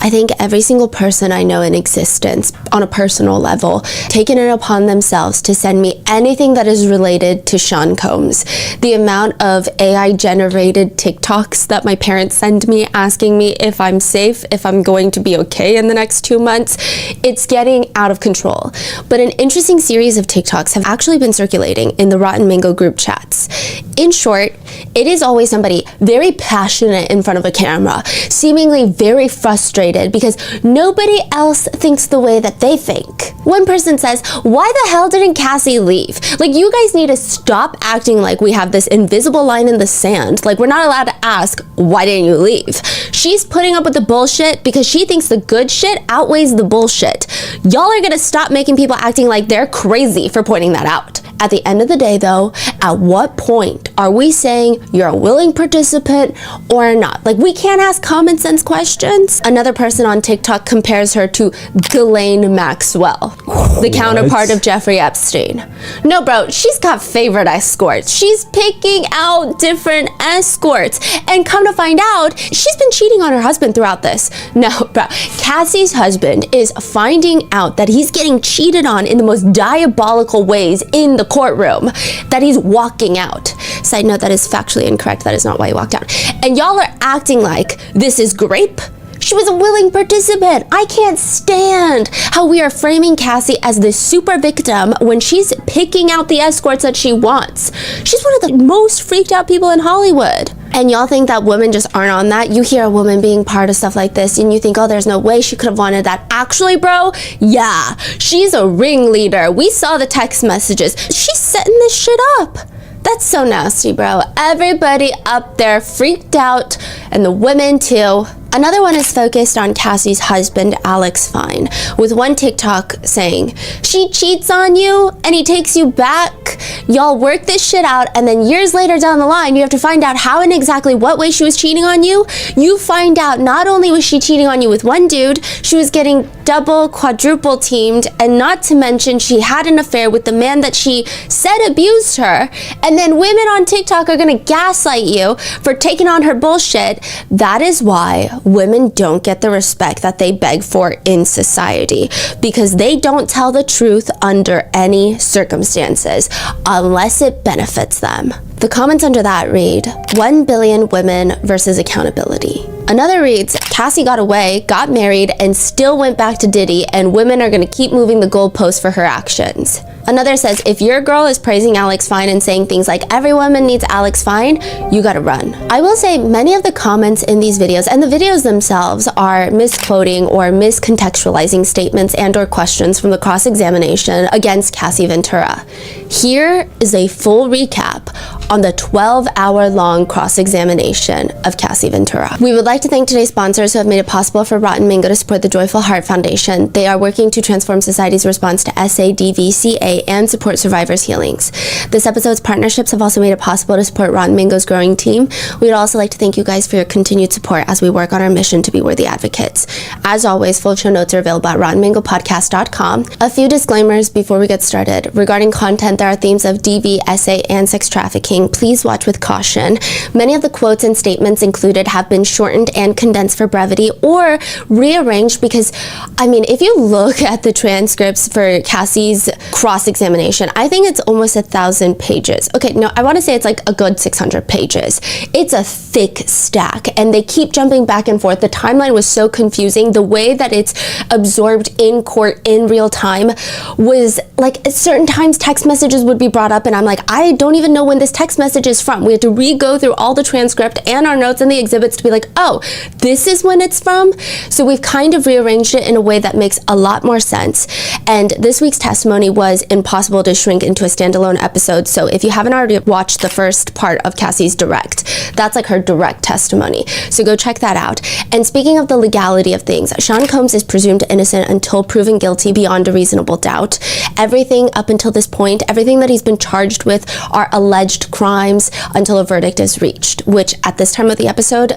I think every single person I know in existence, on a personal level, taken it upon themselves to send me anything that is related to Sean Combs. The amount of AI-generated TikToks that my parents send me asking me if I'm safe, if I'm going to be okay in the next 2 months, it's getting out of control. But an interesting series of TikToks have actually been circulating in the Rotten Mango group chats. In short, it is always somebody very passionate in front of a camera, seemingly very frustrated because nobody else thinks the way that they think. One person says, "Why the hell didn't Cassie leave? Like, you guys need to stop acting like we have this invisible line in the sand. Like, we're not allowed to ask, why didn't you leave? She's putting up with the bullshit because she thinks the good shit outweighs the bullshit. Y'all are gonna stop making people acting like they're crazy for pointing that out." At the end of the day, though, at what point are we saying you're a willing participant or not? Like, we can't ask common sense questions. Another person on TikTok compares her to Ghislaine Maxwell, the counterpart of Jeffrey Epstein. No, bro, she's got favorite escorts. She's picking out different escorts. And come to find out, she's been cheating on her husband throughout this. No, bro, Cassie's husband is finding out that he's getting cheated on in the most diabolical ways in the courtroom, that he's walking out. Side note, that is factually incorrect. That is not why he walked out. And y'all are acting like this is grape. She was a willing participant. I can't stand how we are framing Cassie as this super victim when she's picking out the escorts that she wants. She's one of the most freaked out people in Hollywood. And y'all think that women just aren't on that? You hear a woman being part of stuff like this and you think, oh, there's no way she could have wanted that. Actually, bro, yeah, she's a ringleader. We saw the text messages. She's setting this shit up. That's so nasty, bro. Everybody up there freaked out, and the women too. Another one is focused on Cassie's husband, Alex Fine, with one TikTok saying, "She cheats on you and he takes you back. Y'all work this shit out, and then years later down the line, you have to find out how and exactly what way she was cheating on you. You find out not only was she cheating on you with one dude, she was getting double, quadruple teamed, and not to mention she had an affair with the man that she said abused her. And then women on TikTok are gonna gaslight you for taking on her bullshit." That is why women don't get the respect that they beg for in society, because they don't tell the truth under any circumstances unless it benefits them. The comments under that read, 1 billion women versus accountability. Another reads, Cassie got away, got married, and still went back to Diddy, and women are gonna keep moving the goalposts for her actions. Another says, if your girl is praising Alex Fine and saying things like, every woman needs Alex Fine, you gotta run. I will say many of the comments in these videos, and the videos themselves, are misquoting or miscontextualizing statements and or questions from the cross-examination against Cassie Ventura. Here is a full recap on the 12-hour-long cross-examination of Cassie Ventura. We would like to thank today's sponsors who have made it possible for Rotten Mango to support the Joyful Heart Foundation. They are working to transform society's response to SADVCA and support survivors' healings. This episode's partnerships have also made it possible to support Rotten Mango's growing team. We would also like to thank you guys for your continued support as we work on our mission to be worthy advocates. As always, full show notes are available at RottenMangoPodcast.com. A few disclaimers before we get started. Regarding content, there are themes of DV, SA, and sex trafficking. Please watch with caution. Many of the quotes and statements included have been shortened and condensed for brevity or rearranged because, I mean, if you look at the transcripts for Cassie's cross-examination, I think it's almost 1,000 pages. Okay, no, I want to say it's like a good 600 pages. It's a thick stack, and they keep jumping back and forth. The timeline was so confusing. The way that it's absorbed in court in real time was like, at certain times text messages would be brought up, and I'm like, I don't even know when this text message is from. We had to re-go through all the transcript and our notes and the exhibits to be like, oh, this is when it's from. So we've kind of rearranged it in a way that makes a lot more sense. And this week's testimony was impossible to shrink into a standalone episode. So if you haven't already watched the first part of Cassie's direct, that's like her direct testimony. So go check that out. And speaking of the legality of things, Sean Combs is presumed innocent until proven guilty beyond a reasonable doubt. Everything up until this point, everything that he's been charged with are alleged crimes until a verdict is reached, which at this time of the episode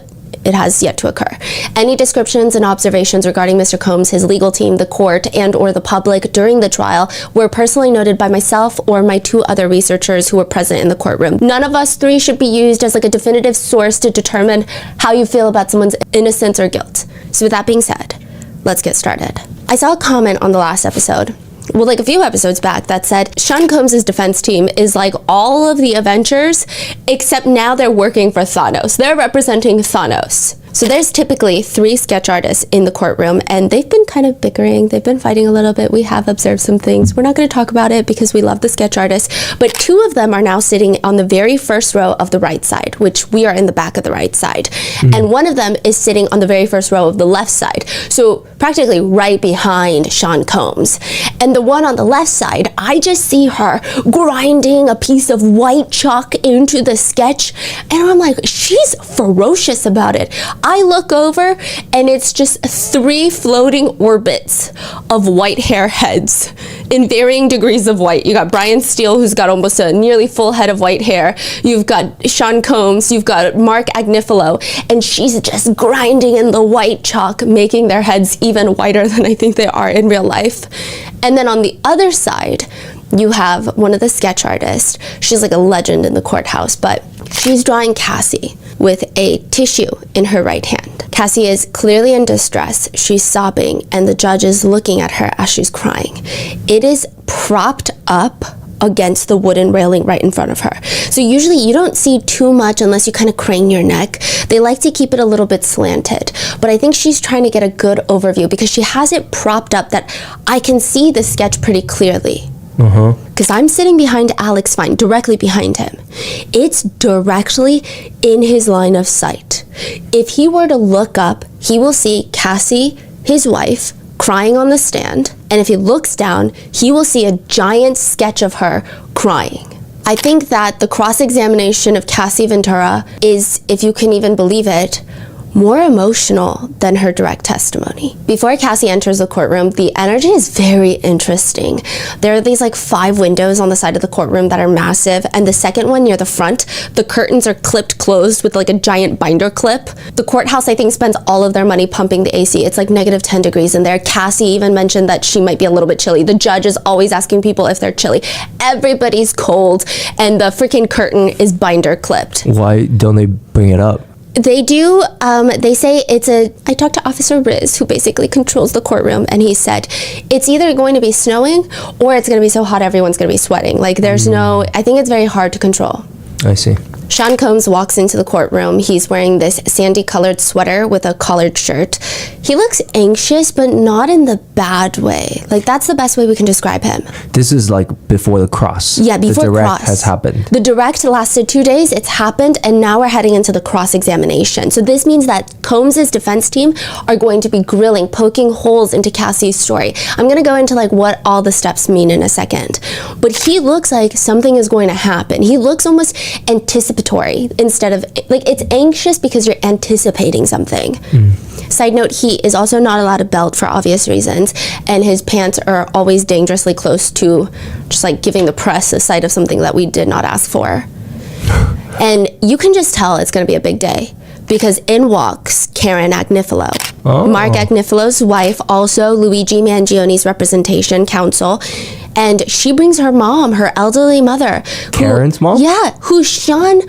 it has yet to occur. Any descriptions and observations regarding Mr. Combs, his legal team, the court, and or the public during the trial were personally noted by myself or my 2 other researchers who were present in the courtroom. None of us 3 should be used as like a definitive source to determine how you feel about someone's innocence or guilt. So with that being said, let's get started. I saw a comment on the last episode, well, like a few episodes back, that said Sean Combs' defense team is like all of the Avengers, except now they're working for Thanos. They're representing Thanos. So there's typically 3 sketch artists in the courtroom, and they've been kind of bickering. They've been fighting a little bit. We have observed some things. We're not going to talk about it because we love the sketch artists, but 2 of them are now sitting on the very first row of the right side, which we are in the back of the right side. And one of them is sitting on the very first row of the left side. So practically right behind Sean Combs. And the one on the left side, I just see her grinding a piece of white chalk into the sketch. And I'm like, she's ferocious about it. I look over and it's just 3 floating orbits of white hair heads in varying degrees of white. You got Brian Steele, who's got almost a nearly full head of white hair. You've got Sean Combs, you've got Mark Agnifilo, and she's just grinding in the white chalk, making their heads even whiter than I think they are in real life. And then on the other side, you have one of the sketch artists. She's like a legend in the courthouse, but she's drawing Cassie with a tissue in her right hand. Cassie is clearly in distress. She's sobbing, and the judge is looking at her as she's crying. It is propped up against the wooden railing right in front of her. So usually you don't see too much unless you kind of crane your neck. They like to keep it a little bit slanted, but I think she's trying to get a good overview because she has it propped up that I can see the sketch pretty clearly. Because I'm sitting behind Alex Fine, directly behind him. It's directly in his line of sight. If he were to look up, he will see Cassie, his wife, crying on the stand. And if he looks down, he will see a giant sketch of her crying. I think that the cross-examination of Cassie Ventura is, if you can even believe it, more emotional than her direct testimony. Before Cassie enters the courtroom, the energy is very interesting. There are these like 5 windows on the side of the courtroom that are massive, and the second one near the front, the curtains are clipped closed with like a giant binder clip. The courthouse, I think, spends all of their money pumping the AC. It's like negative 10 degrees in there. Cassie even mentioned that she might be a little bit chilly. The judge is always asking people if they're chilly. Everybody's cold, and the freaking curtain is binder clipped. Why don't they bring it up? They do, they say I talked to Officer Riz, who basically controls the courtroom, and he said, it's either going to be snowing or it's going to be so hot everyone's going to be sweating. Like there's I think it's very hard to control. I see. Sean Combs walks into the courtroom. He's wearing this sandy-colored sweater with a collared shirt. He looks anxious, but not in the bad way. Like, that's the best way we can describe him. This is like before the cross. Yeah, before the direct cross has happened. The direct lasted 2 days. It's happened, and now we're heading into the cross-examination. So this means that Combs' defense team are going to be grilling, poking holes into Cassie's story. I'm going to go into like what all the steps mean in a second. But he looks like something is going to happen. He looks almost anticipatory instead of like it's anxious because you're anticipating something. Side note, he is also not allowed a belt for obvious reasons, and his pants are always dangerously close to just like giving the press a sight of something that we did not ask for. And you can just tell it's going to be a big day because in walks Karen Agnifilo. Mark Agnifilo's wife, also Luigi Mangioni's representation counsel, and she brings her mom, her elderly mother. Karen's mom? Yeah, who Sean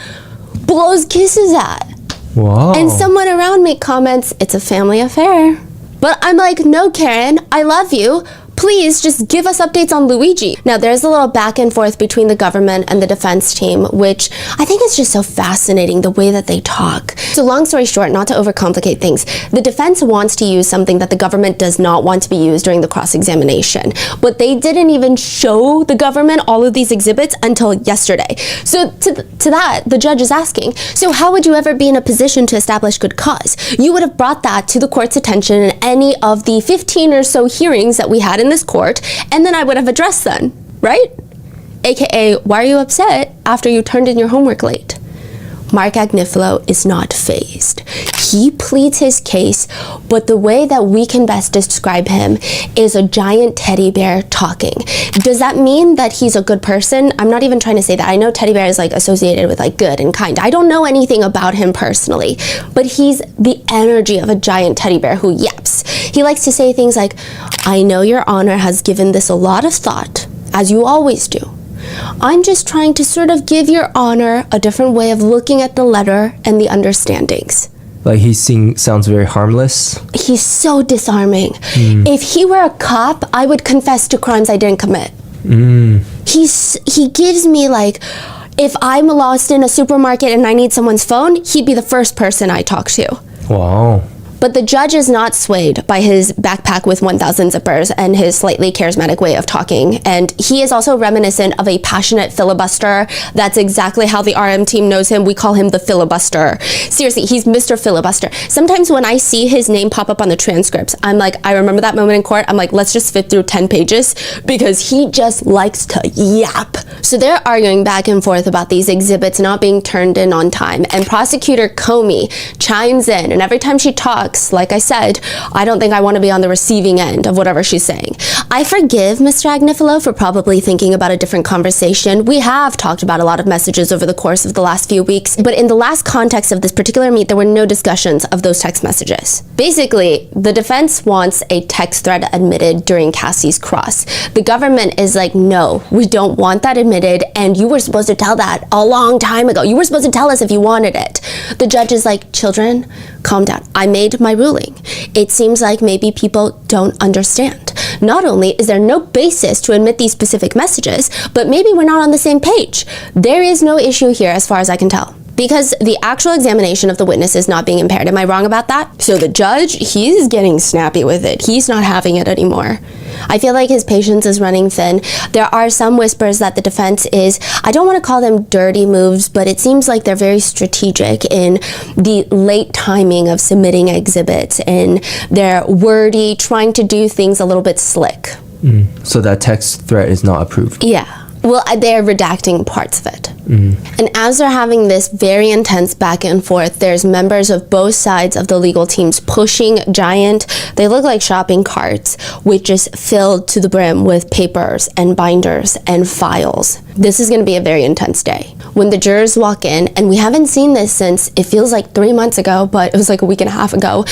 blows kisses at. Wow. And someone around me comments, it's a family affair. But I'm like, no, Karen, I love you. Please just give us updates on Luigi. Now, there's a little back and forth between the government and the defense team, which I think is just so fascinating, the way that they talk. So long story short, not to overcomplicate things, the defense wants to use something that the government does not want to be used during the cross-examination. But they didn't even show the government all of these exhibits until yesterday. So to that, the judge is asking, so how would you ever be in a position to establish good cause? You would have brought that to the court's attention in any of the 15 or so hearings that we had in this court, and then I would have addressed them, right? AKA, why are you upset after you turned in your homework late? Mark Agnifilo is not fazed. He pleads his case, but the way that we can best describe him is a giant teddy bear talking. Does that mean that he's a good person? I'm not even trying to say that. I know teddy bear is like associated with like good and kind. I don't know anything about him personally, but he's the energy of a giant teddy bear who yaps. He likes to say things like, I know Your Honor has given this a lot of thought, as you always do. I'm just trying to sort of give Your Honor a different way of looking at the letter and the understandings. Like sounds very harmless. He's so disarming. If he were a cop, I would confess to crimes I didn't commit. He gives me like, if I'm lost in a supermarket and I need someone's phone, he'd be the first person I talk to. Wow. But the judge is not swayed by his backpack with 1,000 zippers and his slightly charismatic way of talking. And he is also reminiscent of a passionate filibuster. That's exactly how the RM team knows him. We call him the filibuster. Seriously, he's Mr. Filibuster. Sometimes when I see his name pop up on the transcripts, I'm like, I remember that moment in court. I'm like, let's just fit through 10 pages because he just likes to yap. So they're arguing back and forth about these exhibits not being turned in on time. And prosecutor Comey chimes in, and every time she talks, like I said, I don't think I want to be on the receiving end of whatever she's saying. I forgive Mr. Agnifilo for probably thinking about a different conversation. We have talked about a lot of messages over the course of the last few weeks, but in the last context of this particular meet, there were no discussions of those text messages. Basically, the defense wants a text thread admitted during Cassie's cross. The government is like, no, we don't want that admitted, and you were supposed to tell that a long time ago. You were supposed to tell us if you wanted it. The judge is like, children, calm down. I made my ruling. It seems like maybe people don't understand. Not only is there no basis to admit these specific messages, but maybe we're not on the same page. There is no issue here as far as I can tell, because the actual examination of the witness is not being impaired. Am I wrong about that? So the judge, he's getting snappy with it. He's not having it anymore. I feel like his patience is running thin. There are some whispers that the defense is, I don't want to call them dirty moves, but it seems like they're very strategic in the late timing of submitting exhibits, and they're wordy, trying to do things a little bit slick. So that text threat is not approved? Yeah. Well, they're redacting parts of it. And as they're having this very intense back and forth, there's members of both sides of the legal teams pushing giant, they look like shopping carts, which is filled to the brim with papers and binders and files. This is going to be a very intense day. When the jurors walk in, and we haven't seen this since, it feels like 3 months ago, but it was like a week and a half ago.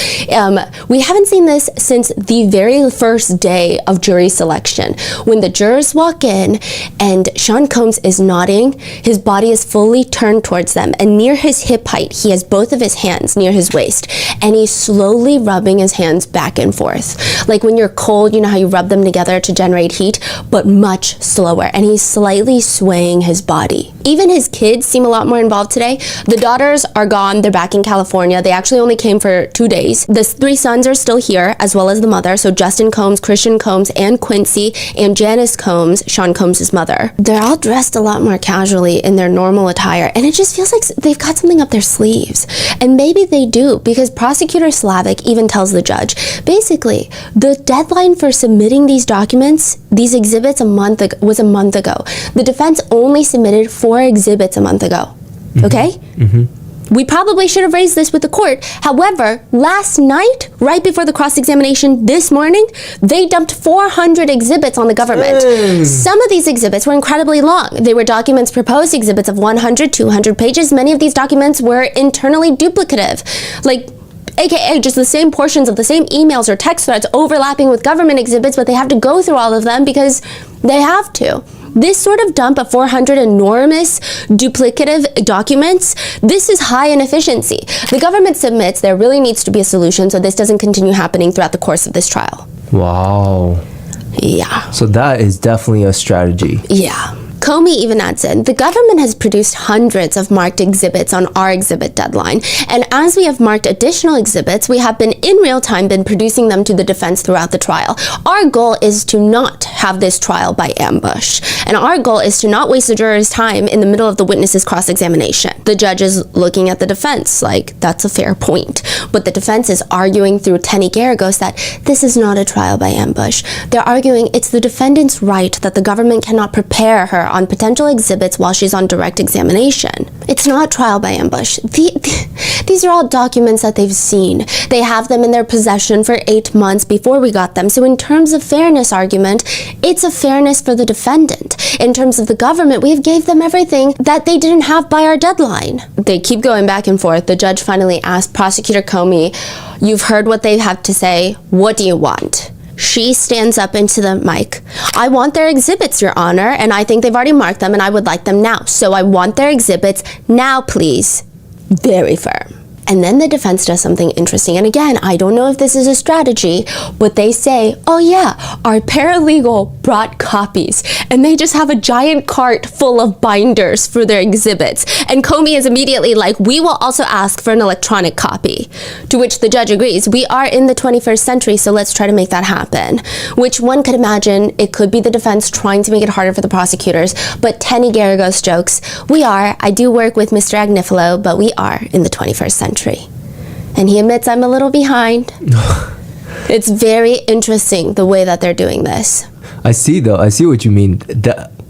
We haven't seen this since the very first day of jury selection. When the jurors walk in and Sean Combs is nodding, his body is fully turned towards them, and near his hip height, he has both of his hands near his waist, and he's slowly rubbing his hands back and forth. Like when you're cold, you know how you rub them together to generate heat, but much slower, and he's slightly swaying his body. Even his kids seem a lot more involved today. The daughters are gone. They're back in California. They actually only came for 2 days. The 3 sons are still here, as well as the mother. So Justin Combs, Christian Combs, and Quincy, and Janice Combs, Sean Combs' mother. They're all dressed a lot more casually in their normal attire, and it just feels like they've got something up their sleeves. And maybe they do, because Prosecutor Slavic even tells the judge, basically, the deadline for submitting these documents, these exhibits was a month ago. The defense only submitted 4 exhibits a month ago. Okay? We probably should have raised this with the court. However, last night, right before the cross-examination this morning, they dumped 400 exhibits on the government. Some of these exhibits were incredibly long. They were documents, proposed exhibits of 100, 200 pages. Many of these documents were internally duplicative. Like, AKA just the same portions of the same emails or text threads overlapping with government exhibits, but they have to go through all of them because they have to. This sort of dump of 400 enormous duplicative documents, this is high in efficiency. The government submits there really needs to be a solution so this doesn't continue happening throughout the course of this trial. Wow. Yeah. So that is definitely a strategy. Yeah. Comey even adds in, the government has produced hundreds of marked exhibits on our exhibit deadline, and as we have marked additional exhibits, we have been in real time producing them to the defense throughout the trial. Our goal is to not have this trial by ambush, and our goal is to not waste the jurors' time in the middle of the witness's cross-examination. The judge is looking at the defense like, that's a fair point, but the defense is arguing through Tenny Garagos that this is not a trial by ambush. They're arguing it's the defendant's right that the government cannot prepare her on potential exhibits while she's on direct examination. It's not trial by ambush. These are all documents that they've seen. They have them in their possession for 8 months before we got them. So in terms of fairness argument, it's a fairness for the defendant. In terms of the government, we have gave them everything that they didn't have by our deadline. They keep going back and forth. The judge finally asked Prosecutor Comey, "You've heard what they have to say. What do you want?" She stands up into the mic. "I want their exhibits, Your Honor, and I think they've already marked them and I would like them now. So I want their exhibits now, please." Very firm. And then the defense does something interesting. And again, I don't know if this is a strategy, but they say, "Oh yeah, our paralegal brought copies." And they just have a giant cart full of binders for their exhibits. And Comey is immediately like, "We will also ask for an electronic copy." To which the judge agrees. We are in the 21st century, so let's try to make that happen. Which one could imagine it could be the defense trying to make it harder for the prosecutors. But Tenny Garagos jokes, I do work with Mr. Agnifilo, but we are in the 21st century. And he admits, "I'm a little behind." It's very interesting the way that they're doing this. I see what you mean.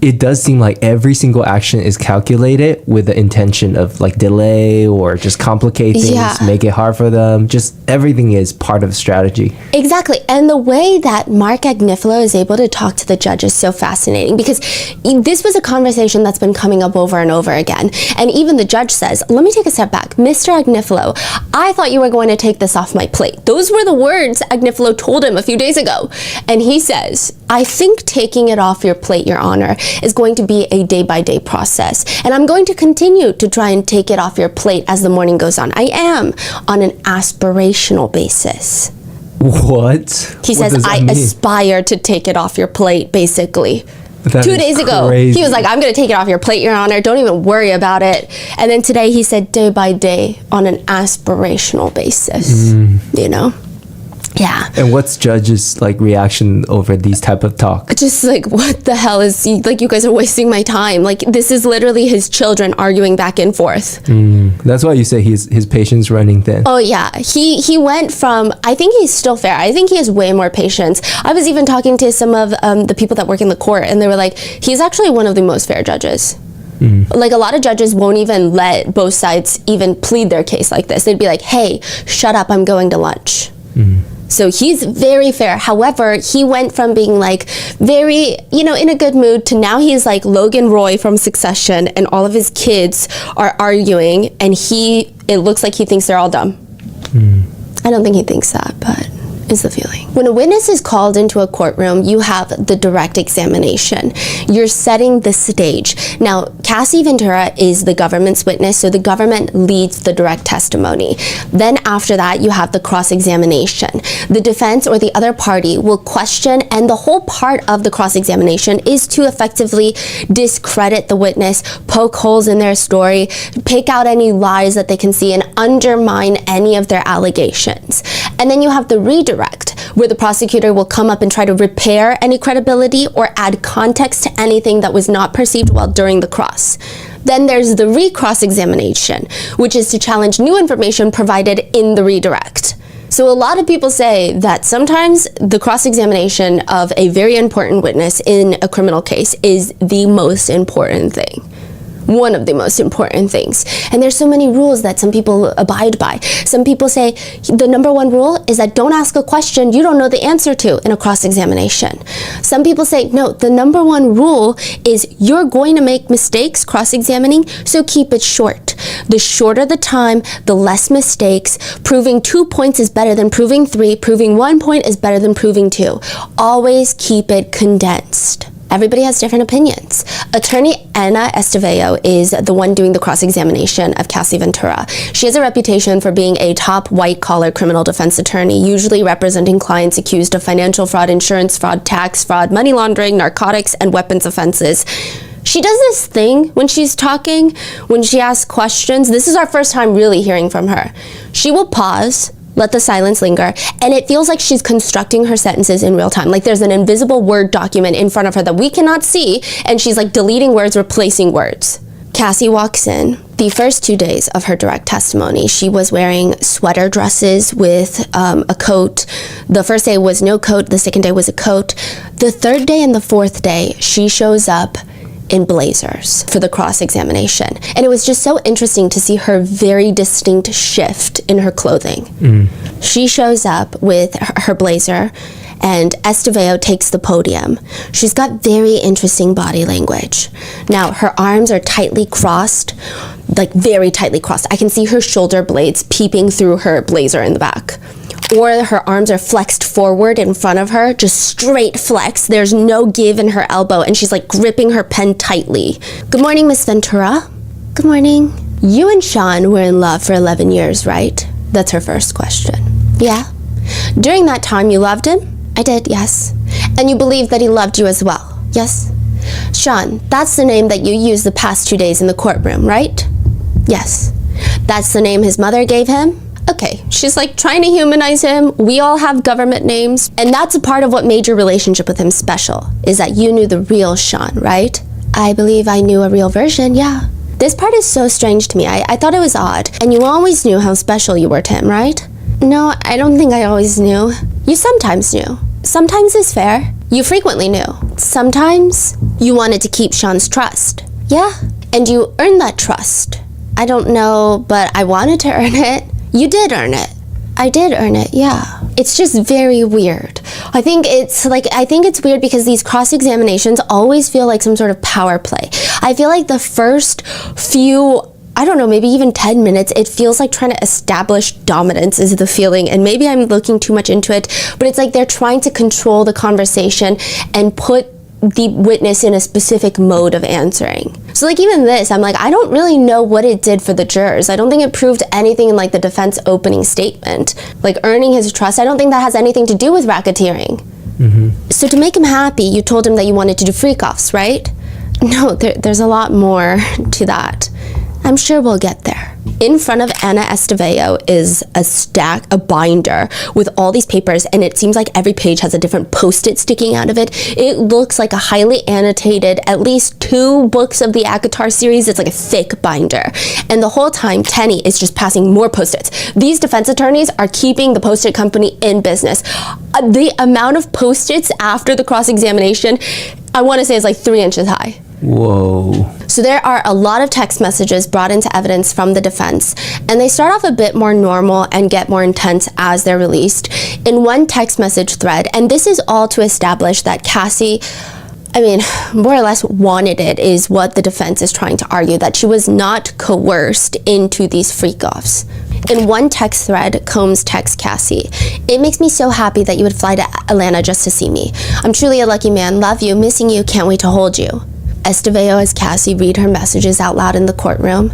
It does seem like every single action is calculated with the intention of like delay or just complicate things, make it hard for them. Just everything is part of a strategy. Exactly. And the way that Mark Agnifilo is able to talk to the judge is so fascinating, because this was a conversation that's been coming up over and over again. And even the judge says, "Let me take a step back. Mr. Agnifilo, I thought you were going to take this off my plate." Those were the words Agnifilo told him a few days ago. And he says, "I think taking it off your plate, Your Honor, is going to be a day-by-day process. And I'm going to continue to try and take it off your plate as the morning goes on. I am on an aspirational basis." What? He says, "I aspire to take it off your plate," basically. That 2 days ago, he was like, "I'm going to take it off your plate, Your Honor. Don't even worry about it." And then today he said, "Day by day on an aspirational basis." You know? Yeah. And what's judges like reaction over these type of talk? Just like, what the hell is like, you guys are wasting my time. Like, this is literally his children arguing back and forth. That's why you say his patience running thin. Oh yeah, he went from, I think he's still fair. I think he has way more patience. I was even talking to some of the people that work in the court, and they were like, he's actually one of the most fair judges. Like, a lot of judges won't even let both sides even plead their case like this. They'd be like, "Hey, shut up, I'm going to lunch." So he's very fair. However, he went from being like very, in a good mood to now he's like Logan Roy from Succession, and all of his kids are arguing, and it looks like he thinks they're all dumb. I don't think he thinks that, but is the feeling. When a witness is called into a courtroom, you have the direct examination. You're setting the stage. Now, Cassie Ventura is the government's witness, so the government leads the direct testimony. Then after that, you have the cross-examination. The defense or the other party will question, and the whole part of the cross-examination is to effectively discredit the witness, poke holes in their story, pick out any lies that they can see, and undermine any of their allegations. And then you have the redirect, where the prosecutor will come up and try to repair any credibility or add context to anything that was not perceived well during the cross. Then there's the recross examination, which is to challenge new information provided in the redirect. So a lot of people say that sometimes the cross-examination of a very important witness in a criminal case is the most important thing. One of the most important things. And there's so many rules that some people abide by. Some people say the number one rule is that don't ask a question you don't know the answer to in a cross-examination. Some people say, no, the number one rule is you're going to make mistakes cross-examining, so keep it short. The shorter the time, the less mistakes. Proving 2 points is better than proving 3. Proving 1 point is better than proving 2. Always keep it condensed. Everybody has different opinions. Attorney Ana Estevello is the one doing the cross-examination of Cassie Ventura. She has a reputation for being a top white-collar criminal defense attorney, usually representing clients accused of financial fraud, insurance fraud, tax fraud, money laundering, narcotics, and weapons offenses. She does this thing when she's talking, when she asks questions. This is our first time really hearing from her. She will pause, let the silence linger, and it feels like she's constructing her sentences in real time. Like there's an invisible Word document in front of her that we cannot see, and she's like deleting words, replacing words. Cassie walks in. The first 2 days of her direct testimony, she was wearing sweater dresses with a coat. The first day was no coat. The second day was a coat. The third day and the fourth day, she shows up in blazers for the cross-examination. And it was just so interesting to see her very distinct shift in her clothing. She shows up with her blazer, and Estevao takes the podium. She's got very interesting body language. Now, her arms are tightly crossed, like very tightly crossed. I can see her shoulder blades peeping through her blazer in the back. Or her arms are flexed forward in front of her, just straight flex. There's no give in her elbow, and she's like gripping her pen tightly. Good morning, Miss Ventura. Good morning. You and Sean were in love for 11 years, right? That's her first question. Yeah. During that time, you loved him? I did, yes. And you believe that he loved you as well? Yes. Sean, that's the name that you used the past 2 days in the courtroom, right? Yes. That's the name his mother gave him? Okay, she's like trying to humanize him. We all have government names. And that's a part of what made your relationship with him special, is that you knew the real Sean, right? I believe I knew a real version, yeah. This part is so strange to me. I thought it was odd. And you always knew how special you were to him, right? No, I don't think I always knew. You sometimes knew. Sometimes is fair. You frequently knew. Sometimes you wanted to keep Sean's trust. Yeah, and you earned that trust. I don't know, but I wanted to earn it. You did earn it. I did earn it, yeah. It's just very weird. I think it's weird because these cross-examinations always feel like some sort of power play. I feel like the first few, I don't know, maybe even 10 minutes, it feels like trying to establish dominance is the feeling. And maybe I'm looking too much into it, but it's like they're trying to control the conversation and put the witness in a specific mode of answering. So like even this, I'm like, I don't really know what it did for the jurors. I don't think it proved anything in like the defense opening statement. Like earning his trust, I don't think that has anything to do with racketeering. So to make him happy, you told him that you wanted to do freak-offs, right? No, there's a lot more to that. I'm sure we'll get there. In front of Ana Estevao is a binder with all these papers, and it seems like every page has a different post-it sticking out of it. It looks like a highly annotated, at least 2 books of the ACOTAR series. It's like a thick binder. And the whole time, Tenny is just passing more post-its. These defense attorneys are keeping the post-it company in business. The amount of post-its after the cross-examination, I want to say is like 3 inches high. Whoa. So there are a lot of text messages brought into evidence from the defense, and they start off a bit more normal and get more intense as they're released. In one text message thread, and this is all to establish that Cassie, more or less wanted it, is what the defense is trying to argue, that she was not coerced into these freak-offs. In one text thread, Combs texts Cassie, "It makes me so happy that you would fly to Atlanta just to see me. I'm truly a lucky man. Love you, missing you, can't wait to hold you." Estevao as Cassie read her messages out loud in the courtroom.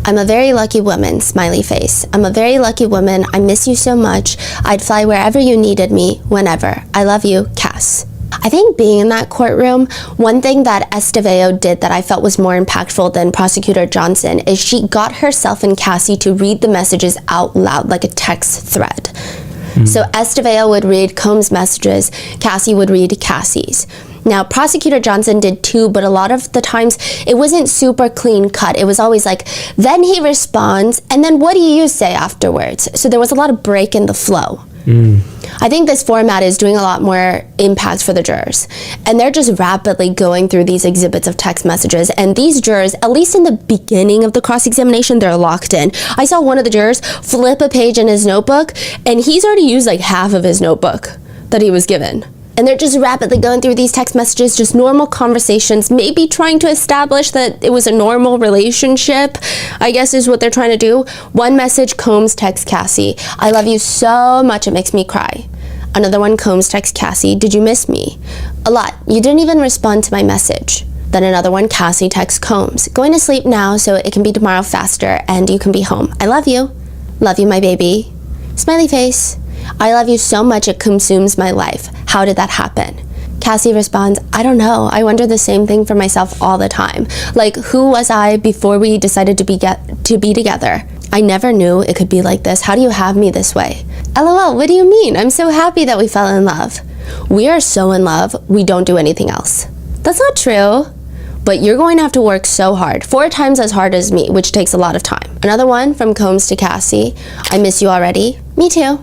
"I'm a very lucky woman, smiley face. I'm a very lucky woman. I miss you so much. I'd fly wherever you needed me, whenever. I love you, Cass." I think being in that courtroom, one thing that Estevao did that I felt was more impactful than Prosecutor Johnson is she got herself and Cassie to read the messages out loud like a text thread. So Estevao would read Combs' messages, Cassie would read Cassie's. Now, Prosecutor Johnson did too, but a lot of the times it wasn't super clean cut. It was always like, then he responds, and then what do you say afterwards? So there was a lot of break in the flow. I think this format is doing a lot more impact for the jurors. And they're just rapidly going through these exhibits of text messages. And these jurors, at least in the beginning of the cross-examination, they're locked in. I saw one of the jurors flip a page in his notebook, and he's already used like half of his notebook that he was given. And they're just rapidly going through these text messages, just normal conversations, maybe trying to establish that it was a normal relationship, I guess is what they're trying to do. One message, Combs texts Cassie, "I love you so much, it makes me cry." Another one, Combs texts Cassie, "Did you miss me?" "A lot. You didn't even respond to my message." Then another one, Cassie texts Combs, "Going to sleep now so it can be tomorrow faster and you can be home. I love you. Love you, my baby." Smiley face. "I love you so much it consumes my life. How did that happen?" Cassie responds, "I don't know. I wonder the same thing for myself all the time. Like, who was I before we decided to be together? I never knew it could be like this. How do you have me this way?" LOL, what do you mean? I'm so happy that we fell in love. We are so in love, we don't do anything else. That's not true. But you're going to have to work so hard, 4 times as hard as me, which takes a lot of time. Another one from Combs to Cassie, "I miss you already." Me too.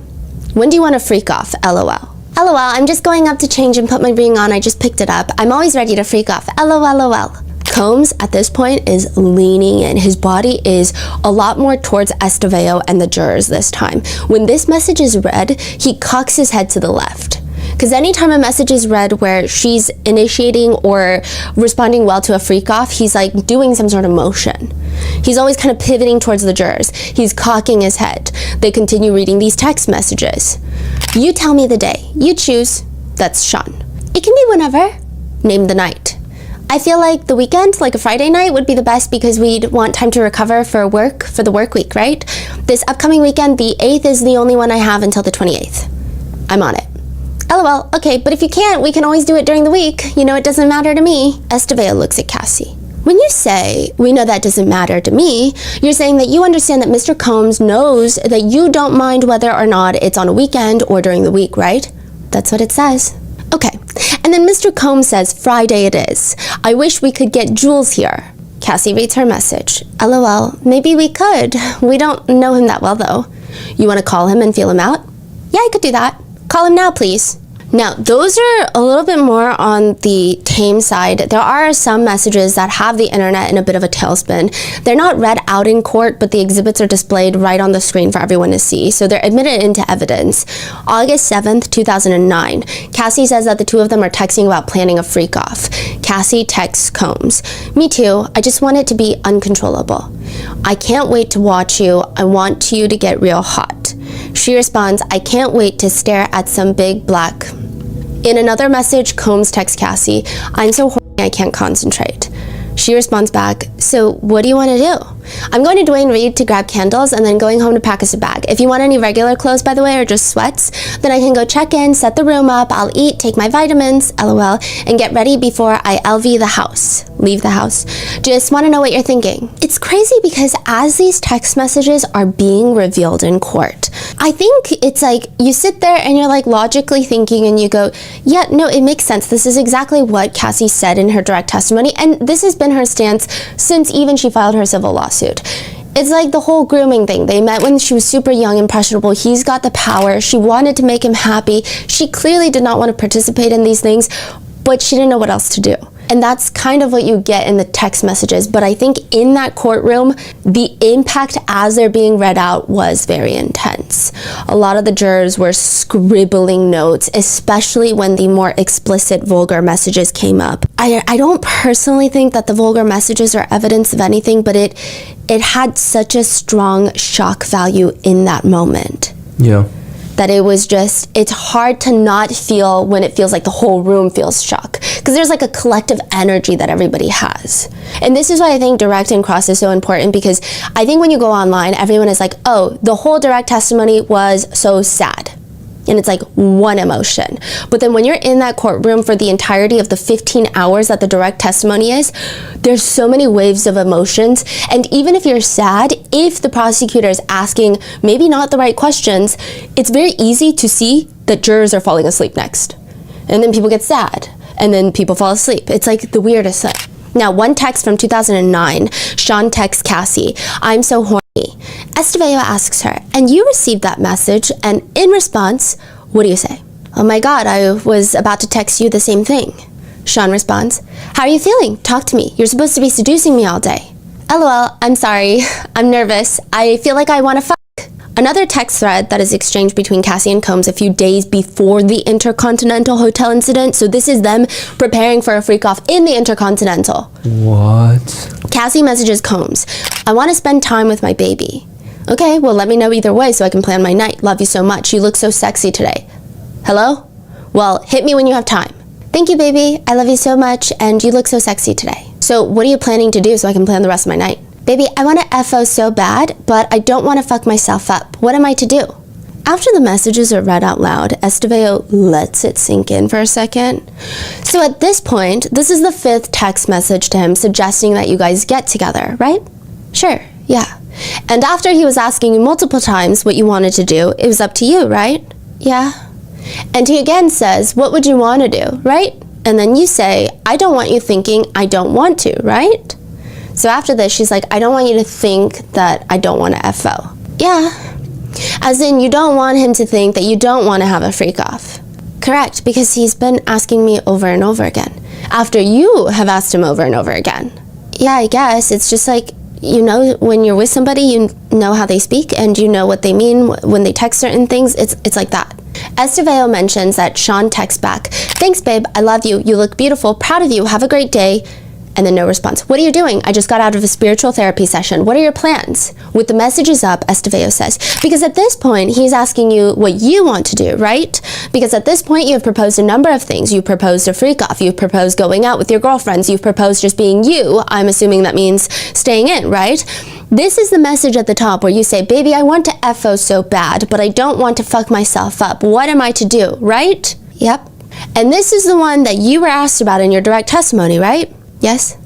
"When do you want to freak off? LOL. LOL, I'm just going up to change and put my ring on. I just picked it up. I'm always ready to freak off. LOL. Combs at this point is leaning in. His body is a lot more towards Estevao and the jurors this time. When this message is read, he cocks his head to the left. Because anytime a message is read where she's initiating or responding well to a freak off, he's like doing some sort of motion. He's always kind of pivoting towards the jurors. He's cocking his head. They continue reading these text messages. You tell me the day. You choose. That's Sean. It can be whenever. Name the night. I feel like the weekend, like a Friday night, would be the best because we'd want time to recover for the work week, right? This upcoming weekend, the 8th is the only one I have until the 28th. I'm on it. LOL, okay, but if you can't, we can always do it during the week. You know, it doesn't matter to me. Estevao looks at Cassie. When you say, we know that doesn't matter to me, you're saying that you understand that Mr. Combs knows that you don't mind whether or not it's on a weekend or during the week, right? That's what it says. Okay, and then Mr. Combs says, Friday it is. I wish we could get Jules here. Cassie reads her message. LOL, maybe we could. We don't know him that well, though. You want to call him and feel him out? Yeah, I could do that. Call him now, please. Now, those are a little bit more on the tame side. There are some messages that have the internet in a bit of a tailspin. They're not read out in court, but the exhibits are displayed right on the screen for everyone to see, so they're admitted into evidence. August 7th, 2009. Cassie says that the two of them are texting about planning a freak-off. Cassie texts Combs. Me too. I just want it to be uncontrollable. I can't wait to watch you. I want you to get real hot. She responds, I can't wait to stare at some big black. In another message, Combs texts Cassie, I'm so horny I can't concentrate. She responds back, so what do you want to do? I'm going to Dwayne Reed to grab candles and then going home to pack us a bag. If you want any regular clothes, by the way, or just sweats, then I can go check in, set the room up, I'll eat, take my vitamins, LOL, and get ready before I LV the house. Leave the house. Just want to know what you're thinking. It's crazy because as these text messages are being revealed in court, I think it's like you sit there and you're like logically thinking and you go, yeah, no, it makes sense. This is exactly what Cassie said in her direct testimony, and this has been her stance since even she filed her civil lawsuit. It's like the whole grooming thing. They met when she was super young, impressionable. He's got the power. She wanted to make him happy. She clearly did not want to participate in these things, but she didn't know what else to do. And that's kind of what you get in the text messages. But I think in that courtroom, the impact as they're being read out was very intense. A lot of the jurors were scribbling notes, especially when the more explicit, vulgar messages came up. I don't personally think that the vulgar messages are evidence of anything, but it had such a strong shock value in that moment. Yeah. That it was just, it's hard to not feel when it feels like the whole room feels shock. Because there's like a collective energy that everybody has. And this is why I think direct and cross is so important, because I think when you go online, everyone is like, oh, the whole direct testimony was so sad. And it's like one emotion. But then when you're in that courtroom for the entirety of the 15 hours that the direct testimony is, there's so many waves of emotions. And even if you're sad, if the prosecutor is asking maybe not the right questions, it's very easy to see that jurors are falling asleep next. And then people get sad. And then people fall asleep. It's like the weirdest thing. Now, one text from 2009, Sean texts Cassie, I'm so horny. Estevao asks her, and you received that message, and in response, what do you say? Oh my God, I was about to text you the same thing. Sean responds, how are you feeling? Talk to me. You're supposed to be seducing me all day. LOL, I'm sorry. I'm nervous. I feel like I want to fuck. Another text thread that is exchanged between Cassie and Combs a few days before the Intercontinental Hotel incident. So this is them preparing for a freak-off in the Intercontinental. What? Cassie messages Combs, I want to spend time with my baby. Okay, well, let me know either way so I can plan my night. Love you so much. You look so sexy today. Hello? Well, hit me when you have time. Thank you, baby. I love you so much, and you look so sexy today. So what are you planning to do so I can plan the rest of my night? Baby, I want to FO so bad, but I don't want to fuck myself up. What am I to do? After the messages are read out loud, Estevao lets it sink in for a second. So at this point, this is the 5th text message to him suggesting that you guys get together, right? Sure, yeah. And after he was asking you multiple times what you wanted to do, it was up to you, right? Yeah. And he again says, what would you want to do, right? And then you say, I don't want you thinking I don't want to, right? So after this, she's like, I don't want you to think that I don't want to FO. Yeah. As in, you don't want him to think that you don't want to have a freak off. Correct, because he's been asking me over and over again. After you have asked him over and over again. Yeah, I guess. It's just like, you know, when you're with somebody, you know how they speak and you know what they mean when they text certain things. It's like that. Estevao mentions that Sean texts back, "Thanks, babe. I love you. You look beautiful. Proud of you. Have a great day." And then no response. "What are you doing? I just got out of a spiritual therapy session. What are your plans?" With the messages up, Estevao says, because at this point, he's asking you what you want to do, right? Because at this point, you have proposed a number of things. You've proposed a freak off. You've proposed going out with your girlfriends. You've proposed just being you. I'm assuming that means staying in, right? This is the message at the top where you say, "Baby, I want to FO so bad, but I don't want to fuck myself up. What am I to do?" Right? Yep. And this is the one that you were asked about in your direct testimony, right? Yes?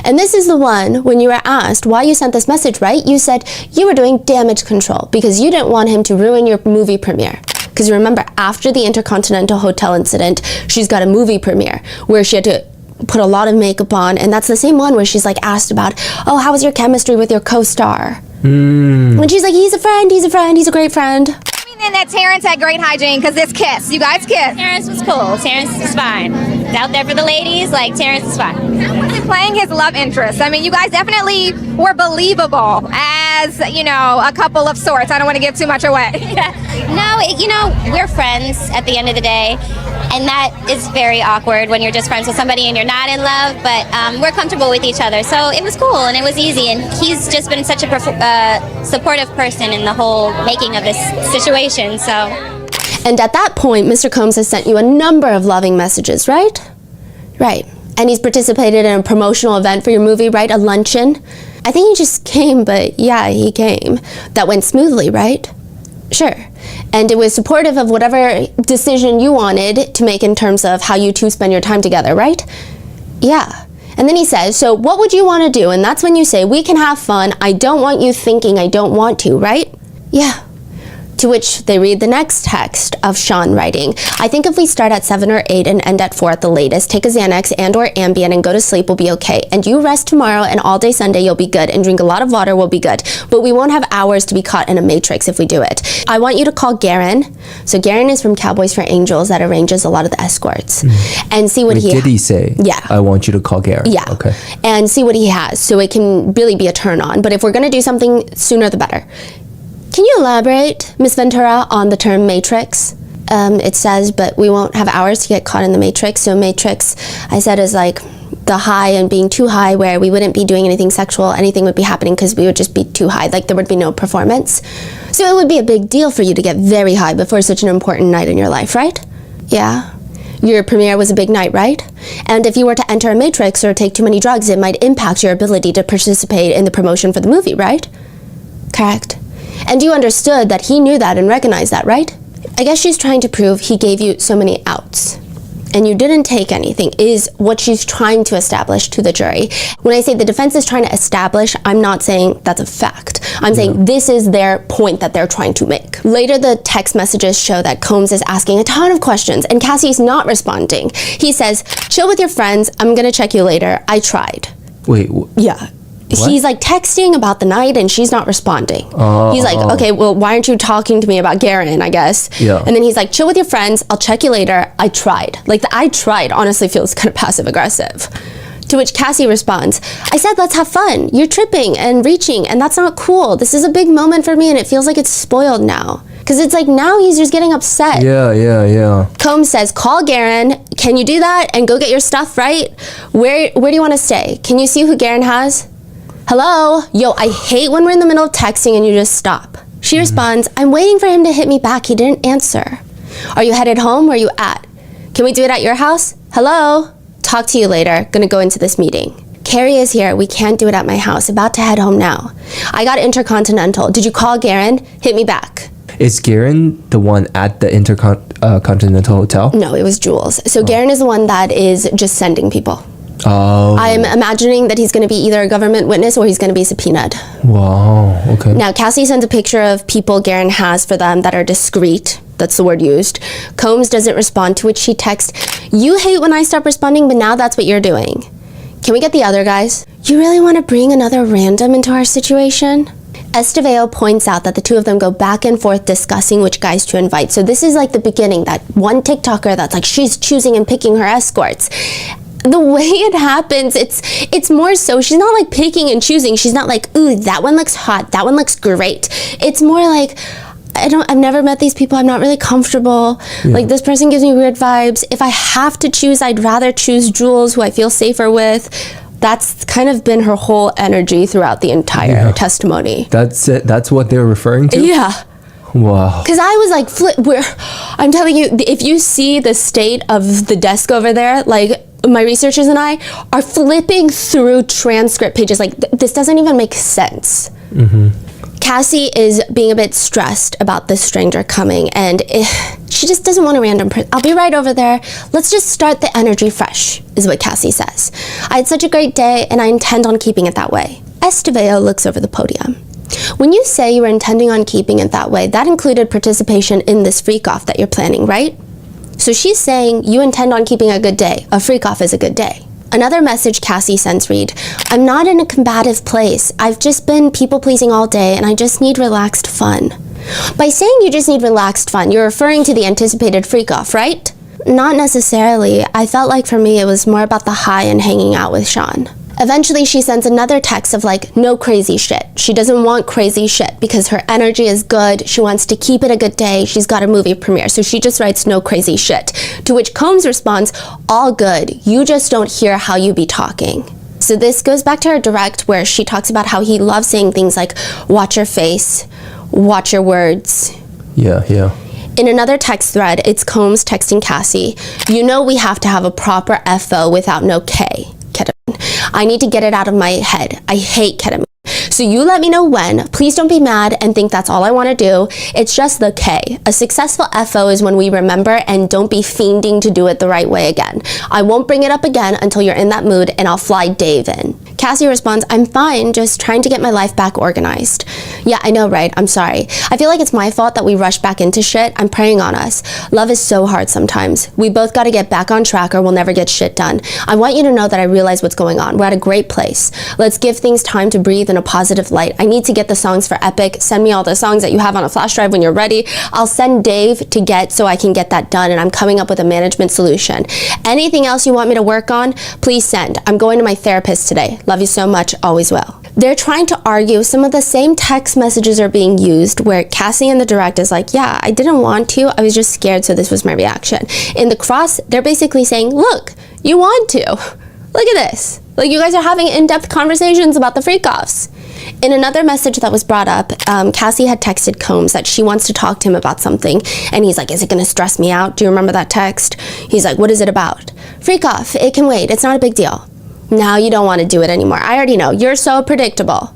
And this is the one when you were asked why you sent this message, right? You said you were doing damage control because you didn't want him to ruin your movie premiere. Because you remember, after the Intercontinental Hotel incident, she's got a movie premiere where she had to put a lot of makeup on, and that's the same one where she's like asked about, "Oh, how was your chemistry with your co-star?" When she's like, he's a friend, he's a great friend. And that Terrence had great hygiene because this kiss. You guys kissed. Terrence was cool. Terrence is fine. It's out there for the ladies. Like, Terrence is fine. Playing his love interest. I mean, you guys definitely were believable as, you know, a couple of sorts. I don't want to give too much away. No, you know, we're friends at the end of the day. And that is very awkward when you're just friends with somebody and you're not in love. But we're comfortable with each other. So it was cool and it was easy. And he's just been such a supportive person in the whole making of this situation. So. And at that point, Mr. Combs has sent you a number of loving messages, right? Right. And he's participated in a promotional event for your movie, right? A luncheon. I think he just came, but yeah, he came. That went smoothly, right? Sure. And it was supportive of whatever decision you wanted to make in terms of how you two spend your time together, right? Yeah. And then he says, "So what would you want to do?" And that's when you say, "We can have fun. I don't want you thinking I don't want to," right? Yeah. To which they read the next text of Sean writing, "I think if we start at 7 or 8 and end at 4 at the latest, take a Xanax and or Ambien and go to sleep, we'll be okay. And you rest tomorrow and all day Sunday you'll be good, and drink a lot of water, we'll be good. But we won't have hours to be caught in a matrix if we do it. I want you to call Garen." So Garen is from Cowboys for Angels that arranges a lot of the escorts. And see what he... Did he say? Yeah. "I want you to call Garen"? Yeah. Okay. And see what he has, so it can really be a turn on. But if we're going to do something, sooner the better. Can you elaborate, Ms. Ventura, on the term matrix? It says, "But we won't have hours to get caught in the matrix." So matrix, I said, is like the high and being too high where we wouldn't be doing anything sexual. Anything would be happening because we would just be too high. Like there would be no performance. So it would be a big deal for you to get very high before such an important night in your life, right? Yeah. Your premiere was a big night, right? And if you were to enter a matrix or take too many drugs, it might impact your ability to participate in the promotion for the movie, right? Correct. And you understood that he knew that and recognized that, right? I guess she's trying to prove he gave you so many outs. And you didn't take anything, is what she's trying to establish to the jury. When I say the defense is trying to establish, I'm not saying that's a fact. I'm saying this is their point that they're trying to make. Later, the text messages show that Combs is asking a ton of questions and Cassie's not responding. He says, "Chill with your friends. I'm gonna check you later. I tried." Wait. Yeah. What? He's like texting about the night and she's not responding. He's like, "Okay, well, why aren't you talking to me about Garen, I guess?" Yeah. And then he's like, "Chill with your friends. I'll check you later. I tried." Like the "I tried" honestly feels kind of passive aggressive. To which Cassie responds, "I said let's have fun. You're tripping and reaching and that's not cool. This is a big moment for me and it feels like it's spoiled now." Because it's like now he's just getting upset. Yeah. Combs says, "Call Garen. Can you do that? And go get your stuff, right? Where do you want to stay? Can you see who Garen has? Hello? Yo, I hate when we're in the middle of texting and you just stop." She responds, "I'm waiting for him to hit me back. He didn't answer." "Are you headed home? Where are you at? Can we do it at your house? Hello? Talk to you later. Gonna go into this meeting. Carrie is here. We can't do it at my house. About to head home now. I got Intercontinental. Did you call Garen? Hit me back." Is Garen the one at the Intercontinental Hotel? No, it was Jules. So Garen is the one that is just sending people. Oh. I'm imagining that he's going to be either a government witness or he's going to be subpoenaed. Wow, okay. Now, Cassie sends a picture of people Garen has for them that are discreet. That's the word used. Combs doesn't respond, to which she texts, "You hate when I stop responding, but now that's what you're doing. Can we get the other guys? You really want to bring another random into our situation?" Estevao points out that the two of them go back and forth discussing which guys to invite. So this is like the beginning, that one TikToker that's like she's choosing and picking her escorts. the way it happens, it's more so she's not like picking and choosing. She's not like, ooh, that one looks hot, that one looks great. It's more like, I've never met these people, I'm not really comfortable. Like, this person gives me weird vibes. If I have to choose, I'd rather choose Jules, who I feel safer with. That's kind of been her whole energy throughout the entire testimony. That's it. That's what they're referring to? Yeah. Wow. Because I was like, I'm telling you, if you see the state of the desk over there, like, my researchers and I are flipping through transcript pages. Like, this doesn't even make sense. Cassie is being a bit stressed about this stranger coming, and she just doesn't want a random person. I'll be right over there. Let's just start the energy fresh, is what Cassie says. I had such a great day, and I intend on keeping it that way. Estevao looks over the podium. When you say you were intending on keeping it that way, that included participation in this freak-off that you're planning, right? So she's saying you intend on keeping a good day. A freak-off is a good day. Another message Cassie sends read, I'm not in a combative place. I've just been people-pleasing all day, and I just need relaxed fun. By saying you just need relaxed fun, you're referring to the anticipated freak-off, right? Not necessarily. I felt like for me it was more about the high and hanging out with Sean. Eventually, she sends another text of like, no crazy shit. She doesn't want crazy shit because her energy is good. She wants to keep it a good day. She's got a movie premiere. So she just writes no crazy shit. To which Combs responds, all good. You just don't hear how you be talking. So this goes back to her direct where she talks about how he loves saying things like, watch your face, watch your words. Yeah. In another text thread, it's Combs texting Cassie, you know we have to have a proper FO without no K. I need to get it out of my head. I hate ketamine. So you let me know when. Please don't be mad and think that's all I want to do. It's just the K. A successful FO is when we remember and don't be fiending to do it the right way again. I won't bring it up again until you're in that mood and I'll fly Dave in. Cassie responds, I'm fine, just trying to get my life back organized. Yeah, I know, right? I'm sorry. I feel like it's my fault that we rush back into shit. I'm praying on us. Love is so hard sometimes. We both got to get back on track or we'll never get shit done. I want you to know that I realize what's going on. We're at a great place. Let's give things time to breathe in a positive light. I need to get the songs for Epic. Send me all the songs that you have on a flash drive when you're ready. I'll send Dave to get so I can get that done, and I'm coming up with a management solution. Anything else you want me to work on, please send. I'm going to my therapist today. Love you so much. Always will. They're trying to argue some of the same text messages are being used where Cassie in the direct is like, yeah, I didn't want to. I was just scared, so this was my reaction. In the cross, they're basically saying, look, you want to. Look at this. Like, you guys are having in-depth conversations about the freak-offs. In another message that was brought up, Cassie had texted Combs that she wants to talk to him about something. And he's like, is it going to stress me out? Do you remember that text? He's like, what is it about? Freak-off. It can wait. It's not a big deal. Now you don't want to do it anymore. I already know. You're so predictable.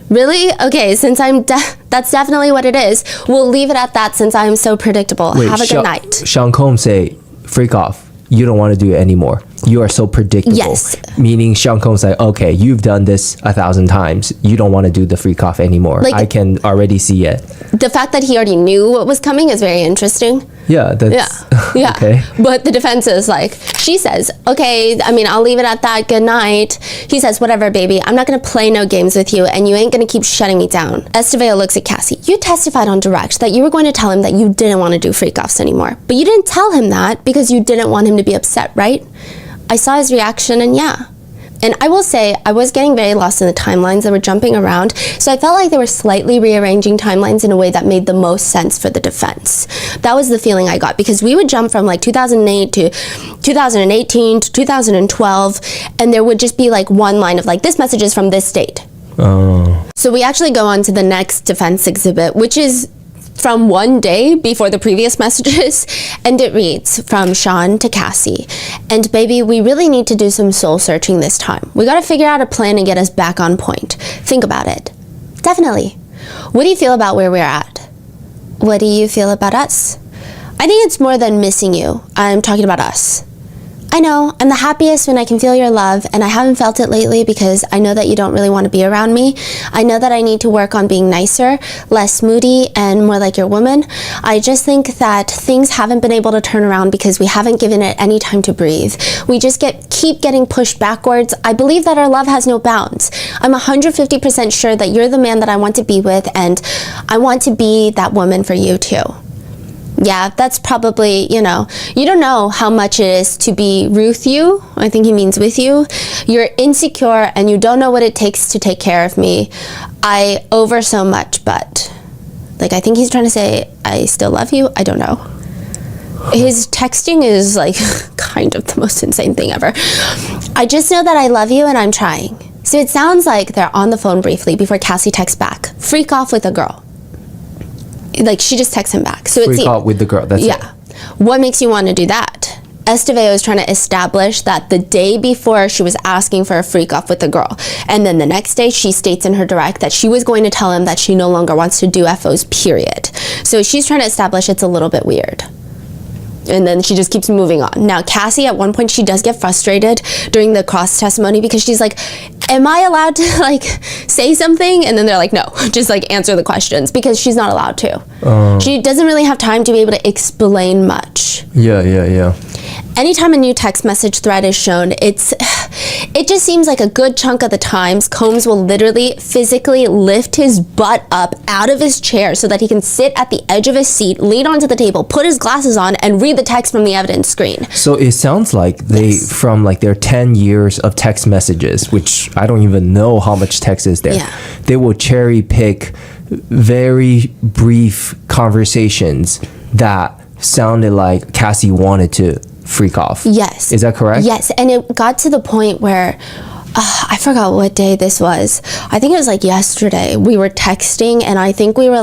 Really? Okay, since that's definitely what it is. We'll leave it at that since I'm so predictable. Wait, have a good night. Sean Combs say, freak off. You don't want to do it anymore. You are so predictable. Yes. Meaning Sean Combs like, okay, you've done this 1,000 times. You don't want to do the freak off anymore. Like, I can already see it. The fact that he already knew what was coming is very interesting. Yeah, that's... Yeah. Okay. But the defense is like, she says, okay, I mean, I'll leave it at that. Good night. He says, whatever, baby. I'm not going to play no games with you, and you ain't going to keep shutting me down. Estevao looks at Cassie. You testified on direct that you were going to tell him that you didn't want to do freak-offs anymore. But you didn't tell him that because you didn't want him to be upset, right? I saw his reaction, and yeah. And I will say, I was getting very lost in the timelines that were jumping around, so I felt like they were slightly rearranging timelines in a way that made the most sense for the defense. That was the feeling I got, because we would jump from like 2008 to 2018 to 2012, and there would just be like one line of like, this message is from this date. Oh. So we actually go on to the next defense exhibit, which is from one day before the previous messages, and it reads, from Sean to Cassie. And baby, we really need to do some soul searching this time. We gotta figure out a plan and get us back on point. Think about it. Definitely. What do you feel about where we're at? What do you feel about us? I think it's more than missing you. I'm talking about us. I know, I'm the happiest when I can feel your love, and I haven't felt it lately because I know that you don't really want to be around me. I know that I need to work on being nicer, less moody, and more like your woman. I just think that things haven't been able to turn around because we haven't given it any time to breathe. We just keep getting pushed backwards. I believe that our love has no bounds. I'm 150% sure that you're the man that I want to be with, and I want to be that woman for you too. Yeah, that's probably, you don't know how much it is to be with you. I think he means with you. You're insecure and you don't know what it takes to take care of me. I over so much, but I think he's trying to say, I still love you. I don't know. His texting is kind of the most insane thing ever. I just know that I love you and I'm trying. So it sounds like they're on the phone briefly before Cassie texts back. Freak off with a girl. She just texts him back. So Freak out with the girl. That's it. What makes you want to do that? Estevao is trying to establish that the day before she was asking for a freak off with the girl. And then the next day she states in her direct that she was going to tell him that she no longer wants to do FOs, period. So she's trying to establish it's a little bit weird. And then she just keeps moving on. Now, Cassie, at one point, she does get frustrated during the cross testimony because she's like, am I allowed to say something? And then they're like, no, just answer the questions, because she's not allowed to. She doesn't really have time to be able to explain much. Yeah. Anytime a new text message thread is shown, it just seems like a good chunk of the times Combs will literally physically lift his butt up out of his chair so that he can sit at the edge of his seat, lean onto the table, put his glasses on, and read the text from the evidence screen. So it sounds like from their 10 years of text messages, which I don't even know how much text is there, they will cherry pick very brief conversations that sounded like Cassie wanted to freak off. Yes. Is that correct? Yes, and it got to the point where I forgot what day this was. I think it was yesterday. We were texting and I think we were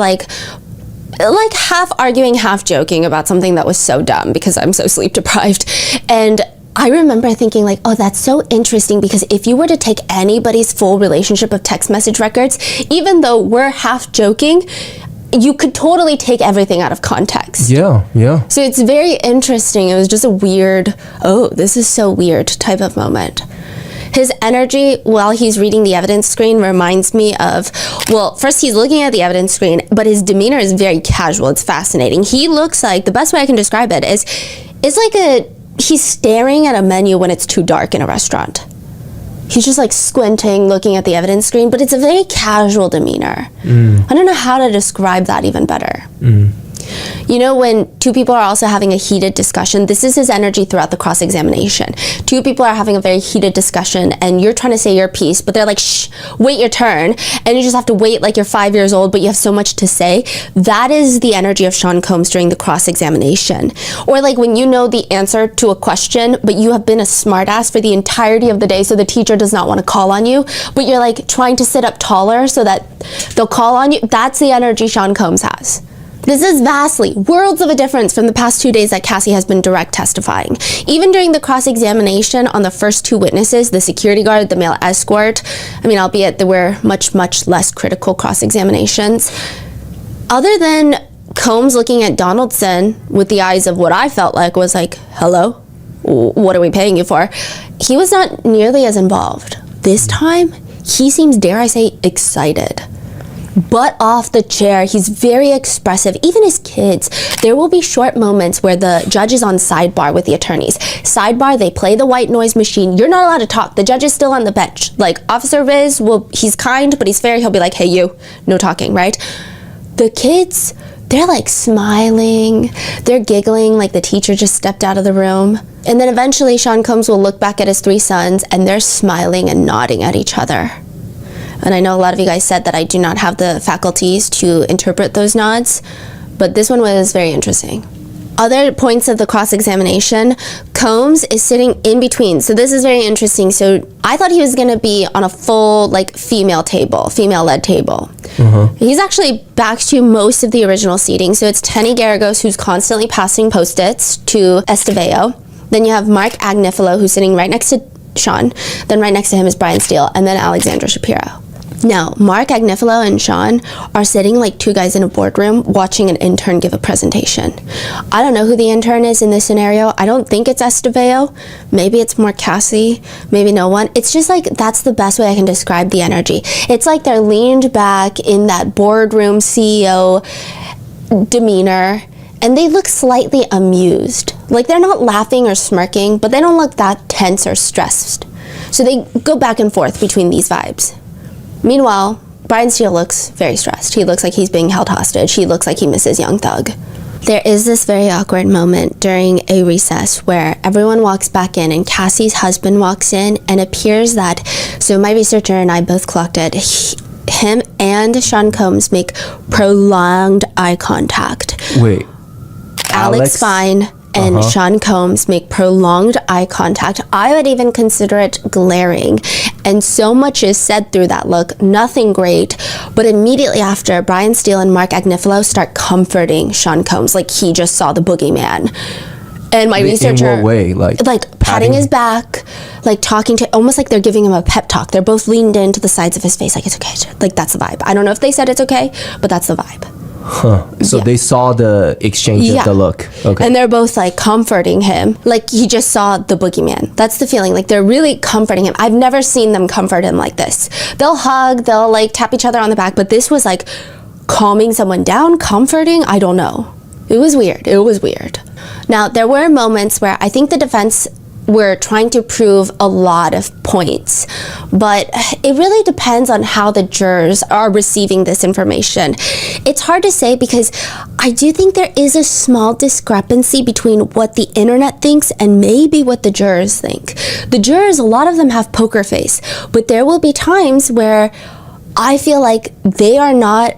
half arguing, half joking about something that was so dumb because I'm so sleep deprived. And I remember thinking oh, that's so interesting, because if you were to take anybody's full relationship of text message records, even though we're half joking, you could totally take everything out of context. Yeah. So it's very interesting. It was just a weird, oh, this is so weird type of moment. His energy while he's reading the evidence screen reminds me of, well, first he's looking at the evidence screen, but his demeanor is very casual. It's fascinating. He looks the best way I can describe it is, he's staring at a menu when it's too dark in a restaurant. He's just squinting, looking at the evidence screen, but it's a very casual demeanor. I don't know how to describe that even better. When two people are also having a heated discussion, this is his energy throughout the cross-examination. Two people are having a very heated discussion and you're trying to say your piece, but they're like, shh, wait your turn. And you just have to wait you're 5 years old, but you have so much to say. That is the energy of Sean Combs during the cross-examination. Or when you know the answer to a question, but you have been a smartass for the entirety of the day, so the teacher does not want to call on you, but you're trying to sit up taller so that they'll call on you. That's the energy Sean Combs has. This is vastly, worlds of a difference from the past 2 days that Cassie has been direct testifying. Even during the cross-examination on the first two witnesses, the security guard, the male escort, albeit there were much, much less critical cross-examinations. Other than Combs looking at Donaldson with the eyes of what I felt was hello, what are we paying you for? He was not nearly as involved. This time, he seems, dare I say, excited. Butt off the chair. He's very expressive. Even his kids. There will be short moments where the judge is on sidebar with the attorneys. Sidebar, they play the white noise machine. You're not allowed to talk. The judge is still on the bench. Officer Riz, he's kind, but he's fair. He'll be hey, you, no talking, right? The kids, they're smiling. They're giggling the teacher just stepped out of the room. And then eventually Sean Combs will look back at his three sons and they're smiling and nodding at each other. And I know a lot of you guys said that I do not have the faculties to interpret those nods, but this one was very interesting. Other points of the cross-examination, Combs is sitting in between. So this is very interesting. So I thought he was going to be on a full female led table. He's actually back to most of the original seating. So it's Tenny Garagos, who's constantly passing Post-its to Estevao. Then you have Mark Agnifilo, who's sitting right next to Sean. Then right next to him is Brian Steele, and then Alexandra Shapiro. Now, Mark Agnifilo and Sean are sitting two guys in a boardroom watching an intern give a presentation. I don't know who the intern is in this scenario. I don't think it's Estevao. Maybe it's more Cassie. Maybe no one. It's just that's the best way I can describe the energy. It's they're leaned back in that boardroom CEO demeanor, and they look slightly amused. They're not laughing or smirking, but they don't look that tense or stressed. So they go back and forth between these vibes. Meanwhile, Brian Steele looks very stressed. He looks like he's being held hostage. He looks like he misses Young Thug. There is this very awkward moment during a recess where everyone walks back in and Cassie's husband walks in and appears that, so my researcher and I both clocked it, him and Sean Combs make prolonged eye contact. Wait. Alex Fine and Sean Combs make prolonged eye contact. I would even consider it glaring. And so much is said through that look, nothing great. But immediately after, Brian Steele and Mark Agnifilo start comforting Sean Combs like he just saw the boogeyman. And my researcher... In what way? Like patting his back, like talking to... Almost like they're giving him a pep talk. They're both leaned into the sides of his face like, it's okay. Like, that's the vibe. I don't know if they said it's okay, but that's the vibe. So they saw the exchange of the look. Okay. And they're both like comforting him. Like he just saw the boogeyman. That's the feeling. Like they're really comforting him. I've never seen them comfort him like this. They'll hug, they'll like tap each other on the back, but this was like calming someone down, comforting. I don't know. It was weird. It was weird. Now, there were moments where I think the defense were trying to prove a lot of points, but it really depends on how the jurors are receiving this information. It's hard to say because I do think there is a small discrepancy between what the internet thinks and maybe what the jurors think. The jurors, a lot of them have poker face, but there will be times where I feel like they are not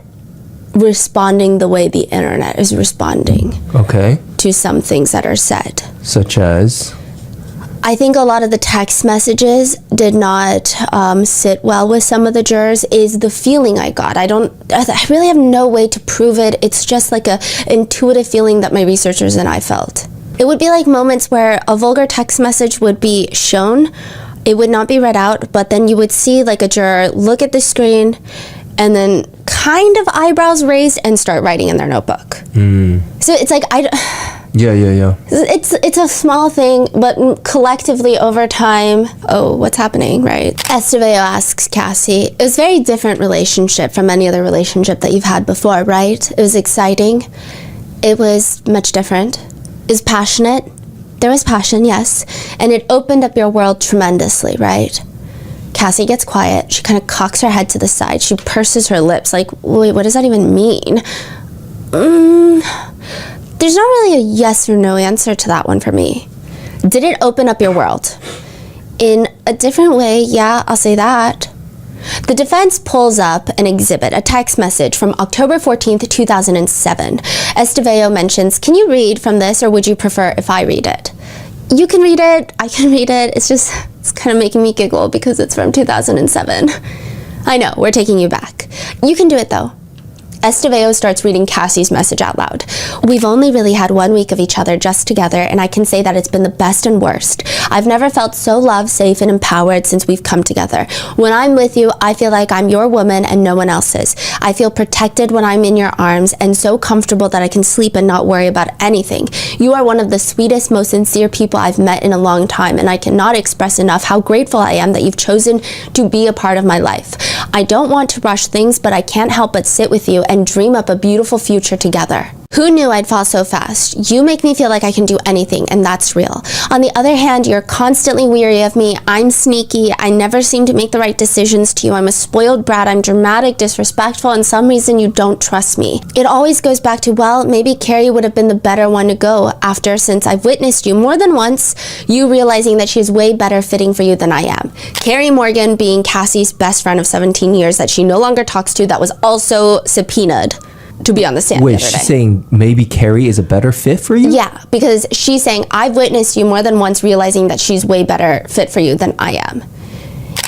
responding the way the internet is responding. Okay. To some things that are said. Such as? I think a lot of the text messages did not sit well with some of the jurors is the feeling I got. I really have no way to prove it. It's just like a intuitive feeling that my researchers and I felt. It would be like moments where a vulgar text message would be shown. It would not be read out, but then you would see like a juror look at the screen and then kind of eyebrows raised and start writing in their notebook. So it's like, Yeah. It's a small thing, but collectively over time, what's happening, right? Estevao asks Cassie, it was a very different relationship from any other relationship that you've had before, right? It was exciting. It was much different. It was passionate. There was passion, yes. And it opened up your world tremendously, right? Cassie gets quiet. She kind of cocks her head to the side. She purses her lips like, wait, what does that even mean? There's not really a yes or no answer to that one for me. Did it open up your world? In a different way, yeah, I'll say that. The defense pulls up an exhibit, a text message from October 14th, 2007. Estevao mentions, can you read from this or would you prefer if I read it? You can read it, I can read it. It's kind of making me giggle because it's from 2007. I know, we're taking you back. You can do it though. Estevao starts reading Cassie's message out loud. We've only really had 1 week of each other just together, and I can say that it's been the best and worst. I've never felt so loved, safe, and empowered since we've come together. When I'm with you, I feel like I'm your woman and no one else's. I feel protected when I'm in your arms and so comfortable that I can sleep and not worry about anything. You are one of the sweetest, most sincere people I've met in a long time, and I cannot express enough how grateful I am that you've chosen to be a part of my life. I don't want to rush things, but I can't help but sit with you and dream up a beautiful future together. Who knew I'd fall so fast? You make me feel like I can do anything, and that's real. On the other hand, you're constantly weary of me. I'm sneaky. I never seem to make the right decisions to you. I'm a spoiled brat. I'm dramatic, disrespectful, and some reason you don't trust me. It always goes back to, well, maybe Carrie would have been the better one to go after, since I've witnessed you more than once, you realizing that she's way better fitting for you than I am. Carrie Morgan being Cassie's best friend of 17 years that she no longer talks to, that was also subpoenaed to be on the stand. Wait, she's saying maybe Carrie is a better fit for you? Yeah, because she's saying, I've witnessed you more than once realizing that she's way better fit for you than I am.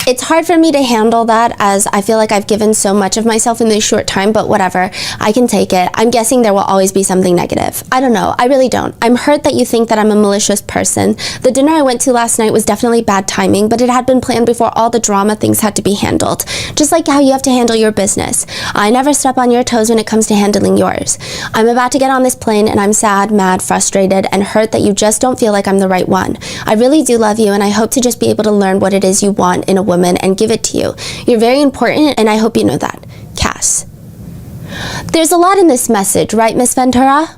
It's hard for me to handle that as I feel like I've given so much of myself in this short time, but whatever, I can take it. I'm guessing there will always be something negative. I don't know, I really don't. I'm hurt that you think that I'm a malicious person. The dinner I went to last night was definitely bad timing, but it had been planned before all the drama things had to be handled. Just like how you have to handle your business. I never step on your toes when it comes to handling yours. I'm about to get on this plane and I'm sad, mad, frustrated, and hurt that you just don't feel like I'm the right one. I really do love you and I hope to just be able to learn what it is you want in a woman and give it to you. You're very important and I hope you know that. Cass. There's a lot in this message, right, Miss Ventura?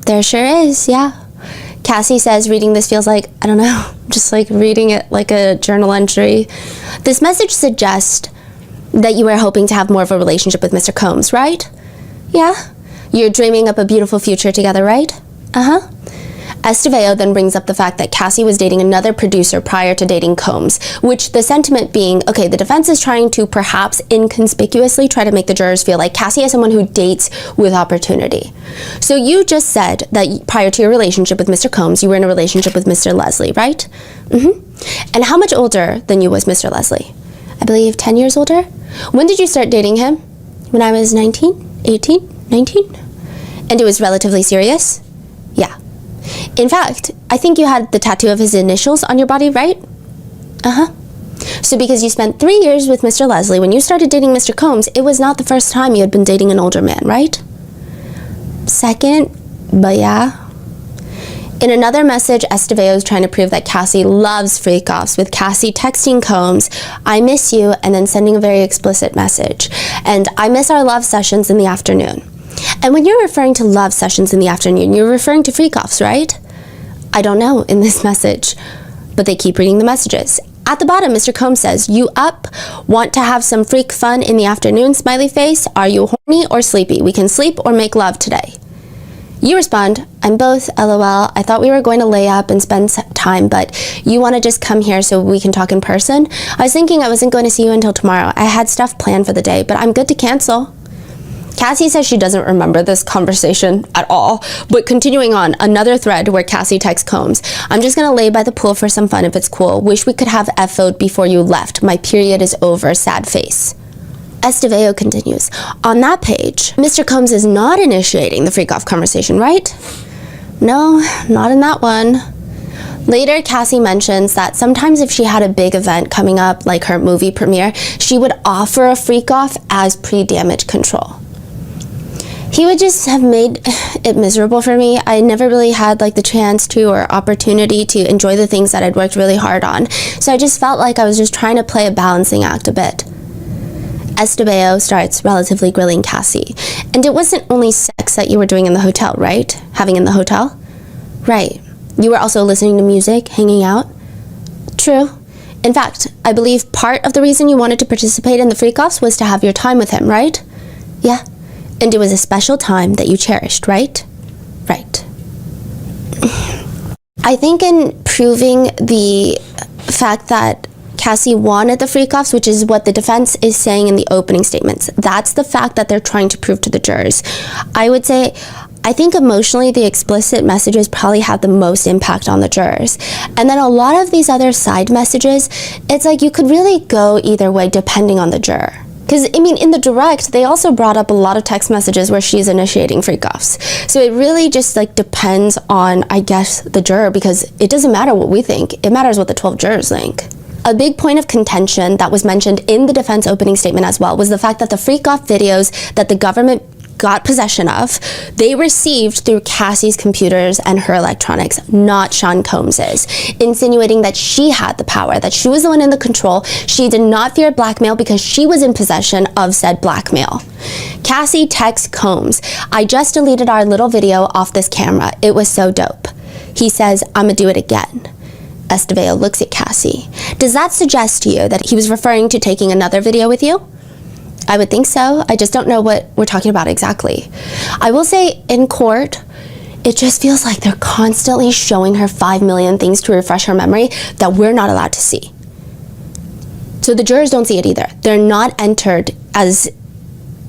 There sure is, yeah. Cassie says reading this feels like, I don't know, just like reading it like a journal entry. This message suggests that you were hoping to have more of a relationship with Mr. Combs, right? Yeah. You're dreaming up a beautiful future together, right? Uh-huh. Estevao then brings up the fact that Cassie was dating another producer prior to dating Combs, which the sentiment being, okay, the defense is trying to perhaps inconspicuously try to make the jurors feel like Cassie is someone who dates with opportunity. So you just said that prior to your relationship with Mr. Combs, you were in a relationship with Mr. Leslie, right? Mm-hmm. And how much older than you was Mr. Leslie? I believe 10 years older? When did you start dating him? When I was 19, 18, 19? And it was relatively serious? Yeah. In fact, I think you had the tattoo of his initials on your body, right? Uh-huh. So because you spent 3 years with Mr. Leslie, when you started dating Mr. Combs, it was not the first time you had been dating an older man, right? Second, but yeah. In another message, Estevao is trying to prove that Cassie loves freak-offs, with Cassie texting Combs, "I miss you," and then sending a very explicit message. And "I miss our love sessions in the afternoon." And when you're referring to love sessions in the afternoon, you're referring to freak-offs, right? I don't know in this message, but they keep reading the messages. At the bottom, Mr. Combs says, "You up? Want to have some freak fun in the afternoon, smiley face? Are you horny or sleepy? We can sleep or make love today." You respond, "I'm both, LOL. I thought we were going to lay up and spend time, but you want to just come here so we can talk in person? I was thinking I wasn't going to see you until tomorrow. I had stuff planned for the day, but I'm good to cancel." Cassie says she doesn't remember this conversation at all, but continuing on, another thread where Cassie texts Combs, "I'm just gonna lay by the pool for some fun if it's cool. Wish we could have FO'd before you left. My period is over, sad face." Estevao continues, "On that page, Mr. Combs is not initiating the freak-off conversation, right?" "No, not in that one." Later, Cassie mentions that sometimes if she had a big event coming up, like her movie premiere, she would offer a freak-off as pre-damage control. He would just have made it miserable for me. I never really had like the chance to or opportunity to enjoy the things that I'd worked really hard on. So I just felt like I was just trying to play a balancing act a bit. Estevao starts relatively grilling Cassie. "And it wasn't only sex that you were doing in the hotel, right? Having in the hotel?" "Right. You were also listening to music, hanging out?" "True. In fact, I believe part of the reason you wanted to participate in the freak-offs was to have your time with him, right?" "Yeah. And it was a special time that you cherished, right?" "Right." I think in proving the fact that Cassie wanted the freak-offs, which is what the defense is saying in the opening statements, that's the fact that they're trying to prove to the jurors. I would say, I think emotionally the explicit messages probably had the most impact on the jurors. And then a lot of these other side messages, it's like you could really go either way depending on the juror. Because, I mean, in the direct, they also brought up a lot of text messages where she's initiating freak-offs. So it really just, like, depends on, I guess, the juror, because it doesn't matter what we think. It matters what the 12 jurors think. A big point of contention that was mentioned in the defense opening statement as well was the fact that the freak-off videos that the government got possession of, they received through Cassie's computers and her electronics, not Sean Combs's, insinuating that she had the power, that she was the one in the control. She did not fear blackmail because she was in possession of said blackmail. Cassie texts Combs, "I just deleted our little video off this camera. It was so dope." He says, "I'ma do it again." Estevao looks at Cassie. Does that suggest to you that he was referring to taking another video with you? I would think so. I just don't know what we're talking about exactly. I will say in court, it just feels like they're constantly showing her 5 million things to refresh her memory that we're not allowed to see. So the jurors don't see it either. They're not entered as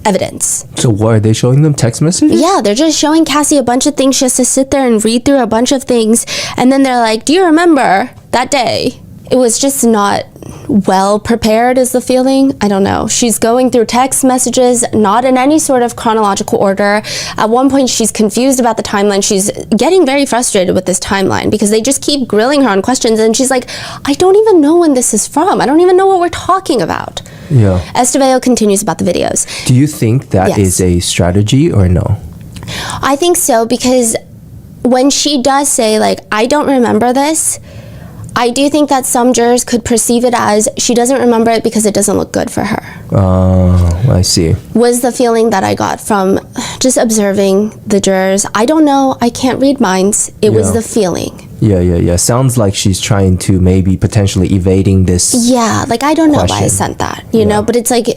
evidence. So what, are they showing them text messages? Yeah, they're just showing Cassie a bunch of things. She has to sit there and read through a bunch of things. And then they're like, "Do you remember that day?" It was just not well prepared is the feeling. I don't know. She's going through text messages, not in any sort of chronological order. At one point, she's confused about the timeline. She's getting very frustrated with this timeline because they just keep grilling her on questions. And she's like, "I don't even know when this is from. I don't even know what we're talking about." Yeah. Estevao continues about the videos. Do you think that is a strategy or no? I think so, because when she does say, like, "I don't remember this," I do think that some jurors could perceive it as she doesn't remember it because it doesn't look good for her. Oh, I see. Was the feeling that I got from just observing the jurors. I don't know. I can't read minds. It was the feeling. Yeah. Sounds like she's trying to maybe potentially evading this. Yeah, like I don't know why I sent that, you know, but it's like,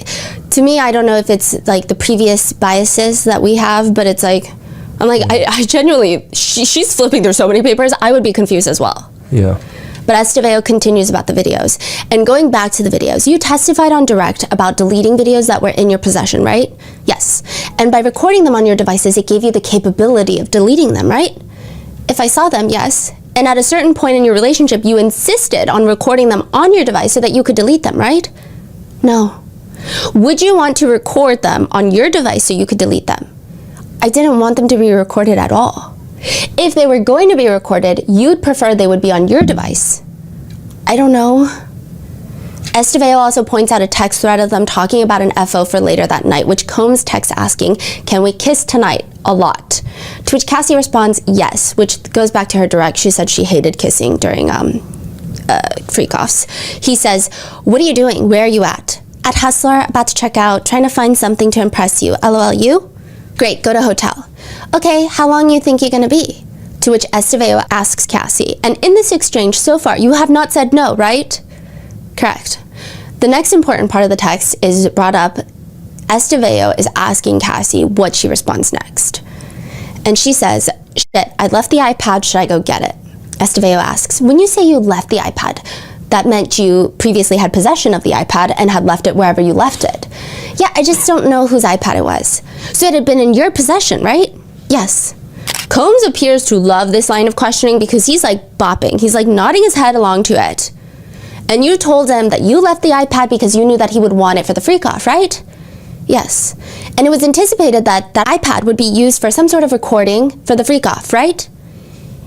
to me, I don't know if it's like the previous biases that we have, but it's like, I'm like, I genuinely, she's flipping through so many papers, I would be confused as well. Yeah. But Estevao continues about the videos. And going back to the videos, you testified on direct about deleting videos that were in your possession, right? Yes. And by recording them on your devices, it gave you the capability of deleting them, right? If I saw them, yes. And at a certain point in your relationship, you insisted on recording them on your device so that you could delete them, right? No. Would you want to record them on your device so you could delete them? I didn't want them to be recorded at all. If they were going to be recorded, you'd prefer they would be on your device. I don't know. Estevao also points out a text thread of them talking about an FO for later that night, which Combs texts asking, "Can we kiss tonight?" a lot. To which Cassie responds, yes, which goes back to her direct. She said she hated kissing during freak-offs. He says, "What are you doing? Where are you at?" "At Hustler, about to check out, trying to find something to impress you. LOL, you?" "Great, go to hotel." "Okay, how long you think you're gonna be?" To which Estevao asks Cassie, and in this exchange so far, you have not said no, right? Correct. The next important part of the text is brought up. Estevao is asking Cassie what she responds next. And she says, "Shit, I left the iPad, should I go get it?" Estevao asks, "When you say you left the iPad, that meant you previously had possession of the iPad and had left it wherever you left it." "Yeah, I just don't know whose iPad it was." "So it had been in your possession, right?" "Yes." Combs appears to love this line of questioning because he's like bopping. He's like nodding his head along to it. "And you told him that you left the iPad because you knew that he would want it for the freak-off, right?" "Yes. And it was anticipated that that iPad would be used for some sort of recording for the freak-off, right?"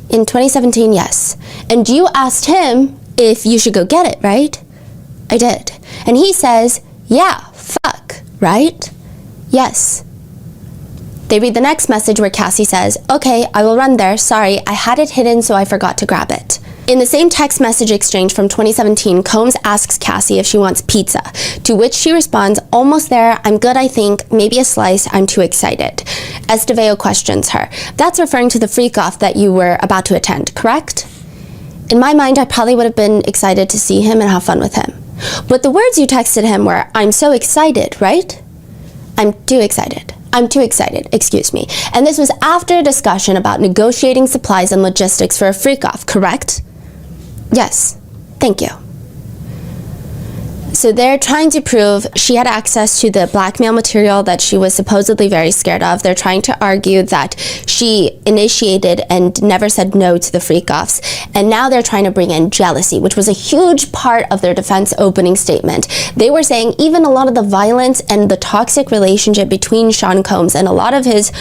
"In 2017, yes. And you asked him if you should go get it, right?" "I did. And he says, yeah, fuck, right?" "Yes." They read the next message where Cassie says, "Okay, I will run there. Sorry, I had it hidden so I forgot to grab it." In the same text message exchange from 2017, Combs asks Cassie if she wants pizza, to which she responds, "Almost there, I'm good I think, maybe a slice, I'm too excited." Estevao questions her. "That's referring to the freak-off that you were about to attend, correct?" "In my mind, I probably would have been excited to see him and have fun with him." "But the words you texted him were, 'I'm so excited,' right?" I'm too excited, excuse me. And this was after a discussion about negotiating supplies and logistics for a freak-off, correct?" "Yes, thank you." So they're trying to prove she had access to the blackmail material that she was supposedly very scared of. They're trying to argue that she initiated and never said no to the freak-offs. And now they're trying to bring in jealousy, which was a huge part of their defense opening statement. They were saying even a lot of the violence and the toxic relationship between Sean Combs and a lot of his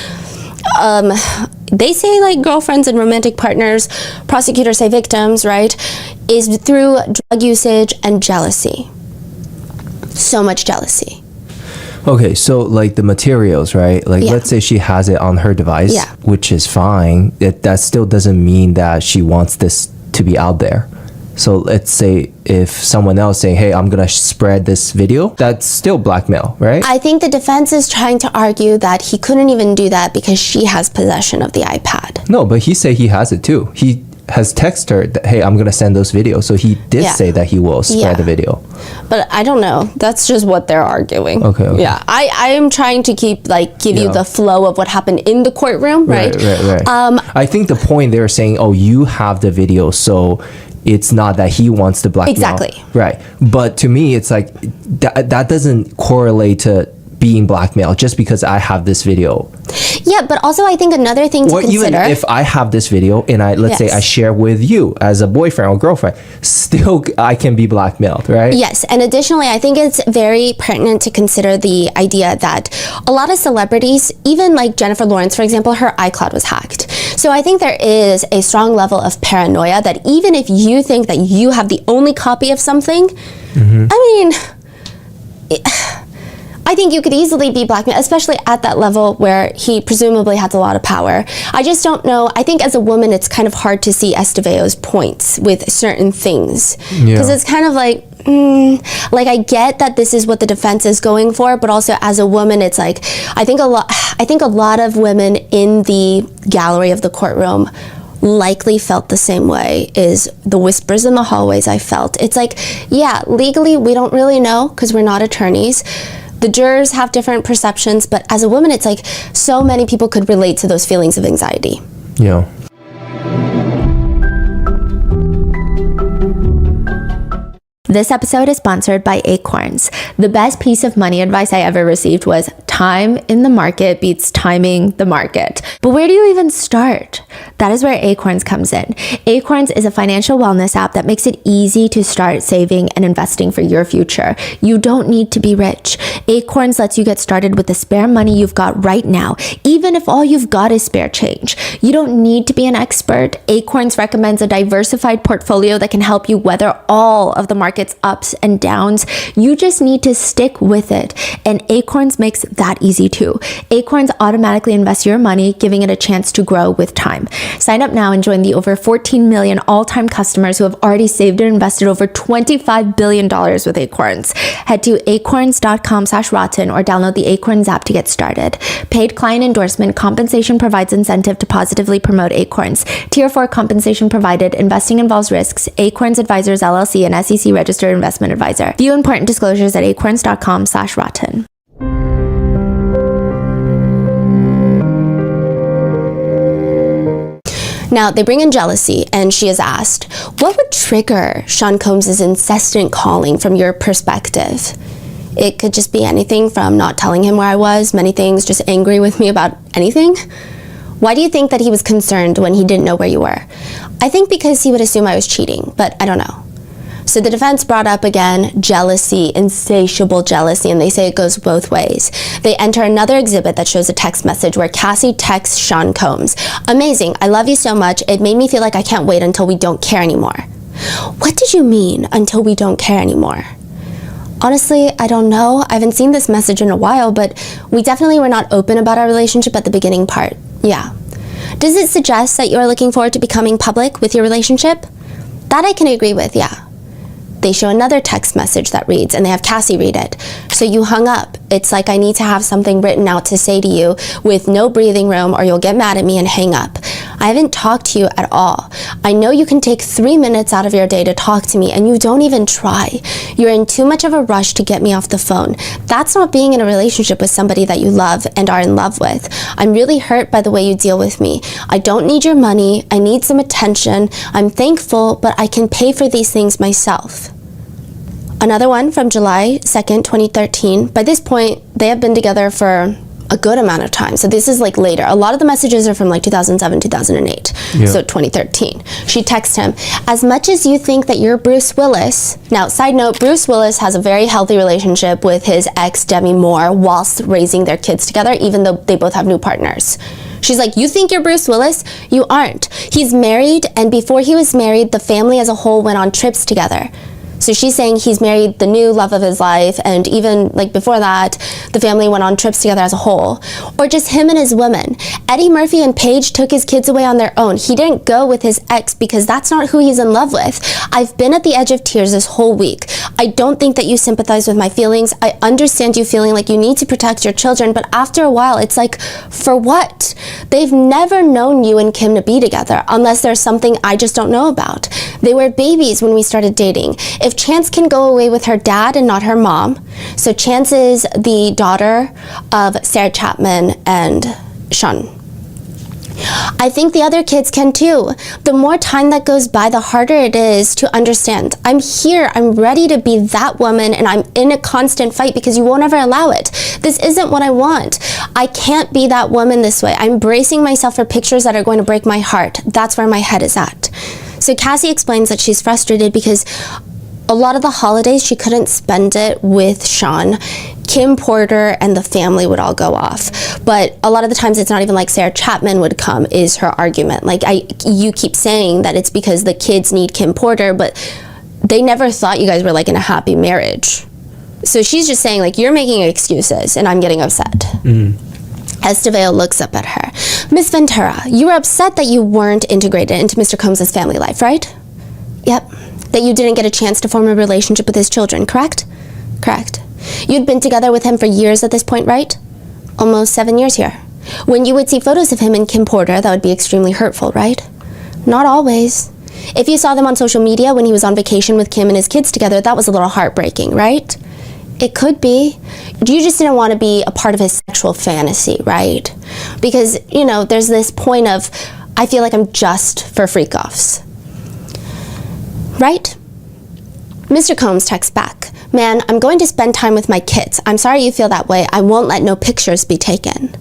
they say like girlfriends and romantic partners, prosecutors say victims, right, is through drug usage and jealousy. So much jealousy. Okay, so like the materials, right? Like let's say she has it on her device, which is fine. That still doesn't mean that she wants this to be out there. So let's say if someone else saying, "Hey, I'm gonna spread this video," that's still blackmail, right? I think the defense is trying to argue that he couldn't even do that because she has possession of the iPad. No, but he said he has it too. He has texted her that, "Hey, I'm gonna send those videos." So he did say that he will spread the video. But I don't know. That's just what they're arguing. Okay. Yeah, I am trying to keep give you the flow of what happened in the courtroom, right? Right. I think the point they're saying, "Oh, you have the video, so it's not that he wants to blackmail." Exactly. Right. But to me, it's like that doesn't correlate to being blackmailed just because I have this video. Yeah, but also I think another thing to consider. Even if I have this video and let's say I share with you as a boyfriend or girlfriend, still I can be blackmailed, right? Yes, and additionally, I think it's very pertinent to consider the idea that a lot of celebrities, even like Jennifer Lawrence, for example, her iCloud was hacked. So I think there is a strong level of paranoia that even if you think that you have the only copy of something, I mean, I think you could easily be blackmailed, especially at that level where he presumably has a lot of power. I just don't know. I think as a woman, it's kind of hard to see Esteveo's points with certain things. Because it's kind of like, like I get that this is what the defense is going for, but also as a woman, it's like, I think a lot of women in the gallery of the courtroom likely felt the same way is the whispers in the hallways I felt. It's like, yeah, legally, we don't really know because we're not attorneys. The jurors have different perceptions, but as a woman, it's like so many people could relate to those feelings of anxiety. Yeah. This episode is sponsored by Acorns. The best piece of money advice I ever received was time in the market beats timing the market. But where do you even start? That is where Acorns comes in. Acorns is a financial wellness app that makes it easy to start saving and investing for your future. You don't need to be rich. Acorns lets you get started with the spare money you've got right now, even if all you've got is spare change. You don't need to be an expert. Acorns recommends a diversified portfolio that can help you weather all of the market's ups and downs. You just need to stick with it. And Acorns makes that easy too. Acorns automatically invests your money, giving it a chance to grow with time. Sign up now and join the over 14 million all-time customers who have already saved and invested over $25 billion with Acorns. Head to acorns.com/rotten or download the Acorns app to get started. Paid client endorsement compensation provides incentive to positively promote Acorns. Tier 4 compensation provided. Investing involves risks. Acorns Advisors LLC, an SEC registered investment advisor. View important disclosures at acorns.com/rotten. Now, they bring in Jealousy, and she is asked, what would trigger Sean Combs' incessant calling from your perspective? It could just be anything from not telling him where I was, many things, just angry with me about anything. Why do you think that he was concerned when he didn't know where you were? I think because he would assume I was cheating, but I don't know. So the defense brought up again jealousy, insatiable jealousy, and they say it goes both ways. They enter another exhibit that shows a text message where Cassie texts Sean Combs. Amazing, I love you so much. It made me feel like I can't wait until we don't care anymore. What did you mean, until we don't care anymore? Honestly, I don't know. I haven't seen this message in a while, but we definitely were not open about our relationship at the beginning part. Yeah. Does it suggest that you're looking forward to becoming public with your relationship? That I can agree with, yeah. They show another text message that reads, and they have Cassie read it. So you hung up. It's like I need to have something written out to say to you with no breathing room or you'll get mad at me and hang up. I haven't talked to you at all. I know you can take 3 minutes out of your day to talk to me and you don't even try. You're in too much of a rush to get me off the phone. That's not being in a relationship with somebody that you love and are in love with. I'm really hurt by the way you deal with me. I don't need your money. I need some attention. I'm thankful, but I can pay for these things myself. Another one from July 2nd, 2013. By this point, they have been together for a good amount of time. So this is like later. A lot of the messages are from like 2007, 2008. Yeah. So 2013. She texts him, as much as you think that you're Bruce Willis. Now, side note, Bruce Willis has a very healthy relationship with his ex, Demi Moore, whilst raising their kids together, even though they both have new partners. She's like, you think you're Bruce Willis? You aren't. He's married, and before he was married, the family as a whole went on trips together. So she's saying he's married the new love of his life, and even like before that, the family went on trips together as a whole. Or just him and his women. Eddie Murphy and Paige took his kids away on their own. He didn't go with his ex because that's not who he's in love with. I've been at the edge of tears this whole week. I don't think that you sympathize with my feelings. I understand you feeling like you need to protect your children, but after a while, it's like, for what? They've never known you and Kim to be together, unless there's something I just don't know about. They were babies when we started dating. If Chance can go away with her dad and not her mom, so Chance is the daughter of Sarah Chapman and Sean. I think the other kids can too. The more time that goes by, the harder it is to understand. I'm here, I'm ready to be that woman, and I'm in a constant fight because you won't ever allow it. This isn't what I want. I can't be that woman this way. I'm bracing myself for pictures that are going to break my heart. That's where my head is at. So Cassie explains that she's frustrated because a lot of the holidays she couldn't spend it with Sean. Kim Porter and the family would all go off. But a lot of the times it's not even like Sarah Chapman would come, is her argument. Like, you keep saying that it's because the kids need Kim Porter, but they never thought you guys were like in a happy marriage. So she's just saying, like, you're making excuses and I'm getting upset. Estevao looks up at her. Miss Ventura, you were upset that you weren't integrated into Mr. Combs' family life, right? Yep. That you didn't get a chance to form a relationship with his children, correct? Correct. You'd been together with him for years at this point, right? Almost 7 years here. When you would see photos of him and Kim Porter, that would be extremely hurtful, right? Not always. If you saw them on social media when he was on vacation with Kim and his kids together, that was a little heartbreaking, right? It could be. You just didn't want to be a part of his sexual fantasy, right? Because, you know, there's this point of, I feel like I'm just for freak-offs. Right? Mr. Combs texts back, man, I'm going to spend time with my kids. I'm sorry you feel that way. I won't let no pictures be taken.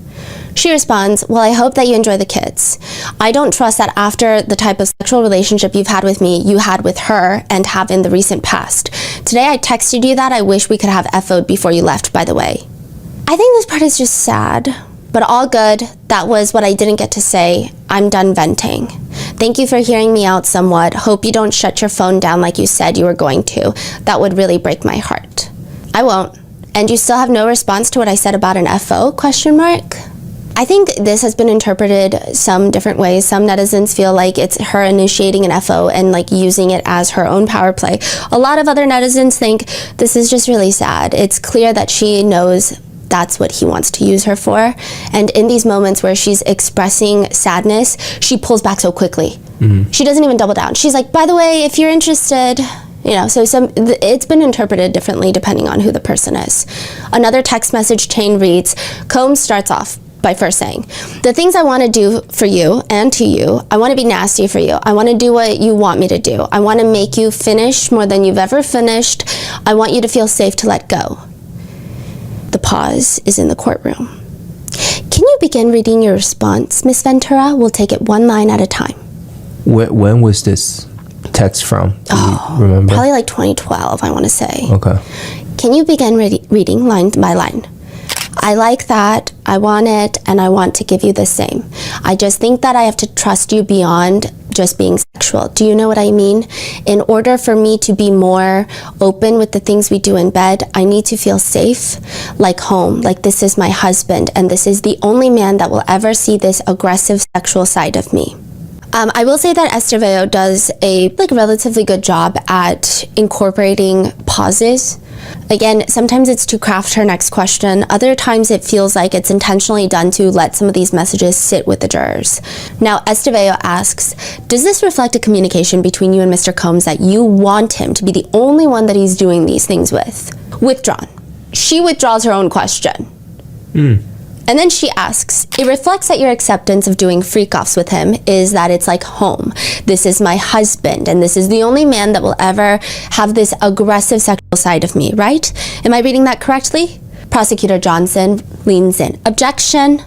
She responds, well, I hope that you enjoy the kids. I don't trust that after the type of sexual relationship you've had with me, you had with her and have in the recent past. Today I texted you that I wish we could have FO'd before you left, by the way. I think this part is just sad, but all good. That was what I didn't get to say. I'm done venting. Thank you for hearing me out somewhat. Hope you don't shut your phone down like you said you were going to. That would really break my heart. I won't. And you still have no response to what I said about an FO, ? I think this has been interpreted some different ways. Some netizens feel like it's her initiating an FO and like using it as her own power play. A lot of other netizens think this is just really sad. It's clear that she knows that's what he wants to use her for. And in these moments where she's expressing sadness, she pulls back so quickly. She doesn't even double down. She's like, by the way, if you're interested, you know, so it's been interpreted differently depending on who the person is. Another text message chain reads, Combs starts off by first saying, the things I want to do for you and to you, I want to be nasty for you. I want to do what you want me to do. I want to make you finish more than you've ever finished. I want you to feel safe to let go. The pause is in the courtroom. Can you begin reading your response, Miss Ventura? We'll take it one line at a time. When was this text from? Do you remember? Probably like 2012, I want to say. Okay. Can you begin reading line by line? I like that, I want it, and I want to give you the same. I just think that I have to trust you beyond just being sexual. Do you know what I mean? In order for me to be more open with the things we do in bed, I need to feel safe, like home, like this is my husband, and this is the only man that will ever see this aggressive sexual side of me. I will say that Estevao does a relatively good job at incorporating pauses. Again, sometimes it's to craft her next question. Other times it feels like it's intentionally done to let some of these messages sit with the jurors. Now, Estevao asks, does this reflect a communication between you and Mr. Combs that you want him to be the only one that he's doing these things with? Withdrawn. She withdraws her own question. And then she asks, it reflects that your acceptance of doing freak-offs with him is that it's like home. This is my husband, and this is the only man that will ever have this aggressive sexual side of me, right? Am I reading that correctly? Prosecutor Johnson leans in. Objection.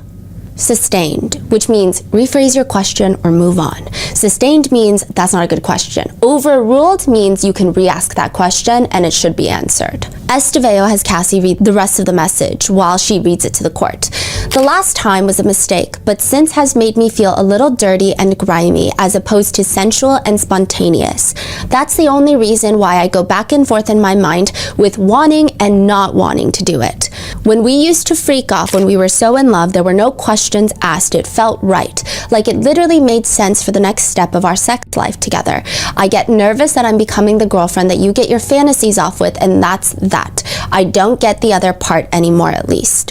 Sustained, which means rephrase your question or move on. Sustained means that's not a good question. Overruled means you can re-ask that question and it should be answered. Estevao has Cassie read the rest of the message while she reads it to the court. The last time was a mistake, but since has made me feel a little dirty and grimy as opposed to sensual and spontaneous. That's the only reason why I go back and forth in my mind with wanting and not wanting to do it. When we used to freak off when we were so in love, there were no questions asked. It felt right. Like it literally made sense for the next step of our sex life together. I get nervous that I'm becoming the girlfriend that you get your fantasies off with, and that's that. I don't get the other part anymore, at least.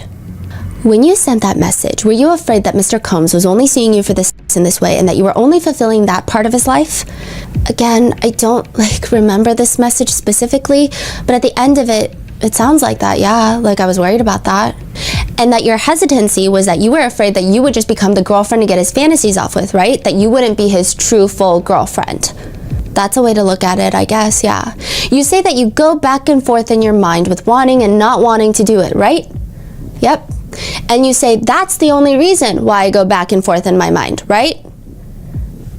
When you sent that message, were you afraid that Mr. Combs was only seeing you for this in this way and that you were only fulfilling that part of his life? Again, I don't remember this message specifically, but at the end of it, it sounds like that, yeah, like I was worried about that. And that your hesitancy was that you were afraid that you would just become the girlfriend to get his fantasies off with, right? That you wouldn't be his true, full girlfriend. That's a way to look at it, I guess, yeah. You say that you go back and forth in your mind with wanting and not wanting to do it, right? Yep. And you say, that's the only reason why I go back and forth in my mind, right?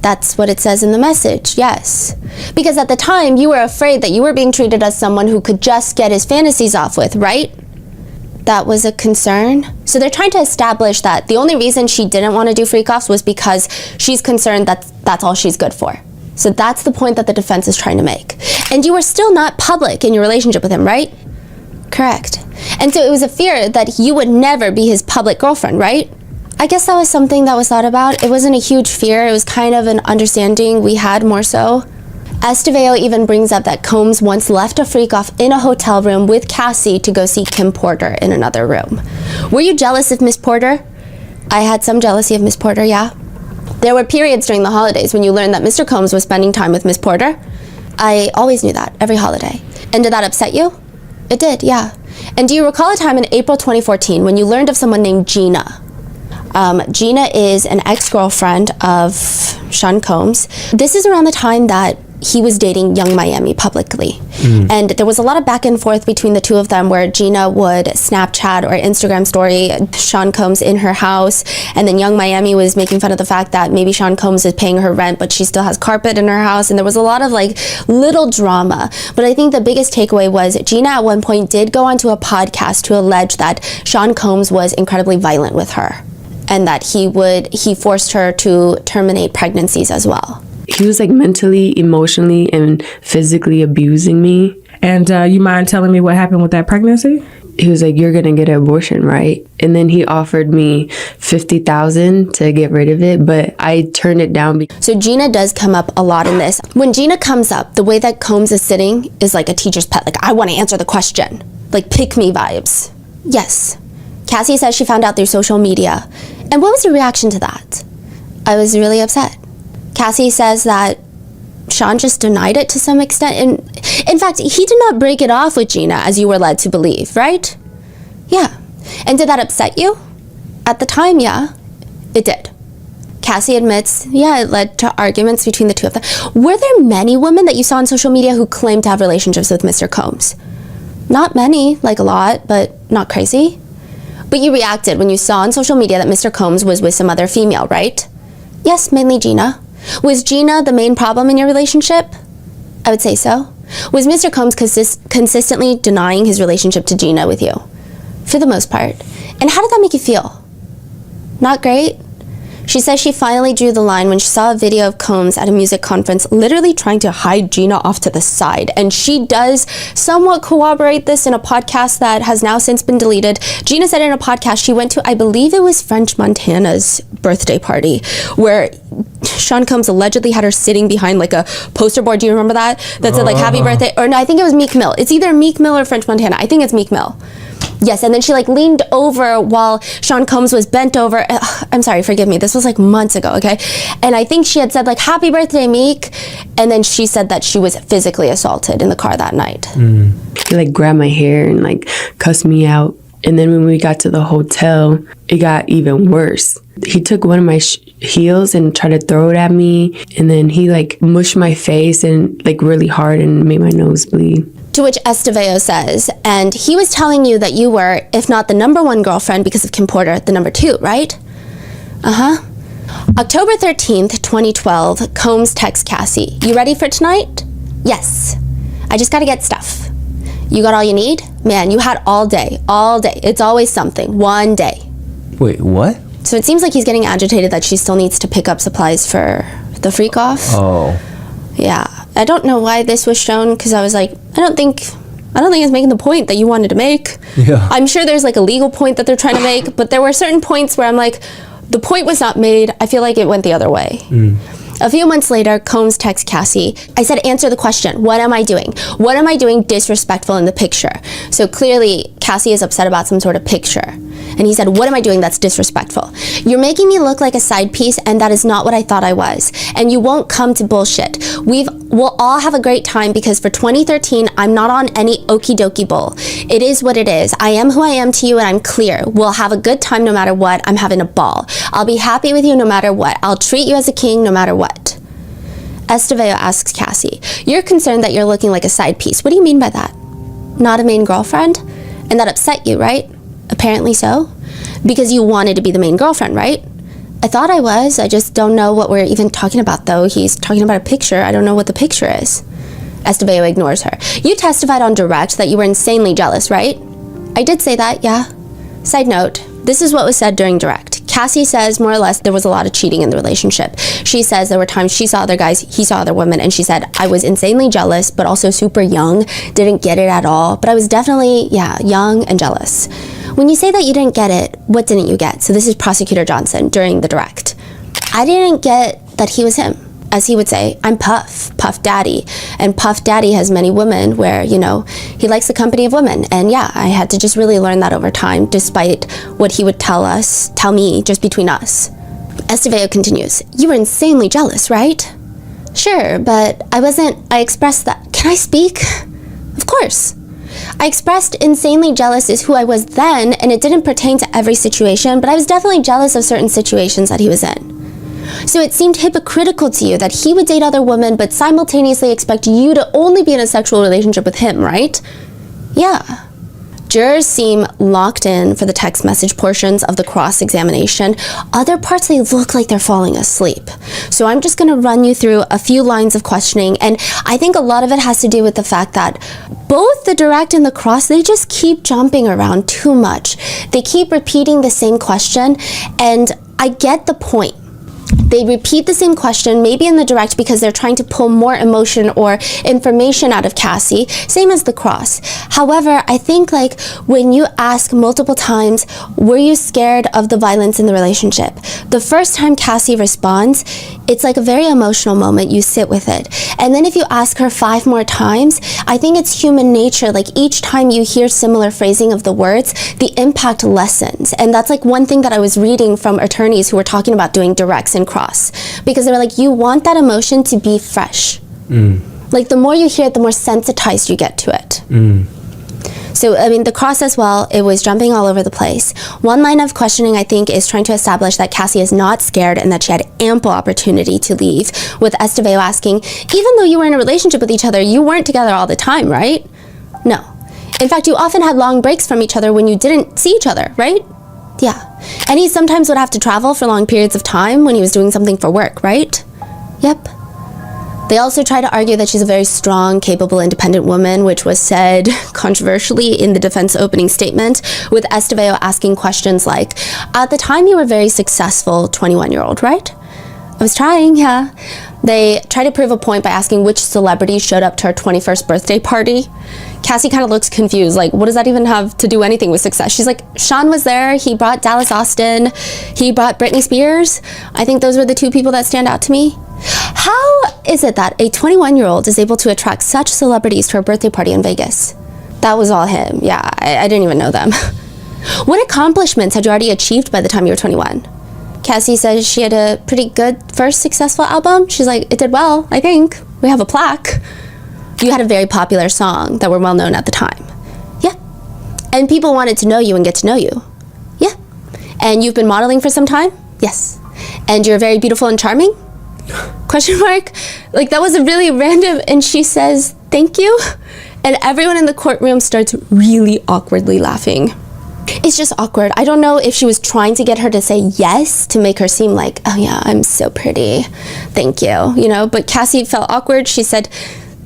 That's what it says in the message, yes. Because at the time, you were afraid that you were being treated as someone who could just get his fantasies off with, right? That was a concern. So they're trying to establish that the only reason she didn't want to do freak-offs was because she's concerned that that's all she's good for. So that's the point that the defense is trying to make. And you were still not public in your relationship with him, right? Correct. And so it was a fear that you would never be his public girlfriend, right? I guess that was something that was thought about. It wasn't a huge fear. It was kind of an understanding we had more so. Estevao even brings up that Combs once left a freak off in a hotel room with Cassie to go see Kim Porter in another room. Were you jealous of Miss Porter? I had some jealousy of Miss Porter, yeah. There were periods during the holidays when you learned that Mr. Combs was spending time with Miss Porter. I always knew that, every holiday. And did that upset you? It did, yeah. And do you recall a time in April 2014 when you learned of someone named Gina? Gina is an ex-girlfriend of Sean Combs. This is around the time that he was dating Young Miami publicly. And there was a lot of back and forth between the two of them where Gina would Snapchat or Instagram story Sean Combs in her house, and then Young Miami was making fun of the fact that maybe Sean Combs is paying her rent but she still has carpet in her house, and there was a lot of like little drama. But I think the biggest takeaway was Gina at one point did go onto a podcast to allege that Sean Combs was incredibly violent with her and that he forced her to terminate pregnancies as well. He was like mentally, emotionally, and physically abusing me. And you mind telling me what happened with that pregnancy? He was like, "You're gonna get an abortion, right?" And then he offered me $50,000 to get rid of it, but I turned it down. So Gina does come up a lot in this. When Gina comes up, the way that Combs is sitting is like a teacher's pet. Like, I want to answer the question. Like, pick me vibes. Yes. Cassie says she found out through social media. And what was your reaction to that? I was really upset. Cassie says that Sean just denied it to some extent. And in fact, he did not break it off with Gina, as you were led to believe, right? Yeah. And did that upset you? At the time, yeah, it did. Cassie admits, yeah, it led to arguments between the two of them. Were there many women that you saw on social media who claimed to have relationships with Mr. Combs? Not many, like a lot, but not crazy. But you reacted when you saw on social media that Mr. Combs was with some other female, right? Yes, mainly Gina. Was Gina the main problem in your relationship? I would say so. Was Mr. Combs consistently denying his relationship to Gina with you? For the most part. And how did that make you feel? Not great? She says she finally drew the line when she saw a video of Combs at a music conference literally trying to hide Gina off to the side. And she does somewhat corroborate this in a podcast that has now since been deleted. Gina said in a podcast she went to, I believe it was French Montana's birthday party, where Sean Combs allegedly had her sitting behind like a poster board. Do you remember that? That said like happy birthday, or no, I think it was Meek Mill. It's either Meek Mill or French Montana. I think it's Meek Mill. Yes, and then she like leaned over while Sean Combs was bent over. I'm sorry, forgive me. This was like months ago, okay? And I think she had said like, happy birthday, Meek. And then she said that she was physically assaulted in the car that night. He like grabbed my hair and like cussed me out. And then when we got to the hotel, it got even worse. He took one of my heels and tried to throw it at me. And then he like mushed my face and like really hard and made my nose bleed. To which Estevao says, and he was telling you that you were, if not the number one girlfriend because of Kim Porter, the number two, right? October 13th, 2012, Combs texts Cassie, you ready for tonight? Yes. I just gotta get stuff. You got all you need? Man, you had all day, all day. It's always something, one day. Wait, what? So it seems like he's getting agitated that she still needs to pick up supplies for the freak off. Oh. Yeah. I don't know why this was shown, because I was like, I don't think it's making the point that you wanted to make. Yeah. I'm sure there's like a legal point that they're trying to make, but there were certain points where I'm like, the point was not made. I feel like it went the other way. A few months later, Combs texts Cassie. I said, answer the question. What am I doing? What am I doing disrespectful in the picture? So clearly, Cassie is upset about some sort of picture. And he said, what am I doing that's disrespectful? You're making me look like a side piece, and that is not what I thought I was. And you won't come to bullshit. We'll all have a great time because for 2013, I'm not on any okie dokie bull. It is what it is. I am who I am to you, and I'm clear. We'll have a good time no matter what. I'm having a ball. I'll be happy with you no matter what. I'll treat you as a king no matter what. Estevao asks Cassie, you're concerned that you're looking like a side piece. What do you mean by that? Not a main girlfriend? And that upset you, right? Apparently so. Because you wanted to be the main girlfriend, right? I thought I was. I just don't know what we're even talking about, though. He's talking about a picture. I don't know what the picture is. Estevao ignores her. You testified on direct that you were insanely jealous, right? I did say that, yeah. Side note, this is what was said during direct. Cassie says more or less there was a lot of cheating in the relationship. She says there were times she saw other guys, he saw other women, and she said, I was insanely jealous, but also super young, didn't get it at all. But I was definitely, young and jealous. When you say that you didn't get it, what didn't you get? So this is Prosecutor Johnson during the direct. I didn't get that he was him. As he would say, I'm Puff Daddy. And Puff Daddy has many women where, he likes the company of women. And I had to just really learn that over time, despite what he would tell me, just between us. Estevao continues, you were insanely jealous, right? Sure, but I expressed that. Can I speak? Of course. I expressed insanely jealous is who I was then, and it didn't pertain to every situation, but I was definitely jealous of certain situations that he was in. So it seemed hypocritical to you that he would date other women but simultaneously expect you to only be in a sexual relationship with him, right? Yeah. Jurors seem locked in for the text message portions of the cross-examination. Other parts, they look like they're falling asleep. So I'm just going to run you through a few lines of questioning, and I think a lot of it has to do with the fact that both the direct and the cross, they just keep jumping around too much. They keep repeating the same question, and I get the point. They repeat the same question, maybe in the direct because they're trying to pull more emotion or information out of Cassie, same as the cross. However, I think when you ask multiple times, were you scared of the violence in the relationship? The first time Cassie responds, it's like a very emotional moment. You sit with it. And then if you ask her 5 more times, I think it's human nature. Each time you hear similar phrasing of the words, the impact lessens. And that's one thing that I was reading from attorneys who were talking about doing directs and cross, because they were you want that emotion to be fresh. The more you hear it, the more sensitized you get to it. So, the cross as well, it was jumping all over the place. One line of questioning, I think, is trying to establish that Cassie is not scared and that she had ample opportunity to leave, with Estevao asking, even though you were in a relationship with each other, you weren't together all the time, right? No. In fact, you often had long breaks from each other when you didn't see each other, right? Yeah. And he sometimes would have to travel for long periods of time when he was doing something for work, right? Yep. They also try to argue that she's a very strong, capable, independent woman, which was said controversially in the defense opening statement, with Estevao asking questions like, at the time you were a very successful 21-year-old, right? I was trying, yeah. They try to prove a point by asking which celebrity showed up to her 21st birthday party. Cassie kind of looks confused, what does that even have to do anything with success? She's like, Sean was there, he brought Dallas Austin, he brought Britney Spears. I think those were the 2 people that stand out to me. How is it that a 21-year-old is able to attract such celebrities to her birthday party in Vegas? That was all him. Yeah, I didn't even know them. What accomplishments had you already achieved by the time you were 21? Cassie says she had a pretty good first successful album. She's like, it did well, I think. We have a plaque. You had a very popular song that were well known at the time. Yeah. And people wanted to know you and get to know you. Yeah. And you've been modeling for some time? Yes. And you're very beautiful and charming? Question mark? That was a really random, and she says, thank you. And everyone in the courtroom starts really awkwardly laughing. It's just awkward. I don't know if she was trying to get her to say yes to make her seem like, oh yeah, I'm so pretty. Thank you. But Cassie felt awkward. She said,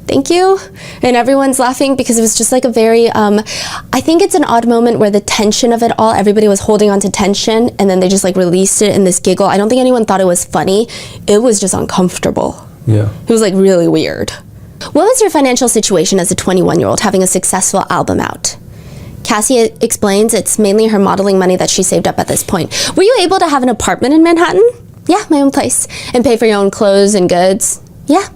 thank you. And everyone's laughing because it was just a very, I think it's an odd moment where the tension of it all, everybody was holding on to tension and then they just released it in this giggle. I don't think anyone thought it was funny. It was just uncomfortable. Yeah. It was really weird. What was your financial situation as a 21-year-old having a successful album out? Cassie explains it's mainly her modeling money that she saved up at this point. Were you able to have an apartment in Manhattan? Yeah, my own place. And pay for your own clothes and goods? Yeah.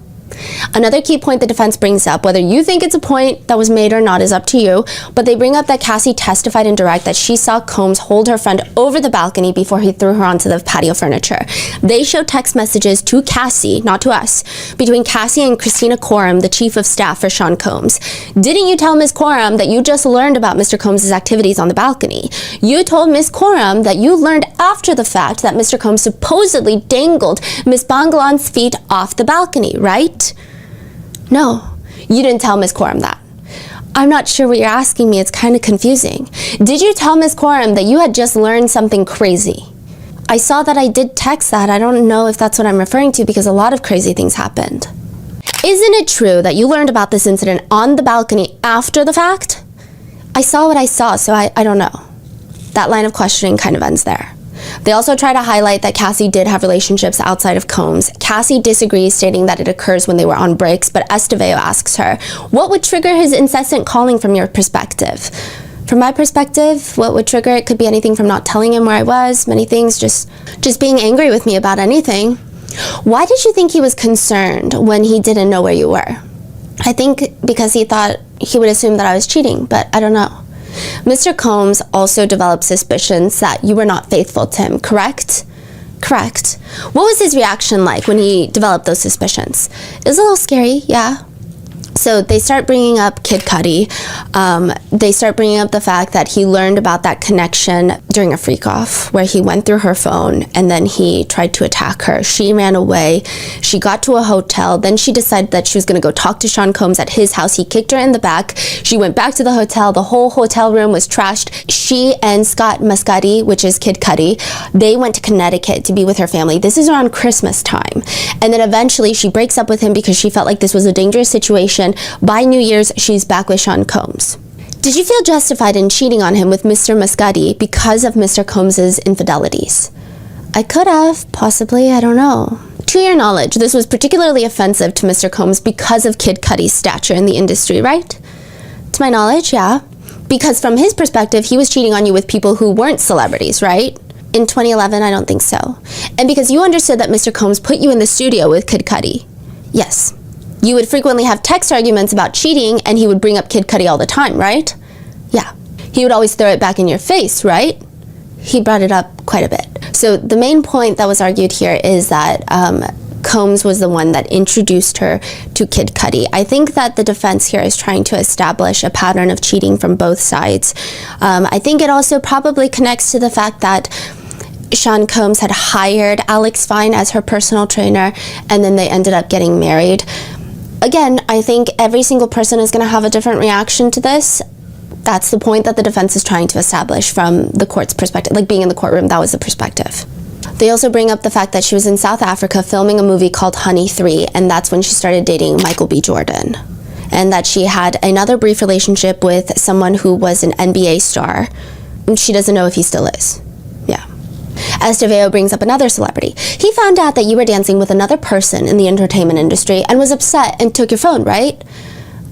Another key point the defense brings up, whether you think it's a point that was made or not is up to you, but they bring up that Cassie testified in direct that she saw Combs hold her friend over the balcony before he threw her onto the patio furniture. They show text messages to Cassie, not to us, between Cassie and Christina Coram, the chief of staff for Sean Combs. Didn't you tell Ms. Coram that you just learned about Mr. Combs' activities on the balcony? You told Ms. Coram that you learned after the fact that Mr. Combs supposedly dangled Ms. Bangalan's feet off the balcony, right? No, you didn't tell Ms. Coram that. I'm not sure what you're asking me. It's kind of confusing. Did you tell Ms. Coram that you had just learned something crazy? I saw that I did text that. I don't know if that's what I'm referring to because a lot of crazy things happened. Isn't it true that you learned about this incident on the balcony after the fact? I saw what I saw, so I don't know. That line of questioning kind of ends there. They also try to highlight that Cassie did have relationships outside of Combs. Cassie disagrees, stating that it occurs when they were on breaks, but Estevao asks her, what would trigger his incessant calling from your perspective? From my perspective, what would trigger it could be anything from not telling him where I was, many things, just being angry with me about anything. Why did you think he was concerned when he didn't know where you were? I think because he thought he would assume that I was cheating, but I don't know. Mr. Combs also developed suspicions that you were not faithful to him, correct? Correct. What was his reaction like when he developed those suspicions? It was a little scary, yeah. So they start bringing up Kid Cudi. They start bringing up the fact that he learned about that connection during a freak-off where he went through her phone and then he tried to attack her. She ran away. She got to a hotel. Then she decided that she was going to go talk to Sean Combs at his house. He kicked her in the back. She went back to the hotel. The whole hotel room was trashed. She and Scott Muscati, which is Kid Cudi, they went to Connecticut to be with her family. This is around Christmas time. And then eventually she breaks up with him because she felt like this was a dangerous situation. By New Year's, she's back with Sean Combs. Did you feel justified in cheating on him with Mr. Muscati because of Mr. Combs's infidelities? I could have, possibly, I don't know. To your knowledge, this was particularly offensive to Mr. Combs because of Kid Cudi's stature in the industry, right? To my knowledge, yeah. Because from his perspective, he was cheating on you with people who weren't celebrities, right? In 2011, I don't think so. And because you understood that Mr. Combs put you in the studio with Kid Cudi. Yes. You would frequently have text arguments about cheating and he would bring up Kid Cudi all the time, right? Yeah. He would always throw it back in your face, right? He brought it up quite a bit. So the main point that was argued here is that Combs was the one that introduced her to Kid Cudi. I think that the defense here is trying to establish a pattern of cheating from both sides. I think it also probably connects to the fact that Sean Combs had hired Alex Fine as her personal trainer and then they ended up getting married. Again, I think every single person is going to have a different reaction to this. That's the point that the defense is trying to establish from the court's perspective. Like being in the courtroom, that was the perspective. They also bring up the fact that she was in South Africa filming a movie called Honey 3, and that's when she started dating Michael B. Jordan. And that she had another brief relationship with someone who was an NBA star. She doesn't know if he still is. Yeah. Estevao brings up another celebrity. He found out that you were dancing with another person in the entertainment industry and was upset and took your phone, right?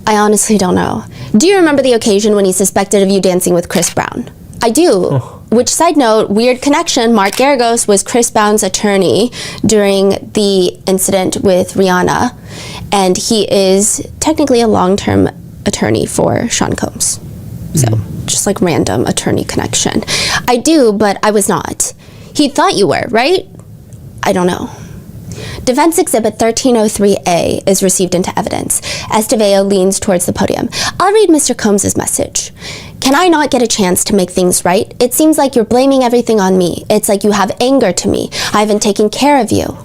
I honestly don't know. Do you remember the occasion when he suspected of you dancing with Chris Brown? I do. Oh. Which, side note, weird connection, Mark Garagos was Chris Brown's attorney during the incident with Rihanna, and he is technically a long-term attorney for Sean Combs. So, just like random attorney connection. I do, but I was not. He thought you were, right? I don't know. Defense Exhibit 1303A is received into evidence. Estevao leans towards the podium. I'll read Mr. Combs' message. Can I not get a chance to make things right? It seems like you're blaming everything on me. It's like you have anger to me. I haven't taken care of you.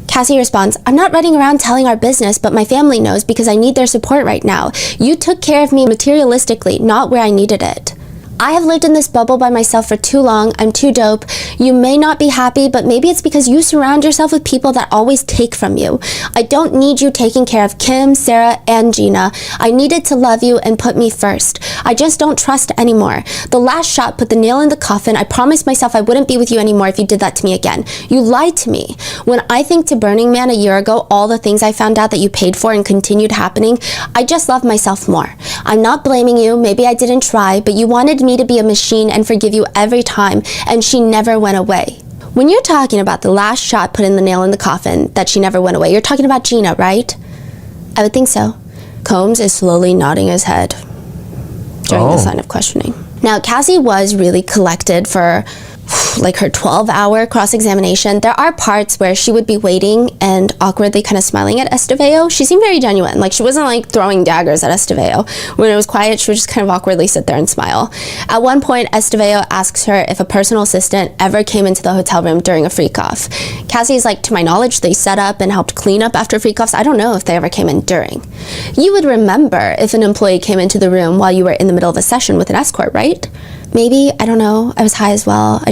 Cassie responds, I'm not running around telling our business, but my family knows because I need their support right now. You took care of me materialistically, not where I needed it. I have lived in this bubble by myself for too long. I'm too dope. You may not be happy, but maybe it's because you surround yourself with people that always take from you. I don't need you taking care of Kim, Sarah, and Gina. I needed to love you and put me first. I just don't trust anymore. The last shot put the nail in the coffin. I promised myself I wouldn't be with you anymore if you did that to me again. You lied to me. When I think to Burning Man a year ago, all the things I found out that you paid for and continued happening, I just love myself more. I'm not blaming you. Maybe I didn't try, but you wanted me to be a machine and forgive you every time, and she never went away. When you're talking about the last shot putting the nail in the coffin, that she never went away, you're talking about Gina, right? I would think so. Combs is slowly nodding his head during the sign of questioning. Now, Cassie was really collected for like her 12-hour cross-examination. There are parts where she would be waiting and awkwardly kind of smiling at Estevao. She seemed very genuine. Like, she wasn't like throwing daggers at Estevao. When it was quiet, she would just kind of awkwardly sit there and smile. At one point, Estevao asks her if a personal assistant ever came into the hotel room during a freak-off. Cassie's like, to my knowledge, they set up and helped clean up after freak-offs. I don't know if they ever came in during. You would remember if an employee came into the room while you were in the middle of a session with an escort, right? Maybe, I don't know. I was high as well.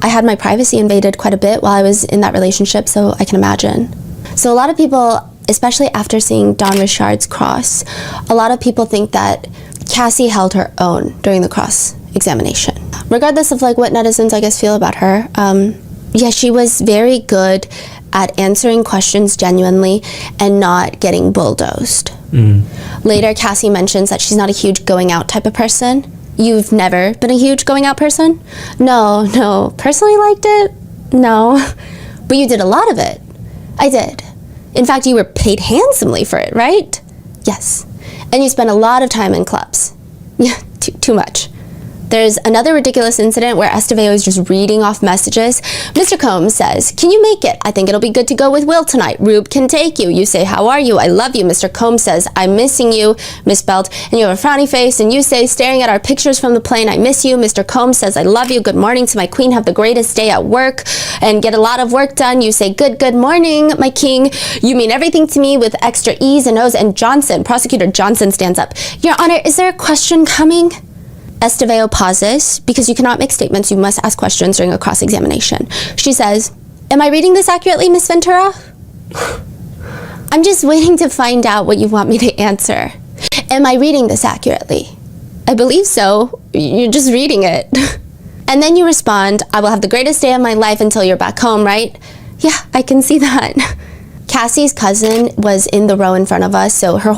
I had my privacy invaded quite a bit while I was in that relationship, so I can imagine. So a lot of people, especially after seeing Don Richard's cross, a lot of people think that Cassie held her own during the cross-examination. Regardless of like what netizens I guess feel about her, yeah, she was very good at answering questions genuinely and not getting bulldozed. Later, Cassie mentions that she's not a huge going out type of person. You've never been a huge going out person? No. Personally liked it? No. But you did a lot of it. I did. In fact, you were paid handsomely for it, right? Yes. And you spent a lot of time in clubs. Yeah, too much. There's another ridiculous incident where Estevao is just reading off messages. Mr. Combs says, "Can you make it? I think it'll be good to go with Will tonight. Rube can take you." You say, "How are you? I love you." Mr. Combs says, "I'm missing you," misspelled, and you have a frowny face, and you say, staring at our pictures from the plane, "I miss you." Mr. Combs says, "I love you. Good morning to my queen. Have the greatest day at work and get a lot of work done." You say, good morning, my king. You mean everything to me with extra E's and O's." And Prosecutor Johnson stands up. "Your Honor, is there a question coming?" Estevao pauses. Because you cannot make statements, you must ask questions during a cross-examination. She says, "Am I reading this accurately, Miss Ventura?" "I'm just waiting to find out what you want me to answer." "Am I reading this accurately?" "I believe so. You're just reading it." And then you respond, "I will have the greatest day of my life until you're back home, right?" "Yeah, I can see that." Cassie's cousin was in the row in front of us, so her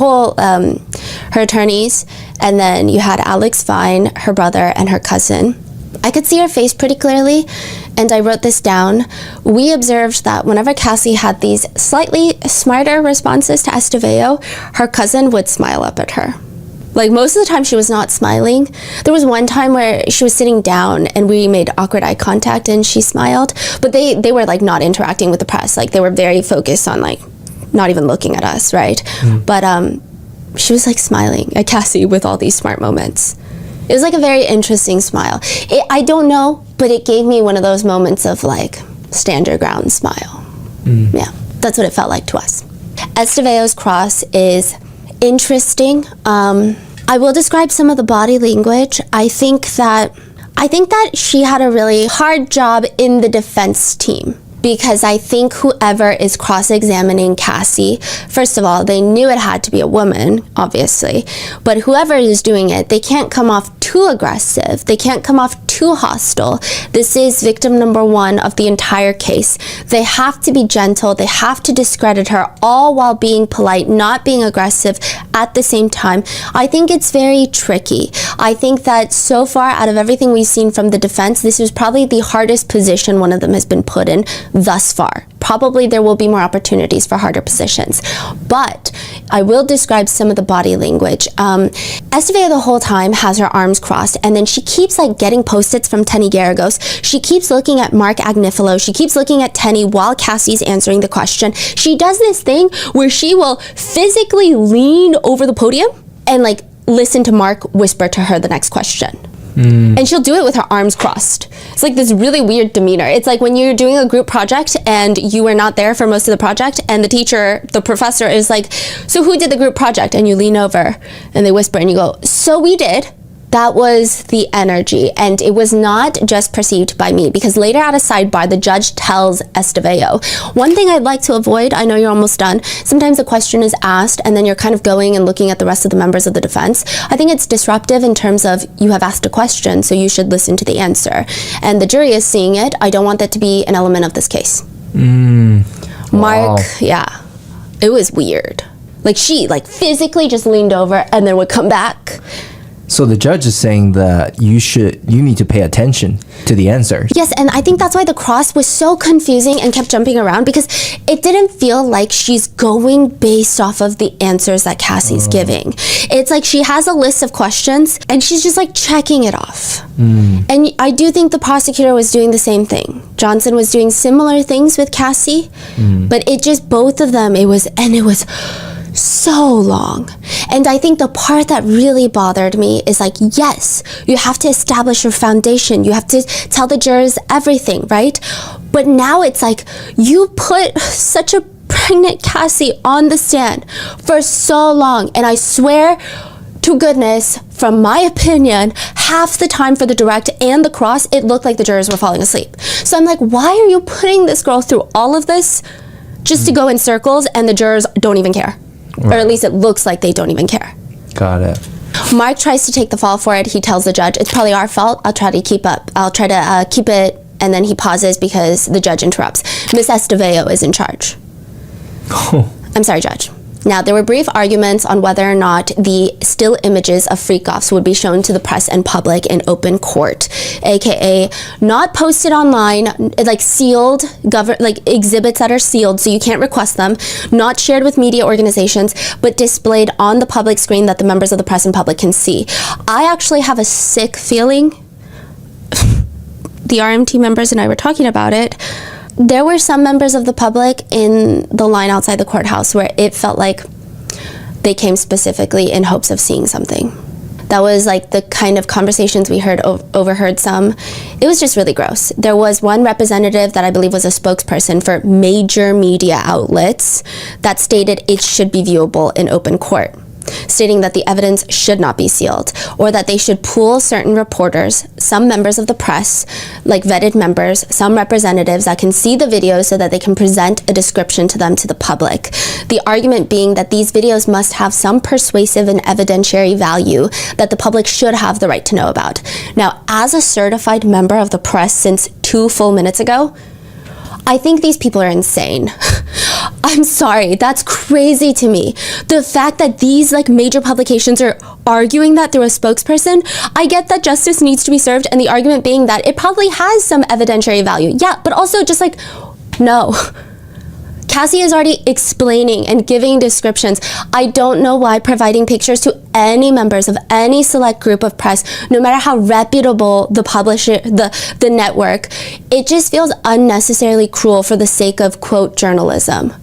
attorneys, and then you had Alex Fine, her brother, and her cousin. I could see her face pretty clearly, and I wrote this down. We observed that whenever Cassie had these slightly smarter responses to Estevao, her cousin would smile up at her. Like, most of the time she was not smiling. There was one time where she was sitting down and we made awkward eye contact and she smiled, but they were like not interacting with the press. Like, they were very focused on like not even looking at us, right? But she was like smiling at Cassie with all these smart moments. It was like a very interesting smile. I don't know, but it gave me one of those moments of like stand your ground smile. Yeah, that's what it felt like to us. Estevao's cross is interesting. I will describe some of the body language. I think that she had a really hard job in the defense team, because I think whoever is cross-examining Cassie, first of all, they knew it had to be a woman, obviously, but whoever is doing it, they can't come off too aggressive. They can't come off too hostile. This is victim number one of the entire case. They have to be gentle. They have to discredit her, all while being polite, not being aggressive at the same time. I think it's very tricky. I think that so far, out of everything we've seen from the defense, this is probably the hardest position one of them has been put in thus far. Probably there will be more opportunities for harder positions, but I will describe some of the body language. Estevao the whole time has her arms crossed, and then she keeps like getting post-its from Tenny Garagos. She keeps looking at Mark Agnifilo. She keeps looking at Tenny while Cassie's answering the question. She does this thing where she will physically lean over the podium and like listen to Mark whisper to her the next question. And she'll do it with her arms crossed. It's like this really weird demeanor. It's like when you're doing a group project and you were not there for most of the project, and the professor is like, "So who did the group project?" And you lean over and they whisper and you go, "So we did." That was the energy, and it was not just perceived by me, because later at a sidebar, the judge tells Estevao, one thing I'd like to avoid, I know you're almost done, sometimes a question is asked and then you're kind of going and looking at the rest of the members of the defense. I think it's disruptive in terms of you have asked a question, so you should listen to the answer. And the jury is seeing it. I don't want that to be an element of this case. Mark, yeah, it was weird. Like, she like physically just leaned over and then would come back. So the judge is saying that you need to pay attention to the answers. Yes, and I think that's why the cross was so confusing and kept jumping around, because it didn't feel like she's going based off of the answers that Cassie's giving. It's like she has a list of questions and she's just like checking it off. And I do think the prosecutor was doing the same thing. Johnson was doing similar things with Cassie, but it just, both of them, it was so long. And I think the part that really bothered me is like, yes, you have to establish your foundation. You have to tell the jurors everything, right? But now it's like you put such a pregnant Cassie on the stand for so long. And I swear to goodness, from my opinion, half the time for the direct and the cross, it looked like the jurors were falling asleep. So I'm like, why are you putting this girl through all of this just to go in circles and the jurors don't even care? Right. Or at least it looks like they don't even care. Got it. Mark tries to take the fall for it. He tells the judge, it's probably our fault. I'll try to keep it. And then he pauses because the judge interrupts. Miss Esteveo is in charge. Oh. I'm sorry, Judge. Now, there were brief arguments on whether or not the still images of freak-offs would be shown to the press and public in open court, aka not posted online, like sealed, like exhibits that are sealed so you can't request them, not shared with media organizations, but displayed on the public screen that the members of the press and public can see. I actually have a sick feeling. The RMT members and I were talking about it. There were some members of the public in the line outside the courthouse where it felt like they came specifically in hopes of seeing something. That was like the kind of conversations we overheard some. It was just really gross. There was one representative that I believe was a spokesperson for major media outlets that stated it should be viewable in open court, stating that the evidence should not be sealed, or that they should pool certain reporters, some members of the press, like vetted members, some representatives that can see the videos so that they can present a description to them to the public. The argument being that these videos must have some persuasive and evidentiary value that the public should have the right to know about. Now, as a certified member of the press since 2 full minutes ago, I think these people are insane. I'm sorry, that's crazy to me. The fact that these like major publications are arguing that through a spokesperson, I get that justice needs to be served, and the argument being that it probably has some evidentiary value. Yeah, but also just like, no. Cassie is already explaining and giving descriptions. I don't know why providing pictures to any members of any select group of press, no matter how reputable the publisher, the network, it just feels unnecessarily cruel for the sake of, quote, journalism.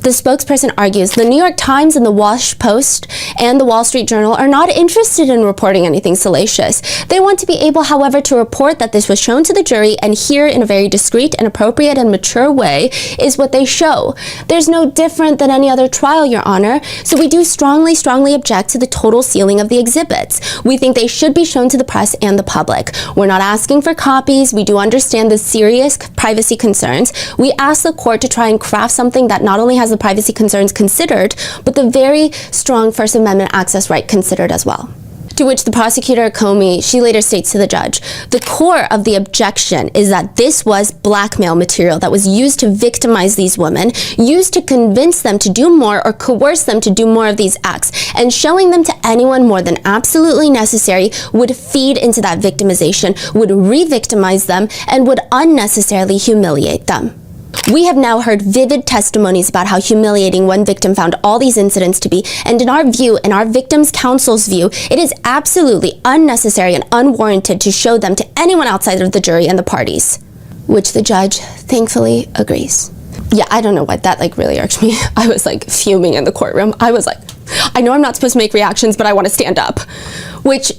The spokesperson argues the New York Times and the Wash Post and the Wall Street Journal are not interested in reporting anything salacious. They want to be able, however, to report that this was shown to the jury, and here in a very discreet and appropriate and mature way is what they show. There's no different than any other trial, Your Honor, so we do strongly object to the total sealing of the exhibits. We think they should be shown to the press and the public. We're not asking for copies. We do understand the serious privacy concerns. We ask the court to try and craft something that not only has the privacy concerns considered, but the very strong First Amendment access right considered as well. To which the prosecutor, Comey, she later states to the judge, the core of the objection is that this was blackmail material that was used to victimize these women, used to convince them to do more or coerce them to do more of these acts, and showing them to anyone more than absolutely necessary would feed into that victimization, would re-victimize them, and would unnecessarily humiliate them. We have now heard vivid testimonies about how humiliating one victim found all these incidents to be, and in our view, in our victims' counsel's view, it is absolutely unnecessary and unwarranted to show them to anyone outside of the jury and the parties, which the judge thankfully agrees. Yeah, I don't know why that like really irked me. I was like fuming in the courtroom. I was like, I know I'm not supposed to make reactions, but I want to stand up, which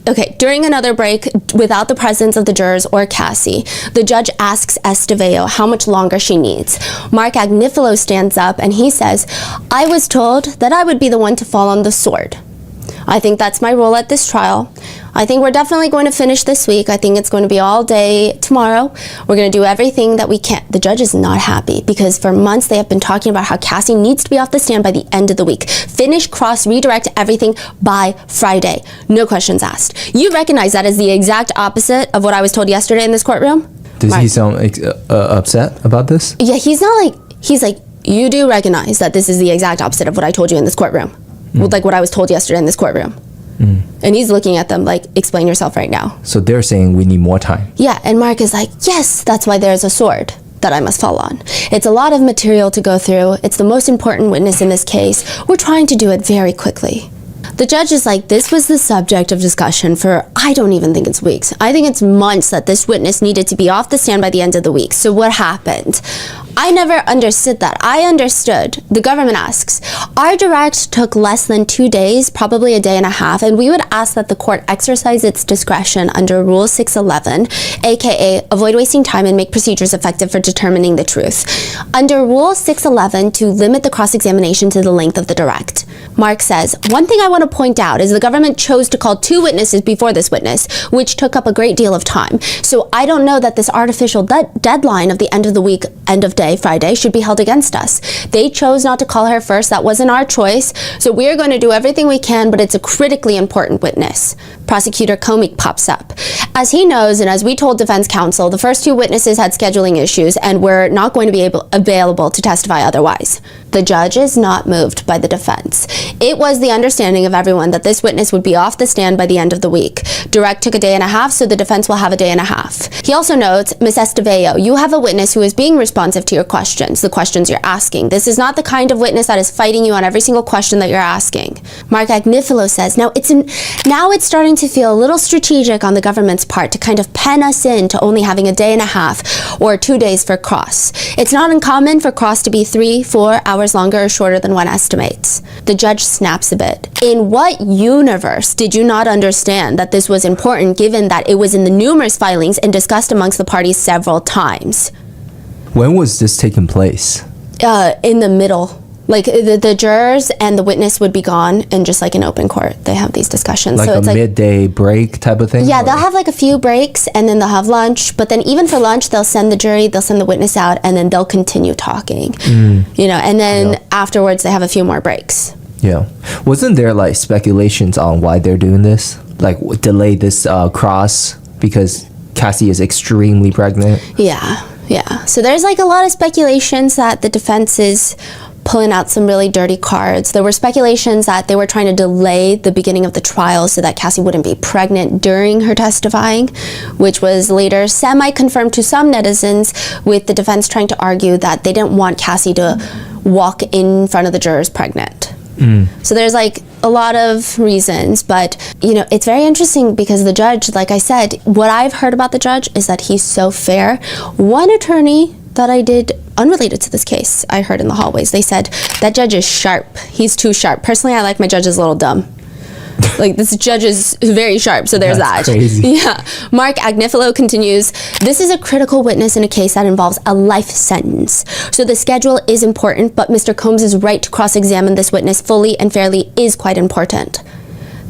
okay, during another break, without the presence of the jurors or Cassie, the judge asks Esteveo how much longer she needs. Mark Agnifilo stands up and he says, I was told that I would be the one to fall on the sword. I think that's my role at this trial. I think we're definitely going to finish this week. I think it's going to be all day tomorrow. We're going to do everything that we can. The judge is not happy because for months they have been talking about how Cassie needs to be off the stand by the end of the week. Finish, cross, redirect everything by Friday. No questions asked. You recognize that as the exact opposite of what I was told yesterday in this courtroom? Does he sound upset about this? Yeah, he's like, you do recognize that this is the exact opposite of what I told you in this courtroom. Like what I was told yesterday in this courtroom. And he's looking at them like, explain yourself right now. So they're saying we need more time. Yeah, and Mark is like, yes, that's why there's a sword that I must fall on. It's a lot of material to go through. It's the most important witness in this case. We're trying to do it very quickly. The judge is like, this was the subject of discussion for, I don't even think it's weeks. I think it's months that this witness needed to be off the stand by the end of the week. So what happened? I never understood that. I understood. The government asks, our direct took less than 2 days, probably a day and a half, and we would ask that the court exercise its discretion under Rule 611, aka avoid wasting time and make procedures effective for determining the truth. Under Rule 611, to limit the cross-examination to the length of the direct. Mark says, one thing I want want to point out is the government chose to call 2 witnesses before this witness, which took up a great deal of time. So I don't know that this artificial deadline of the end of the week, end of day, Friday, should be held against us. They chose not to call her first. That wasn't our choice. So we're going to do everything we can, but it's a critically important witness. Prosecutor Comey pops up. As he knows, and as we told defense counsel, the first 2 witnesses had scheduling issues and were not going to be available to testify otherwise. The judge is not moved by the defense. It was the understanding of everyone that this witness would be off the stand by the end of the week. Direct took a day and a half, so the defense will have a day and a half. He also notes, Ms. Esteveo, you have a witness who is being responsive to your questions, the questions you're asking. This is not the kind of witness that is fighting you on every single question that you're asking. Mark Agnifilo says, now it's starting to feel a little strategic on the government's part to kind of pen us in to only having a day and a half or 2 days for cross. It's not uncommon for cross to be 3-4 hours longer or shorter than one estimates. The judge snaps a bit. In what universe did you not understand that this was important, given that it was in the numerous filings and discussed amongst the parties several times? When was this taking place? In the middle. Like the jurors and the witness would be gone, and just like in open court, they have these discussions. Like so it's midday break type of thing? Yeah, they'll have like a few breaks, and then they'll have lunch. But then even for lunch, they'll send the jury, they'll send the witness out, and then they'll continue talking. You know, and then afterwards they have a few more breaks. Yeah. Wasn't there like speculations on why they're doing this? Like delay this cross because Cassie is extremely pregnant? Yeah. So there's like a lot of speculations that the defense is pulling out some really dirty cards. There were speculations that they were trying to delay the beginning of the trial so that Cassie wouldn't be pregnant during her testifying, which was later semi-confirmed to some netizens, with the defense trying to argue that they didn't want Cassie to walk in front of the jurors pregnant. So there's like a lot of reasons, but you know, it's very interesting because the judge, like I said, what I've heard about the judge is that he's so fair. One attorney that I did, unrelated to this case, I heard in the hallways, they said that judge is sharp. He's too sharp. Personally, I like my judges a little dumb. Like, this judge is very sharp, so there's That's that. Crazy. Yeah. Mark Agnifilo continues, this is a critical witness in a case that involves a life sentence. So the schedule is important, but Mr. Combs' right to cross-examine this witness fully and fairly is quite important.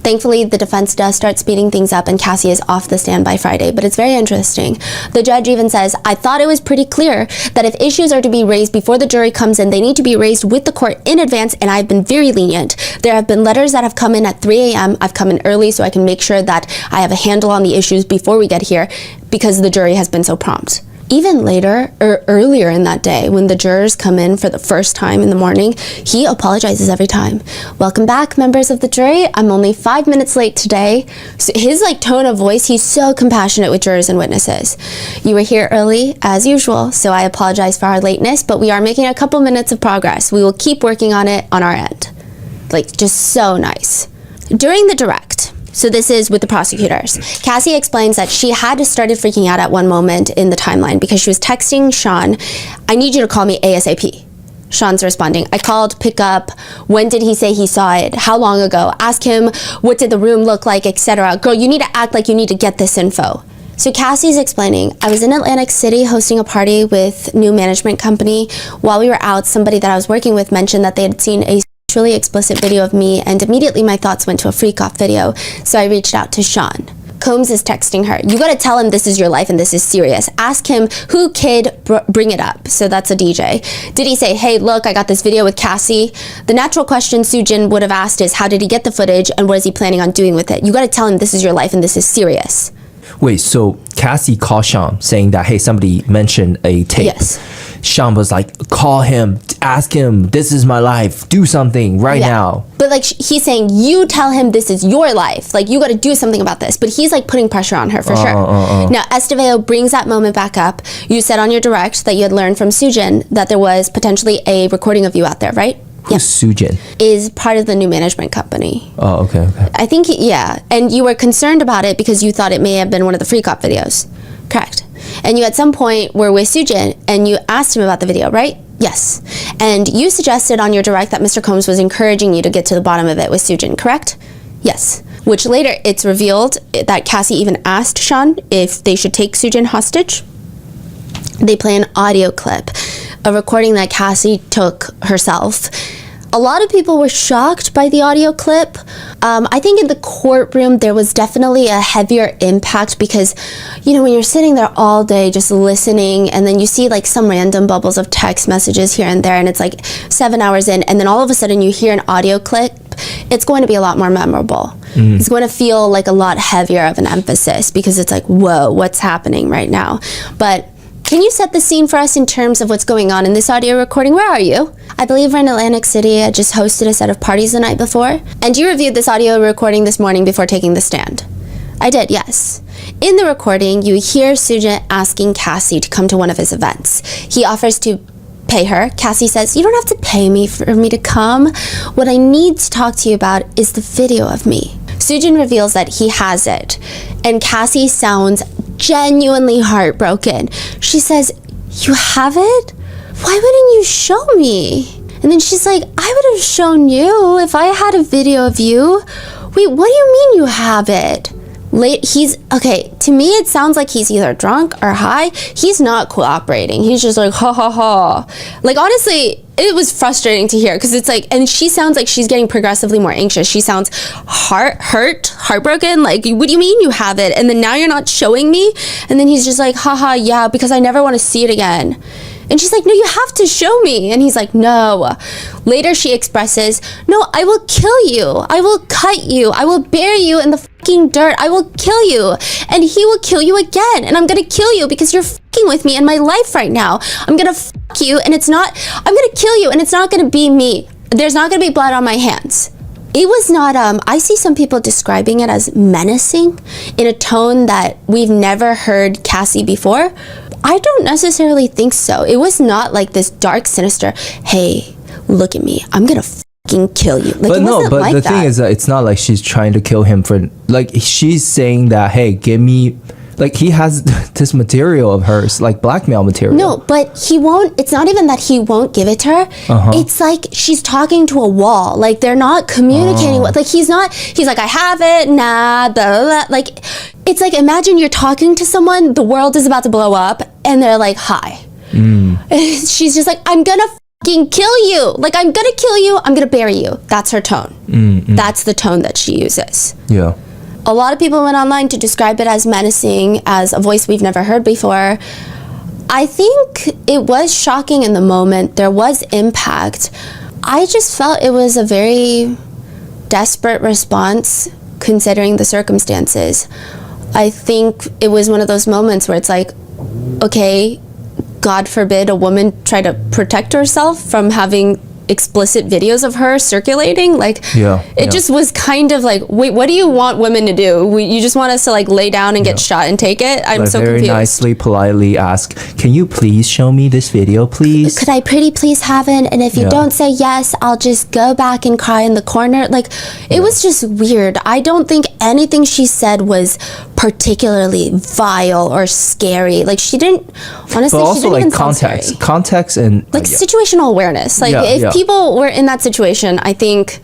Thankfully, the defense does start speeding things up and Cassie is off the stand by Friday, but it's very interesting. The judge even says, I thought it was pretty clear that if issues are to be raised before the jury comes in, they need to be raised with the court in advance, and I've been very lenient. There have been letters that have come in at 3 a.m. I've come in early so I can make sure that I have a handle on the issues before we get here because the jury has been so prompt. Even later, or earlier in that day, when the jurors come in for the first time in the morning, he apologizes every time. Welcome back, members of the jury. I'm only 5 minutes late today. So his tone of voice, he's so compassionate with jurors and witnesses. You were here early, as usual, so I apologize for our lateness, but we are making a couple minutes of progress. We will keep working on it on our end. Just so nice. During the direct, so this is with the prosecutors, Cassie explains that she had started freaking out at one moment in the timeline because she was texting Sean, I need you to call me ASAP. Sean's responding, I called, pick up, when did he say he saw it, how long ago, ask him what did the room look like, etc. Girl, you need to act like you need to get this info. So Cassie's explaining, I was in Atlantic City hosting a party with new management company. While we were out, somebody that I was working with mentioned that they had seen a really explicit video of me, and immediately my thoughts went to a freak off video, so I reached out to Sean. Combs is texting her, you gotta tell him this is your life and this is serious. Ask him, who kid, bring it up. So that's a DJ. Did he say, hey, look, I got this video with Cassie? The natural question Sujin would have asked is, how did he get the footage and what is he planning on doing with it? You gotta tell him this is your life and this is serious. Wait, so Cassie called Sean saying that, hey, somebody mentioned a tape. Yes. Sean was like, call him, ask him, this is my life, do something right now. But he's saying, you tell him this is your life. You got to do something about this. But he's putting pressure on her for sure. Now, Esteveo brings that moment back up. You said on your direct that you had learned from Sujin that there was potentially a recording of you out there, right? Who's Sujin? Is part of the new management company. Oh, okay. I think, yeah. And you were concerned about it because you thought it may have been one of the freak off videos. Correct. And you at some point were with Sujin and you asked him about the video, right? Yes. And you suggested on your direct that Mr. Combs was encouraging you to get to the bottom of it with Sujin, correct? Yes. Which later it's revealed that Cassie even asked Sean if they should take Sujin hostage. They play an audio clip, a recording that Cassie took herself. A lot of people were shocked by the audio clip. I think in the courtroom, there was definitely a heavier impact because, you know, when you're sitting there all day just listening and then you see like some random bubbles of text messages here and there and it's like 7 hours in and then all of a sudden you hear an audio clip, it's going to be a lot more memorable. It's going to feel like a lot heavier of an emphasis because it's like, whoa, what's happening right now? But can you set the scene for us in terms of what's going on in this audio recording? Where are you? I believe we're in Atlantic City. I just hosted a set of parties the night before. And you reviewed this audio recording this morning before taking the stand. I did, yes. In the recording, you hear Sujin asking Cassie to come to one of his events. He offers to pay her. Cassie says, you don't have to pay me for me to come. What I need to talk to you about is the video of me. Sujin reveals that he has it. And Cassie sounds genuinely heartbroken. She says, you have it? Why wouldn't you show me? And then she's like, I would have shown you if I had a video of you. Wait, what do you mean you have it? Okay, to me it sounds like he's either drunk or high. He's not cooperating. He's just like, ha ha ha. Like, honestly, it was frustrating to hear because it's like, and she sounds like she's getting progressively more anxious. She sounds heartbroken. Like, what do you mean you have it? And then now you're not showing me? And then he's just like, haha, yeah, because I never want to see it again. And she's like, no, you have to show me. And he's like, no. Later she expresses, no, I will kill you. I will cut you. I will bury you in the fucking dirt. I will kill you. And he will kill you again. And I'm going to kill you because you're fucking with me in my life right now. I'm going to fuck you and I'm going to kill you and it's not going to be me. There's not going to be blood on my hands. It was not, I see some people describing it as menacing in a tone that we've never heard Cassie before. I don't necessarily think so. It was not like this dark, sinister, hey, look at me, I'm gonna fucking kill you. Like, but it no, wasn't but like the that. thing is that it's not like she's trying to kill him for, like, she's saying that, hey, give me, like, he has this material of hers, like blackmail material. No, but he won't, it's not even that he won't give it to her. It's like she's talking to a wall. Like, they're not communicating with, like, he's like, I have it, nah, blah, blah, blah. Like, it's like, imagine you're talking to someone, the world is about to blow up, and they're like, hi. And she's just like, I'm gonna fucking kill you. Like, I'm gonna kill you, I'm gonna bury you. That's her tone. That's the tone that she uses. Yeah. A lot of people went online to describe it as menacing, as a voice we've never heard before. I think it was shocking in the moment. There was impact. I just felt it was a very desperate response considering the circumstances. I think it was one of those moments where it's like, okay, God forbid a woman try to protect herself from having explicit videos of her circulating. Like, it just was kind of like, wait, what do you want women to do? You just want us to like lay down and get shot and take it? I'm like, so very confused. nicely, politely ask, can you please show me this video, please? Could I pretty please have it? And if you don't say yes, I'll just go back and cry in the corner. Like, it was just weird. I don't think anything she said was particularly vile or scary. Like, she didn't, honestly, but also, she didn't like, even sound scary. Context and like situational awareness. Like, if people were in that situation, I think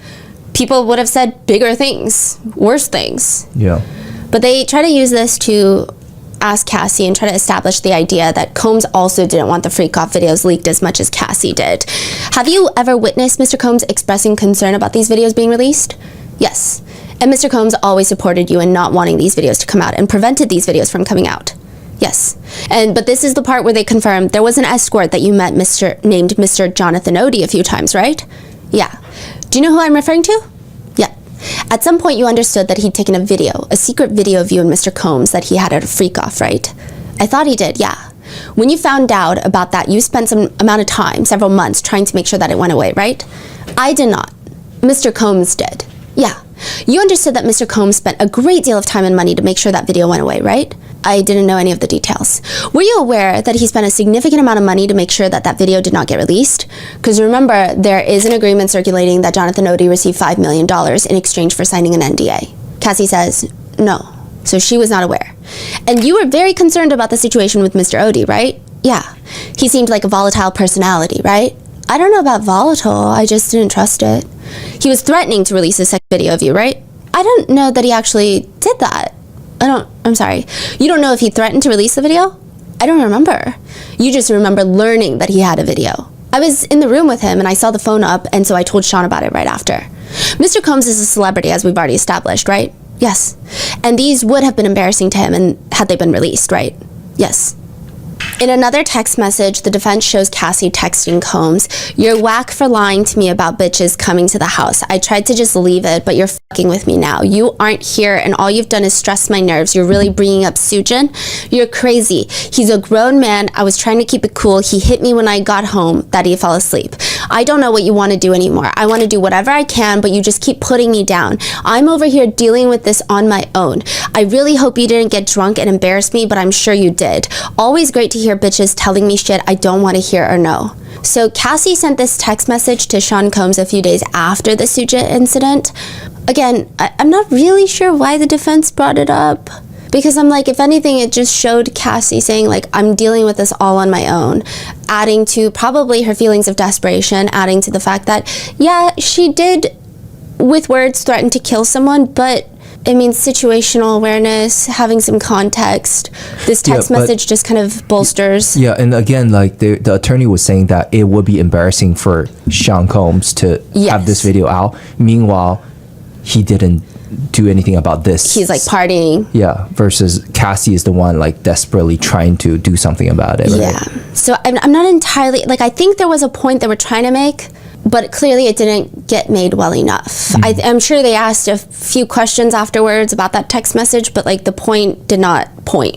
people would have said bigger things, worse things. Yeah. But they try to use this to ask Cassie and try to establish the idea that Combs also didn't want the freak off videos leaked as much as Cassie did. Have you ever witnessed Mr. Combs expressing concern about these videos being released? Yes. And Mr. Combs always supported you in not wanting these videos to come out and prevented these videos from coming out. Yes. But this is the part where they confirm there was an escort that you met named Mr. Jonathan Odie a few times, right? Yeah. Do you know who I'm referring to? Yeah. At some point you understood that he'd taken a secret video of you and Mr. Combs that he had at a freak off, right? I thought he did, yeah. When you found out about that, you spent some amount of time, several months, trying to make sure that it went away, right? I did not. Mr. Combs did. Yeah. You understood that Mr. Combs spent a great deal of time and money to make sure that video went away, right? I didn't know any of the details. Were you aware that he spent a significant amount of money to make sure that that video did not get released? Because remember, there is an agreement circulating that Jonathan Odie received $5 million in exchange for signing an NDA. Cassie says, no. So she was not aware. And you were very concerned about the situation with Mr. Odie, right? Yeah. He seemed like a volatile personality, right? I don't know about volatile, I just didn't trust it. He was threatening to release a sex video of you, right? I don't know that he actually did that. I'm sorry. You don't know if he threatened to release the video? I don't remember. You just remember learning that he had a video. I was in the room with him and I saw the phone up, and so I told Sean about it right after. Mr. Combs is a celebrity, as we've already established, right? Yes. And these would have been embarrassing to him and had they been released, right? Yes. In another text message, the defense shows Cassie texting Combs, "You're whack for lying to me about bitches coming to the house. I tried to just leave it, but you're fucking with me now. You aren't here, and all you've done is stress my nerves. You're really bringing up Sujin? You're crazy. He's a grown man. I was trying to keep it cool. He hit me when I got home that he fell asleep. I don't know what you want to do anymore. I want to do whatever I can, but you just keep putting me down. I'm over here dealing with this on my own. I really hope you didn't get drunk and embarrass me, but I'm sure you did. Always great to hear bitches telling me shit I don't want to hear or know." So Cassie sent this text message to Sean Combs a few days after the Suja incident. Again, I'm not really sure why the defense brought it up, because I'm like, if anything, it just showed Cassie saying, like, I'm dealing with this all on my own, adding to probably her feelings of desperation, adding to the fact that, yeah, she did, with words, threaten to kill someone, but it means situational awareness, having some context. This text message just kind of bolsters. Yeah, and again, like the attorney was saying that it would be embarrassing for Sean Combs to have this video out. Meanwhile, he didn't do anything about this. He's like partying. Yeah, versus Cassie is the one like desperately trying to do something about it. Right? Yeah. So I'm not entirely, like, I think there was a point they were trying to make, but clearly it didn't get made well enough. I'm sure they asked a few questions afterwards about that text message, but like the point did not point.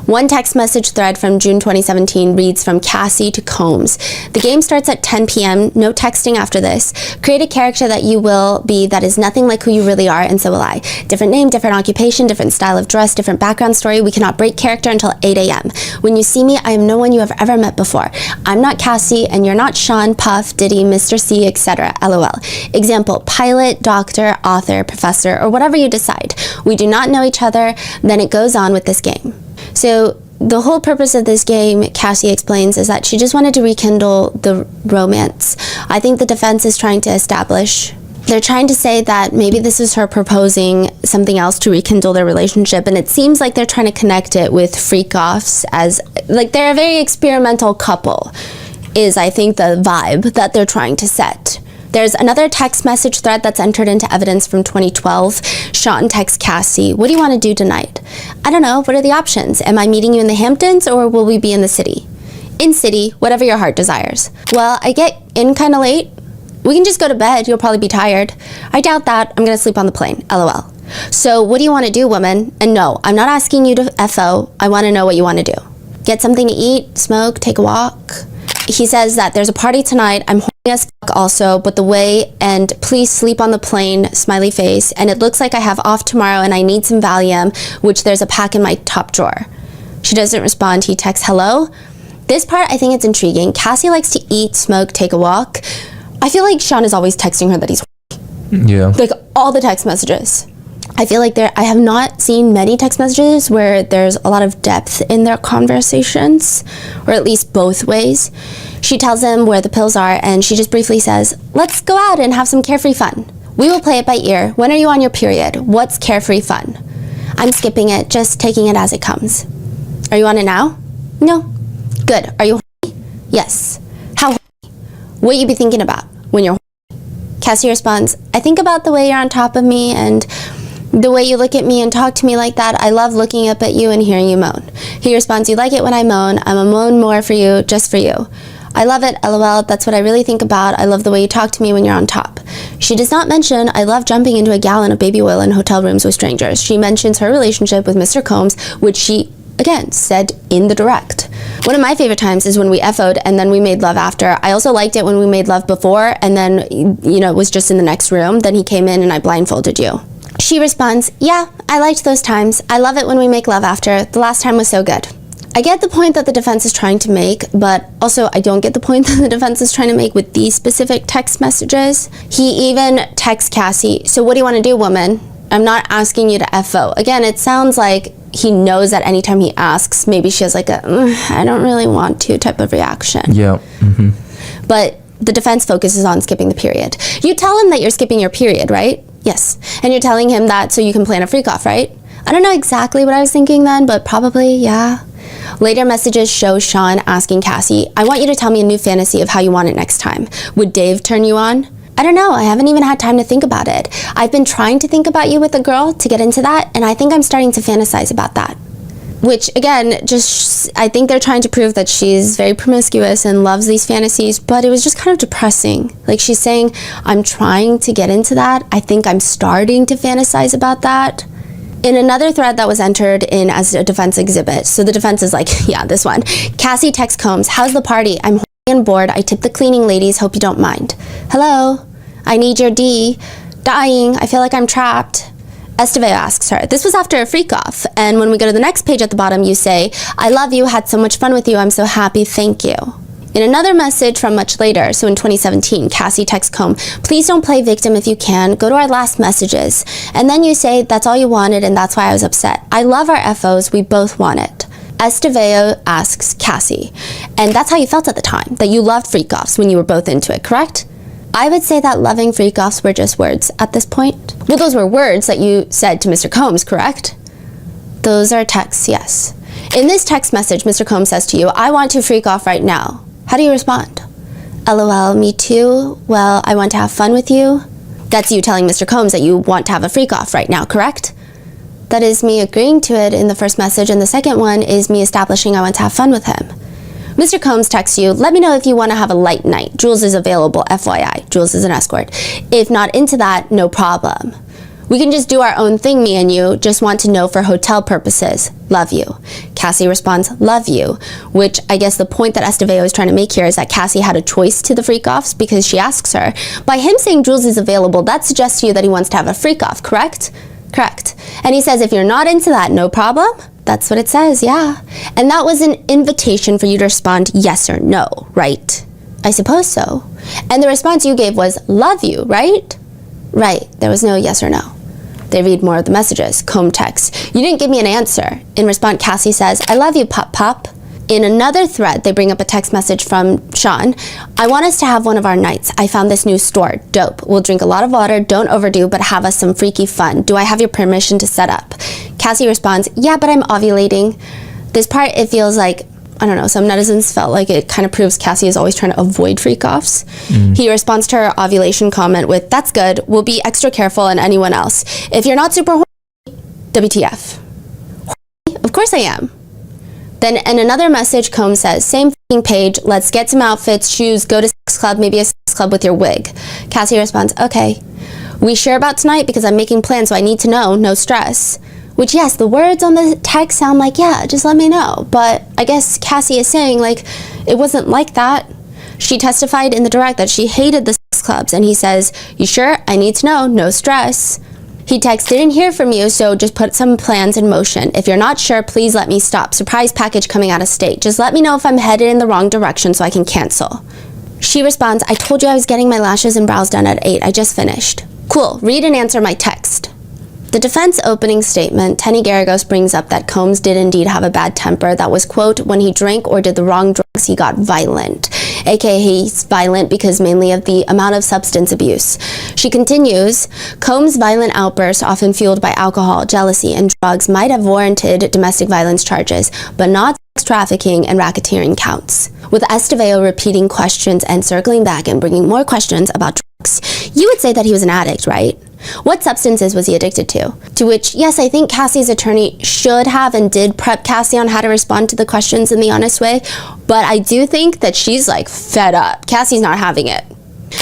One text message thread from June 2017 reads, "From Cassie to Combs. The game starts at 10 p.m. No texting after this. Create a character that you will be that is nothing like who you really are, and so will I. Different name, different occupation, different style of dress, different background story. We cannot break character until 8 a.m. When you see me, I am no one you have ever met before. I'm not Cassie, and you're not Sean, Puff, Diddy, Mr. C, etc. LOL. Example, pilot, doctor, author, professor, or whatever you decide. We do not know each other. Then it goes on with this game." So the whole purpose of this game, Cassie explains, is that she just wanted to rekindle the romance. I think the defense is trying to establish, they're trying to say that maybe this is her proposing something else to rekindle their relationship, and it seems like they're trying to connect it with freak-offs, as like they're a very experimental couple, is I think the vibe that they're trying to set. There's another text message thread that's entered into evidence from 2012. Sean texts Cassie, "What do you want to do tonight?" "I don't know. What are the options? Am I meeting you in the Hamptons, or will we be in the city?" "In city, whatever your heart desires." "Well, I get in kind of late. We can just go to bed. You'll probably be tired." "I doubt that. I'm going to sleep on the plane. LOL. So what do you want to do, woman? And no, I'm not asking you to FO. I want to know what you want to do. Get something to eat, smoke, take a walk." He says that there's a party tonight. I'm horny as fuck also, but the way, and please sleep on the plane, smiley face, and it looks like I have off tomorrow and I need some Valium, which there's a pack in my top drawer. She doesn't respond. He texts hello. This part, I think it's intriguing. Cassie likes to eat, smoke, take a walk. I feel like Sean is always texting her that he's Yeah. like all the text messages. I feel like I have not seen many text messages where there's a lot of depth in their conversations, or at least both ways. She tells him where the pills are, and she just briefly says, "Let's go out and have some carefree fun. We will play it by ear. When are you on your period? What's carefree fun? I'm skipping it, just taking it as it comes. Are you on it now? No. Good. Are you horny? Yes. How horny? What you be thinking about when you're horny?" Cassie responds, "I think about the way you're on top of me and the way you look at me and talk to me like that. I love looking up at you and hearing you moan." He responds, "You like it when I moan. I'm a moan more for you, just for you. I love it, LOL. That's what I really think about. I love the way you talk to me when you're on top." She does not mention, "I love jumping into a gallon of baby oil in hotel rooms with strangers." She mentions her relationship with Mr. Combs, which she, again, said in the direct. One of my favorite times is when we FO'd and then we made love after. I also liked it when we made love before and then, it was just in the next room. Then he came in and I blindfolded you. She responds, "Yeah, I liked those times. I love it when we make love after. The last time was so good." I get the point that the defense is trying to make, but also I don't get the point that the defense is trying to make with these specific text messages. He even texts Cassie, "So what do you want to do, woman? I'm not asking you to FO." Again, it sounds like he knows that anytime he asks, maybe she has like a, "I don't really want to" type of reaction. Yeah. Mm-hmm. But the defense focuses on skipping the period. You tell him that you're skipping your period, right? Yes. And you're telling him that so you can plan a freak off, right? I don't know exactly what I was thinking then, but probably, yeah. Later messages show Sean asking Cassie, I want you to tell me a new fantasy of how you want it next time. Would Dave turn you on? I don't know. I haven't even had time to think about it. I've been trying to think about you with a girl to get into that, and I think I'm starting to fantasize about that. Which, again, I think they're trying to prove that she's very promiscuous and loves these fantasies, but it was just kind of depressing. Like, she's saying, I'm trying to get into that. I think I'm starting to fantasize about that. In another thread that was entered in as a defense exhibit, so the defense is like, yeah, this one. Cassie texts Combs, how's the party? I'm horny and bored. I tipped the cleaning ladies. Hope you don't mind. Hello? I need your D. Dying. I feel like I'm trapped. Esteveo asks her. This was after a freak off. And when we go to the next page at the bottom, you say, I love you, had so much fun with you, I'm so happy, thank you. In another message from much later, so in 2017, Cassie texts Comb, please don't play victim if you can, go to our last messages. And then you say, that's all you wanted and that's why I was upset. I love our FOs, we both want it. Esteveo asks Cassie, and that's how you felt at the time, that you loved freak offs when you were both into it, correct? I would say that loving freak-offs were just words at this point. Well, those were words that you said to Mr. Combs, correct? Those are texts, yes. In this text message, Mr. Combs says to you, I want to freak off right now. How do you respond? LOL, me too. Well, I want to have fun with you. That's you telling Mr. Combs that you want to have a freak-off right now, correct? That is me agreeing to it in the first message, and the second one is me establishing I want to have fun with him. Mr. Combs texts you, let me know if you want to have a light night. Jules is available, FYI. Jules is an escort. If not into that, no problem. We can just do our own thing, me and you. Just want to know for hotel purposes. Love you. Cassie responds, love you. Which I guess the point that Esteveo is trying to make here is that Cassie had a choice to the freak-offs because she asks her. By him saying Jules is available, that suggests to you that he wants to have a freak-off, correct? Correct. And he says, if you're not into that, no problem. That's what it says, yeah. And that was an invitation for you to respond yes or no, right? I suppose so. And the response you gave was, love you, right? Right, there was no yes or no. They read more of the messages. Comb texts, you didn't give me an answer. In response, Cassie says, I love you, Pop Pop. In another thread, they bring up a text message from Sean. I want us to have one of our nights. I found this new store. Dope. We'll drink a lot of water, don't overdo, but have us some freaky fun. Do I have your permission to set up? Cassie responds, yeah, but I'm ovulating. This part, it feels like, I don't know, some netizens felt like it kind of proves Cassie is always trying to avoid freak-offs. He responds to her ovulation comment with, that's good. We'll be extra careful and anyone else. If you're not super horny, WTF. Of course I am. Then in another message, Comb says, same page, let's get some outfits, shoes, go to sex club, maybe a sex club with your wig. Cassie responds, okay. We sure about tonight because I'm making plans, so I need to know, no stress. Which, yes, the words on the text sound like, yeah, just let me know. But I guess Cassie is saying, like, it wasn't like that. She testified in the direct that she hated the sex clubs, and he says, you sure? I need to know, no stress. He texts, didn't hear from you, so just put some plans in motion. If you're not sure, please let me stop. Surprise package coming out of state. Just let me know if I'm headed in the wrong direction so I can cancel. She responds, I told you I was getting my lashes and brows done at 8. I just finished. Cool, read and answer my text. The defense opening statement, Tenny Garagos brings up that Combs did indeed have a bad temper that was, quote, when he drank or did the wrong drugs, he got violent. AKA he's violent because mainly of the amount of substance abuse. She continues, Combs' violent outbursts, often fueled by alcohol, jealousy, and drugs, might have warranted domestic violence charges, but not sex trafficking and racketeering counts. With Esteveo repeating questions and circling back and bringing more questions about drugs, you would say that he was an addict, right? What substances was he addicted to? To which, yes, I think Cassie's attorney should have and did prep Cassie on how to respond to the questions in the honest way, but I do think that she's like fed up. Cassie's not having it.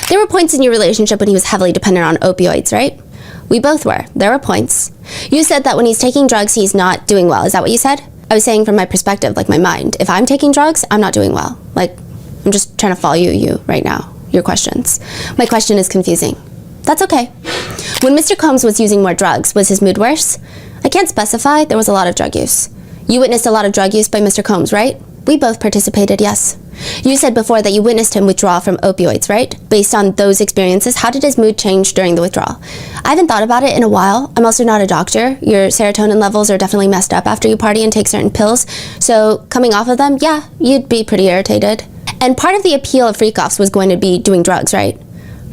There were points in your relationship when he was heavily dependent on opioids, right? We both were. There were points. You said that when he's taking drugs, he's not doing well. Is that what you said? I was saying from my perspective, like my mind. If I'm taking drugs, I'm not doing well. Like, I'm just trying to follow you right now, your questions. My question is confusing. That's okay. When Mr. Combs was using more drugs, was his mood worse? I can't specify. There was a lot of drug use. You witnessed a lot of drug use by Mr. Combs, right? We both participated, yes. You said before that you witnessed him withdraw from opioids, right? Based on those experiences, how did his mood change during the withdrawal? I haven't thought about it in a while. I'm also not a doctor. Your serotonin levels are definitely messed up after you party and take certain pills. So coming off of them, yeah, you'd be pretty irritated. And part of the appeal of freak-offs was going to be doing drugs, right?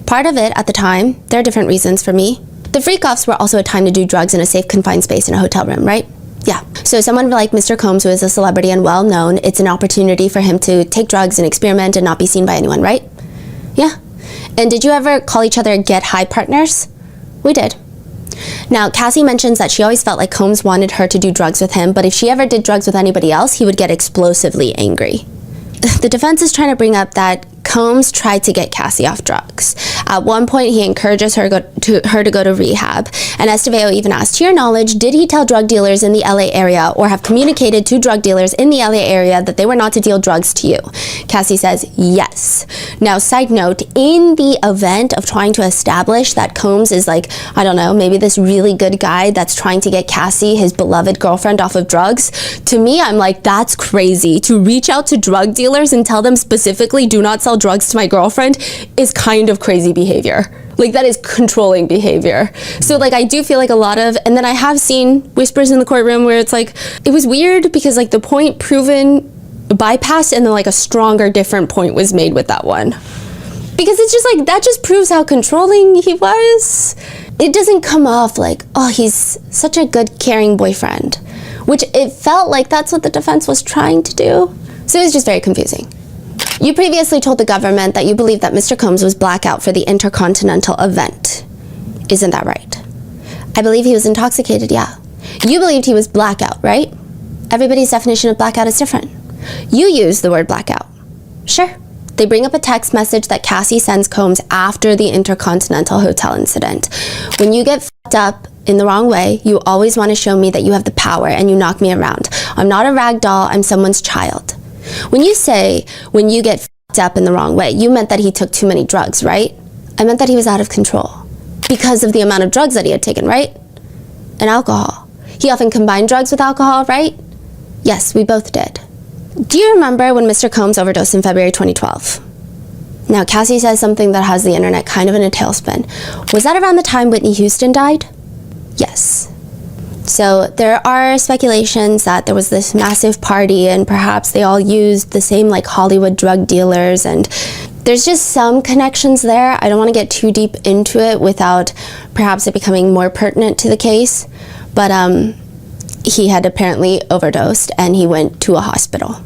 Part of it, at the time, there are different reasons for me. The freak-offs were also a time to do drugs in a safe, confined space in a hotel room, right? Yeah. So someone like Mr. Combs, who is a celebrity and well known, it's an opportunity for him to take drugs and experiment and not be seen by anyone, right? Yeah. And did you ever call each other get high partners? We did. Now, Cassie mentions that she always felt like Combs wanted her to do drugs with him, but if she ever did drugs with anybody else, he would get explosively angry. The defense is trying to bring up that Combs tried to get Cassie off drugs. At one point, he encourages her to go to rehab. And Estevao even asked, to your knowledge, did he tell drug dealers in the LA area or have communicated to drug dealers in the LA area that they were not to deal drugs to you? Cassie says, yes. Now, side note, in the event of trying to establish that Combs is like, I don't know, maybe this really good guy that's trying to get Cassie, his beloved girlfriend, off of drugs, to me, I'm like, that's crazy. To reach out to drug dealers and tell them specifically, do not sell drugs to my girlfriend, is kind of crazy behavior. Like, that is controlling behavior. So like, I do feel like a lot of, and then I have seen whispers in the courtroom where it's like, it was weird because like the point proven bypassed and then like a stronger different point was made with that one. Because it's just like, that just proves how controlling he was. It doesn't come off like, oh, he's such a good caring boyfriend, which it felt like that's what the defense was trying to do. So it was just very confusing. You previously told the government that you believe that Mr. Combs was blackout for the Intercontinental event. Isn't that right? I believe he was intoxicated, yeah. You believed he was blackout, right? Everybody's definition of blackout is different. You use the word blackout. Sure. They bring up a text message that Cassie sends Combs after the Intercontinental Hotel incident. When you get f***ed up in the wrong way, you always want to show me that you have the power and you knock me around. I'm not a rag doll, I'm someone's child. When you say, when you get f***ed up in the wrong way, you meant that he took too many drugs, right? I meant that he was out of control because of the amount of drugs that he had taken, right? And alcohol. He often combined drugs with alcohol, right? Yes, we both did. Do you remember when Mr. Combs overdosed in February 2012? Now, Cassie says something that has the internet kind of in a tailspin. Was that around the time Whitney Houston died? Yes. So there are speculations that there was this massive party and perhaps they all used the same like Hollywood drug dealers, and there's just some connections there. I don't want to get too deep into it without perhaps it becoming more pertinent to the case, but he had apparently overdosed and he went to a hospital.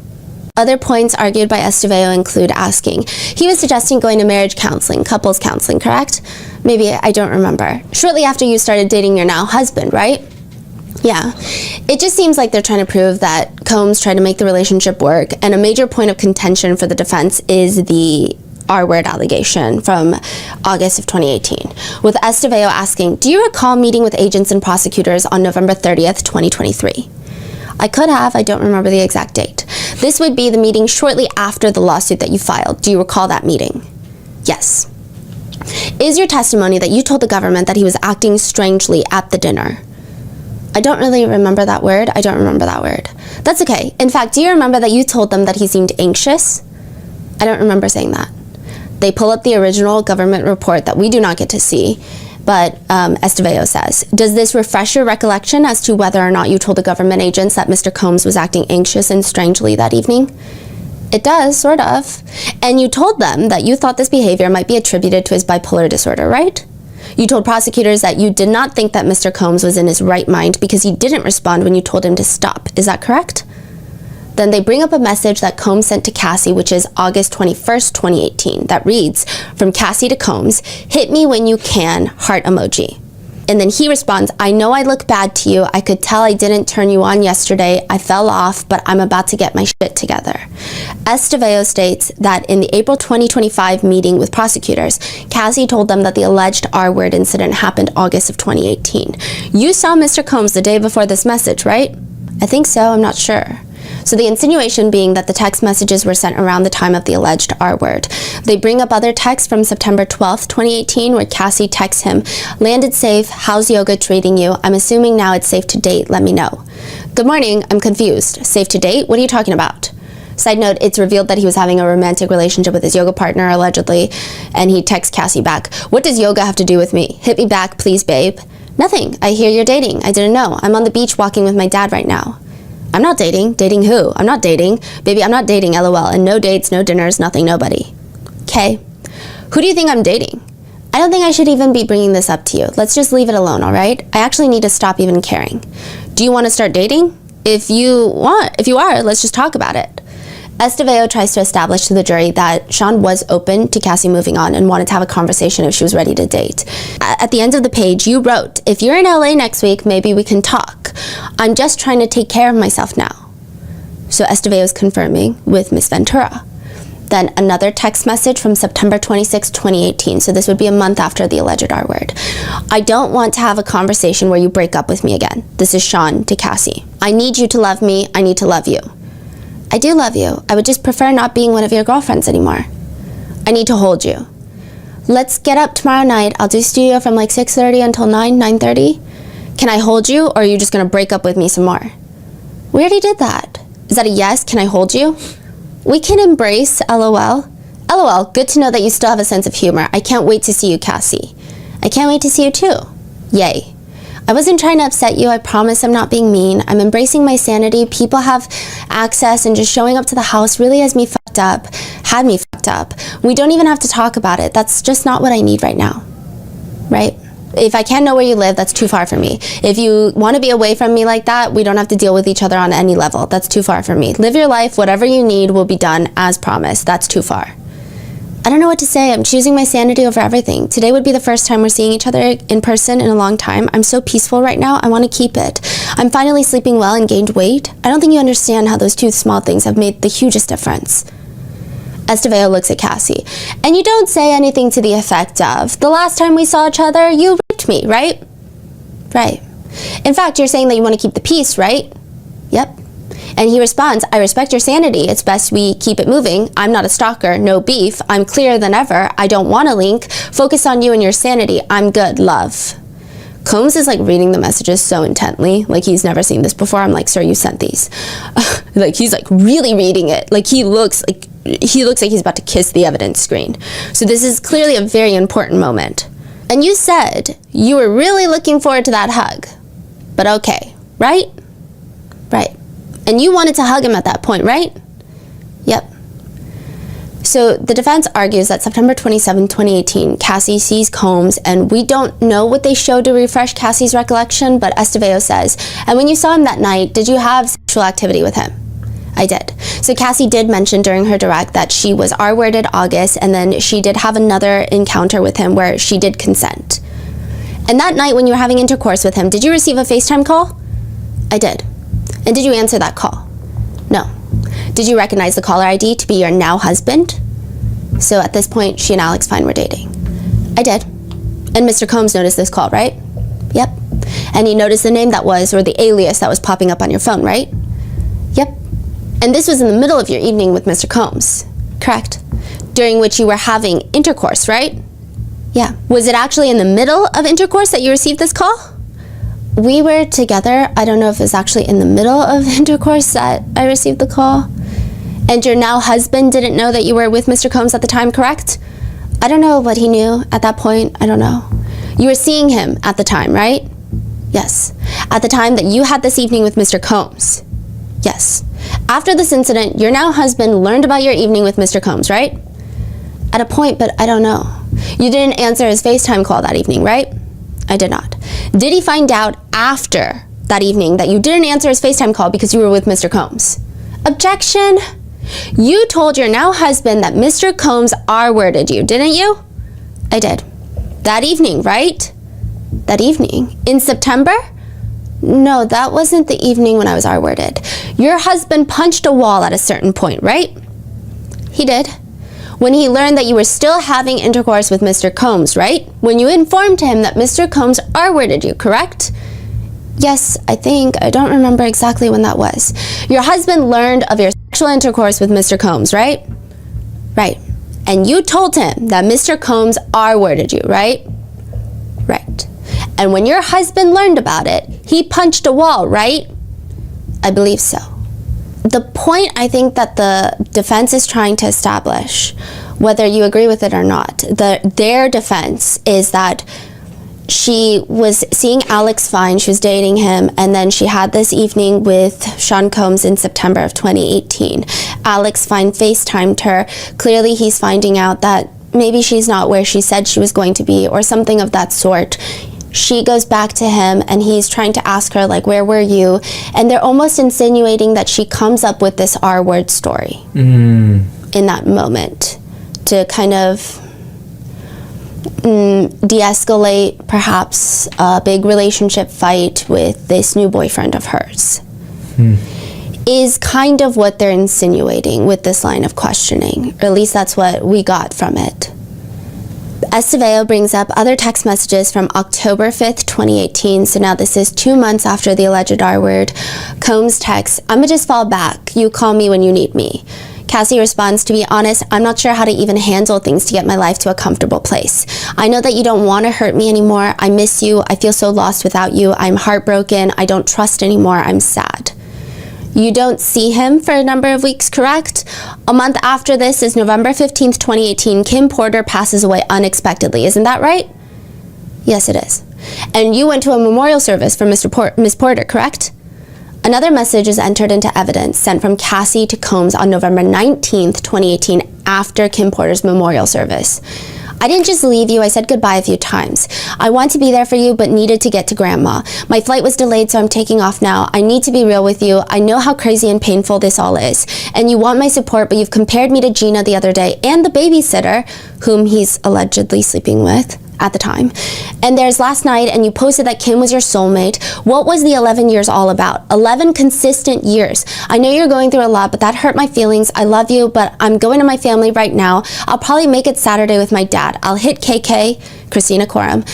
Other points argued by Estevao include asking, he was suggesting going to marriage counseling, couples counseling, correct? Maybe, I don't remember. Shortly after you started dating your now husband, right? Yeah, it just seems like they're trying to prove that Combs tried to make the relationship work, and a major point of contention for the defense is the R-word allegation from August of 2018, with Estevao asking, do you recall meeting with agents and prosecutors on November 30th, 2023? I could have, I don't remember the exact date. This would be the meeting shortly after the lawsuit that you filed. Do you recall that meeting? Yes. Is your testimony that you told the government that he was acting strangely at the dinner? I don't really remember that word. I don't remember that word. That's okay. In fact, do you remember that you told them that he seemed anxious? I don't remember saying that. They pull up the original government report that we do not get to see, but Estevao says, does this refresh your recollection as to whether or not you told the government agents that Mr. Combs was acting anxious and strangely that evening? It does, sort of. And you told them that you thought this behavior might be attributed to his bipolar disorder, right? You told prosecutors that you did not think that Mr. Combs was in his right mind because he didn't respond when you told him to stop. Is that correct? Then they bring up a message that Combs sent to Cassie, which is August 21st, 2018, that reads, from Cassie to Combs, hit me when you can, heart emoji. And then he responds, I know I look bad to you. I could tell I didn't turn you on yesterday. I fell off, but I'm about to get my shit together. Estevao states that in the April 2025 meeting with prosecutors, Cassie told them that the alleged R-word incident happened August of 2018. You saw Mr. Combs the day before this message, right? I think so, I'm not sure. So the insinuation being that the text messages were sent around the time of the alleged R-word. They bring up other texts from September 12th, 2018, where Cassie texts him, landed safe, how's yoga treating you? I'm assuming now it's safe to date, let me know. Good morning, I'm confused. Safe to date? What are you talking about? Side note, it's revealed that he was having a romantic relationship with his yoga partner, allegedly, and he texts Cassie back, what does yoga have to do with me? Hit me back, please, babe. Nothing, I hear you're dating. I didn't know. I'm on the beach walking with my dad right now. I'm not dating. Dating who? I'm not dating. Baby, I'm not dating, LOL. And no dates, no dinners, nothing, nobody. Okay. Who do you think I'm dating? I don't think I should even be bringing this up to you. Let's just leave it alone, all right? I actually need to stop even caring. Do you want to start dating? If you are, let's just talk about it. Estevao tries to establish to the jury that Sean was open to Cassie moving on and wanted to have a conversation if she was ready to date. At the end of the page, you wrote, "If you're in LA next week, maybe we can talk. I'm just trying to take care of myself now." So Estevao is confirming with Miss Ventura. Then another text message from September 26, 2018. So this would be a month after the alleged R word. "I don't want to have a conversation where you break up with me again." This is Sean to Cassie. "I need you to love me. I need to love you. I do love you. I would just prefer not being one of your girlfriends anymore. I need to hold you. Let's get up tomorrow night. I'll do studio from like 6:30 until 9:30. Can I hold you, or are you just going to break up with me some more?" We already did that. Is that a yes? Can I hold you? We can embrace, LOL. LOL, good to know that you still have a sense of humor. I can't wait to see you, Cassie. I can't wait to see you too. Yay. I wasn't trying to upset you. I promise I'm not being mean. I'm embracing my sanity. People have access, and just showing up to the house really had me fucked up. We don't even have to talk about it. That's just not what I need right now. Right? If I can't know where you live, that's too far for me. If you want to be away from me like that, we don't have to deal with each other on any level. That's too far for me. Live your life. Whatever you need will be done as promised. That's too far. I don't know what to say. I'm choosing my sanity over everything. Today would be the first time we're seeing each other in person in a long time. I'm so peaceful right now. I want to keep it. I'm finally sleeping well and gained weight. I don't think you understand how those two small things have made the hugest difference. Estevao looks at Cassie. And you don't say anything to the effect of, "The last time we saw each other, you raped me, right?" Right. In fact, you're saying that you want to keep the peace, right? Yep. And he responds, "I respect your sanity. It's best we keep it moving. I'm not a stalker. No beef. I'm clearer than ever. I don't want to link. Focus on you and your sanity. I'm good. Love." Combs is like reading the messages so intently. Like he's never seen this before. I'm like, "Sir, you sent these." Like he's like really reading it. Like he looks like he's about to kiss the evidence screen. So this is clearly a very important moment. "And you said you were really looking forward to that hug. But okay, right? Right. And you wanted to hug him at that point, right?" Yep. So the defense argues that September 27, 2018, Cassie sees Combs, and we don't know what they showed to refresh Cassie's recollection, but Estevao says, "And when you saw him that night, did you have sexual activity with him?" I did. So Cassie did mention during her direct that she was R-worded August, and then she did have another encounter with him where she did consent. "And that night when you were having intercourse with him, did you receive a FaceTime call?" I did. "And did you answer that call?" No. "Did you recognize the caller ID to be your now husband?" So at this point, she and Alex Fine were dating. I did. "And Mr. Combs noticed this call, right?" Yep. "And he noticed the name that was, or the alias that was popping up on your phone, right?" Yep. "And this was in the middle of your evening with Mr. Combs?" Correct. "During which you were having intercourse, right?" Yeah. "Was it actually in the middle of intercourse that you received this call?" We were together. I don't know if it's actually in the middle of intercourse that I received the call. "And your now husband didn't know that you were with Mr. Combs at the time, correct?" I don't know what he knew at that point. I don't know. "You were seeing him at the time, right?" Yes. "At the time that you had this evening with Mr. Combs?" Yes. "After this incident, your now husband learned about your evening with Mr. Combs, right?" At a point, but I don't know. "You didn't answer his FaceTime call that evening, right?" I did not. "Did he find out after that evening that you didn't answer his FaceTime call because you were with Mr. Combs?" Objection. "You told your now husband that Mr. Combs R-worded you, didn't you?" I did. "That evening, right?" That evening? In September? No, that wasn't the evening when I was R-worded. Your husband punched a wall at a certain point, right? He did. When he learned that you were still having intercourse with Mr. Combs, right? When you informed him that Mr. Combs R-worded you, correct? Yes, I think. I don't remember exactly when that was. Your husband learned of your sexual intercourse with Mr. Combs, right? Right. And you told him that Mr. Combs R-worded you, right? Right. And when your husband learned about it, he punched a wall, right? I believe so. The point I think that the defense is trying to establish, whether you agree with it or not, their defense is that she was seeing Alex Fine, she was dating him, and then she had this evening with Sean Combs in September of 2018. Alex Fine FaceTimed her. Clearly he's finding out that maybe she's not where she said she was going to be or something of that sort. She goes back to him and he's trying to ask her, like, where were you? And they're almost insinuating that she comes up with this R-word story in that moment to kind of de-escalate perhaps a big relationship fight with this new boyfriend of hers. Is kind of what they're insinuating with this line of questioning, or at least that's what we got from it. Estevao brings up other text messages from October 5th, 2018. So now this is 2 months after the alleged R-word. Combs texts, "I'ma just fall back. You call me when you need me." Cassie responds, "To be honest, I'm not sure how to even handle things to get my life to a comfortable place. I know that you don't want to hurt me anymore. I miss you. I feel so lost without you. I'm heartbroken. I don't trust anymore. I'm sad." You don't see him for a number of weeks, correct? A month after this is November 15th, 2018. Kim Porter passes away unexpectedly. Isn't that right? Yes, it is. And you went to a memorial service for Miss Porter, correct? Another message is entered into evidence sent from Cassie to Combs on November 19th, 2018, after Kim Porter's memorial service. "I didn't just leave you, I said goodbye a few times. I want to be there for you, but needed to get to Grandma. My flight was delayed, so I'm taking off now. I need to be real with you. I know how crazy and painful this all is. And you want my support, but you've compared me to Gina the other day and the babysitter, whom he's allegedly sleeping with at the time. And there's last night, and you posted that Kim was your soulmate. What was the 11 years all about? 11 consistent years. I know you're going through a lot, but that hurt my feelings. I love you, but I'm going to my family right now. I'll probably make it Saturday with my dad. I'll hit KK, Christina Coram,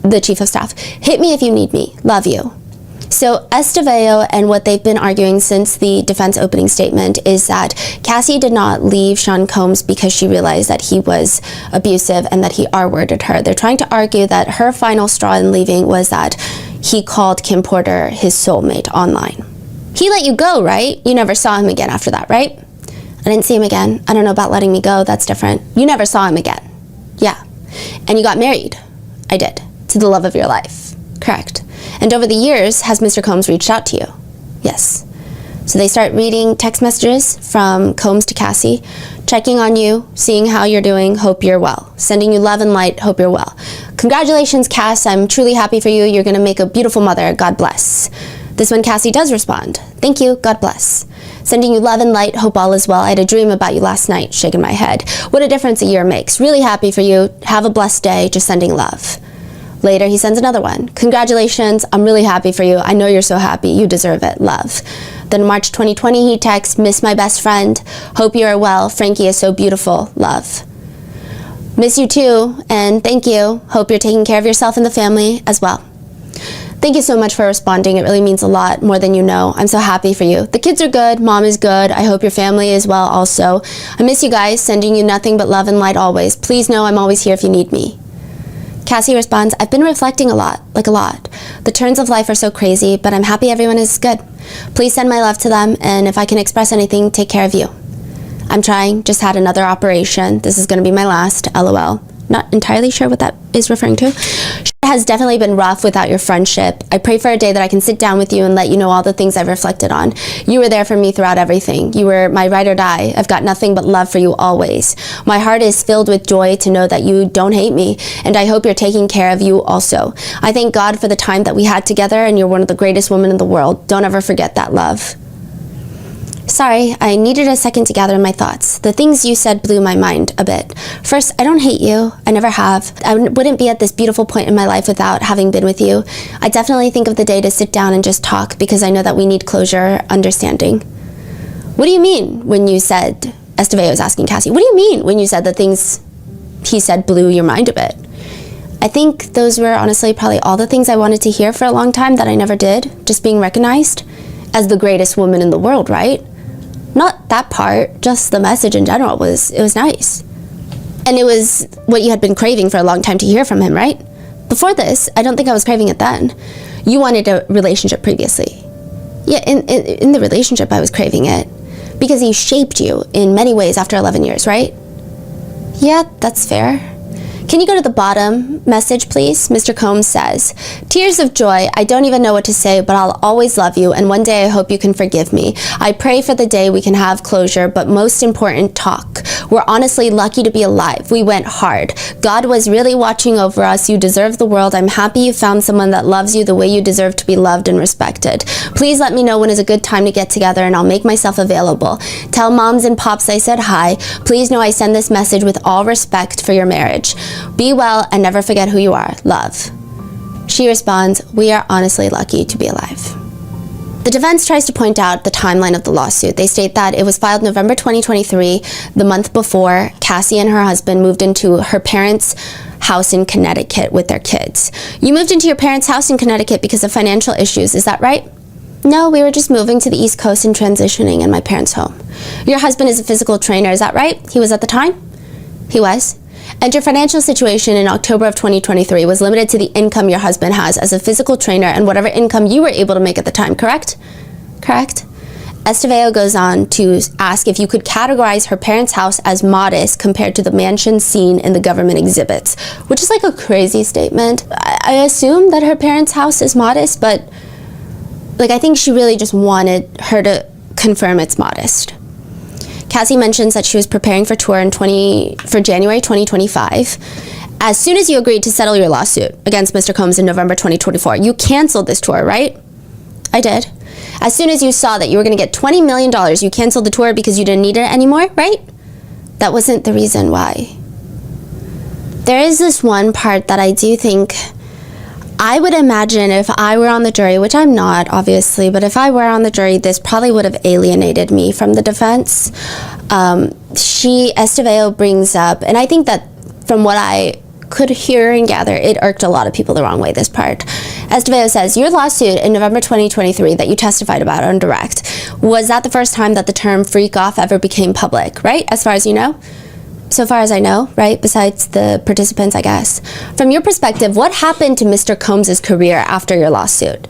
the chief of staff. Hit me if you need me. Love you." So Estevao and what they've been arguing since the defense opening statement is that Cassie did not leave Sean Combs because she realized that he was abusive and that he R-worded her. They're trying to argue that her final straw in leaving was that he called Kim Porter his soulmate online. He let you go, right? You never saw him again after that, right? "I didn't see him again. I don't know about letting me go. That's different." You never saw him again. Yeah. "And you got married." "I did. To the love of your life." Correct. "And over the years, has Mr. Combs reached out to you?" "Yes." So they start reading text messages from Combs to Cassie, checking on you, seeing how you're doing, hope you're well. Sending you love and light, hope you're well. "Congratulations, Cass. I'm truly happy for you. You're going to make a beautiful mother. God bless." This one Cassie does respond. "Thank you. God bless." Sending you love and light, hope all is well. I had a dream about you last night, shaking my head. What a difference a year makes. Really happy for you. Have a blessed day. Just sending love. Later, he sends another one. Congratulations. I'm really happy for you. I know you're so happy. You deserve it. Love. Then March 2020, he texts, miss my best friend. Hope you are well. Frankie is so beautiful. Love. Miss you too. And thank you. Hope you're taking care of yourself and the family as well. Thank you so much for responding. It really means a lot, more than you know. I'm so happy for you. The kids are good. Mom is good. I hope your family is well also. I miss you guys. Sending you nothing but love and light always. Please know I'm always here if you need me. Cassie responds, I've been reflecting a lot, like a lot. The turns of life are so crazy, but I'm happy everyone is good. Please send my love to them, and if I can express anything, take care of you. I'm trying. Just had another operation. This is going to be my last, LOL. Not entirely sure what that is referring to. It has definitely been rough without your friendship. I pray for a day that I can sit down with you and let you know all the things I've reflected on. You were there for me throughout everything. You were my ride or die. I've got nothing but love for you always. My heart is filled with joy to know that you don't hate me, and I hope you're taking care of you also. I thank God for the time that we had together, and you're one of the greatest women in the world. Don't ever forget that, love. Sorry, I needed a second to gather my thoughts. The things you said blew my mind a bit. First, I don't hate you. I never have. I wouldn't be at this beautiful point in my life without having been with you. I definitely think of the day to sit down and just talk because I know that we need closure, understanding. What do you mean when you said, Estevao was asking Cassie, what do you mean when you said the things he said blew your mind a bit? I think those were honestly probably all the things I wanted to hear for a long time that I never did. Just being recognized as the greatest woman in the world, right? Not that part, just the message in general it was nice. And it was what you had been craving for a long time to hear from him, right? Before this, I don't think I was craving it then. You wanted a relationship previously. Yeah, in the relationship I was craving it. Because he shaped you in many ways after 11 years, right? Yeah, that's fair. Can you go to the bottom message, please? Mr. Combs says, tears of joy. I don't even know what to say, but I'll always love you, and one day I hope you can forgive me. I pray for the day we can have closure, but most important, talk. We're honestly lucky to be alive. We went hard. God was really watching over us. You deserve the world. I'm happy you found someone that loves you the way you deserve to be loved and respected. Please let me know when is a good time to get together, and I'll make myself available. Tell moms and pops I said hi. Please know I send this message with all respect for your marriage. Be well and never forget who you are. Love. She responds, we are honestly lucky to be alive. The defense tries to point out the timeline of the lawsuit. They state that it was filed November 2023, the month before Cassie and her husband moved into her parents' house in Connecticut with their kids. You moved into your parents' house in Connecticut because of financial issues, is that right? No, we were just moving to the East Coast and transitioning in my parents' home. Your husband is a physical trainer, is that right? He was at the time? He was. And your financial situation in October of 2023 was limited to the income your husband has as a physical trainer and whatever income you were able to make at the time, correct? Correct. Estevao goes on to ask if you could categorize her parents' house as modest compared to the mansion seen in the government exhibits, which is like a crazy statement. I assume that her parents' house is modest, but like I think she really just wanted her to confirm it's modest. Cassie mentions that she was preparing for tour for January 2025. As soon as you agreed to settle your lawsuit against Mr. Combs in November 2024, you canceled this tour, right? I did. As soon as you saw that you were going to get $20 million, you canceled the tour because you didn't need it anymore, right? That wasn't the reason why. There is this one part that I do think I would imagine if I were on the jury, which I'm not, obviously, but if I were on the jury, this probably would have alienated me from the defense. Estevao brings up, and I think that from what I could hear and gather, it irked a lot of people the wrong way, this part. Estevao says, your lawsuit in November 2023 that you testified about on direct, was that the first time that the term freak off ever became public, right? As far as you know? So far as I know, right? Besides the participants, I guess. From your perspective, what happened to Mr. Combs' career after your lawsuit?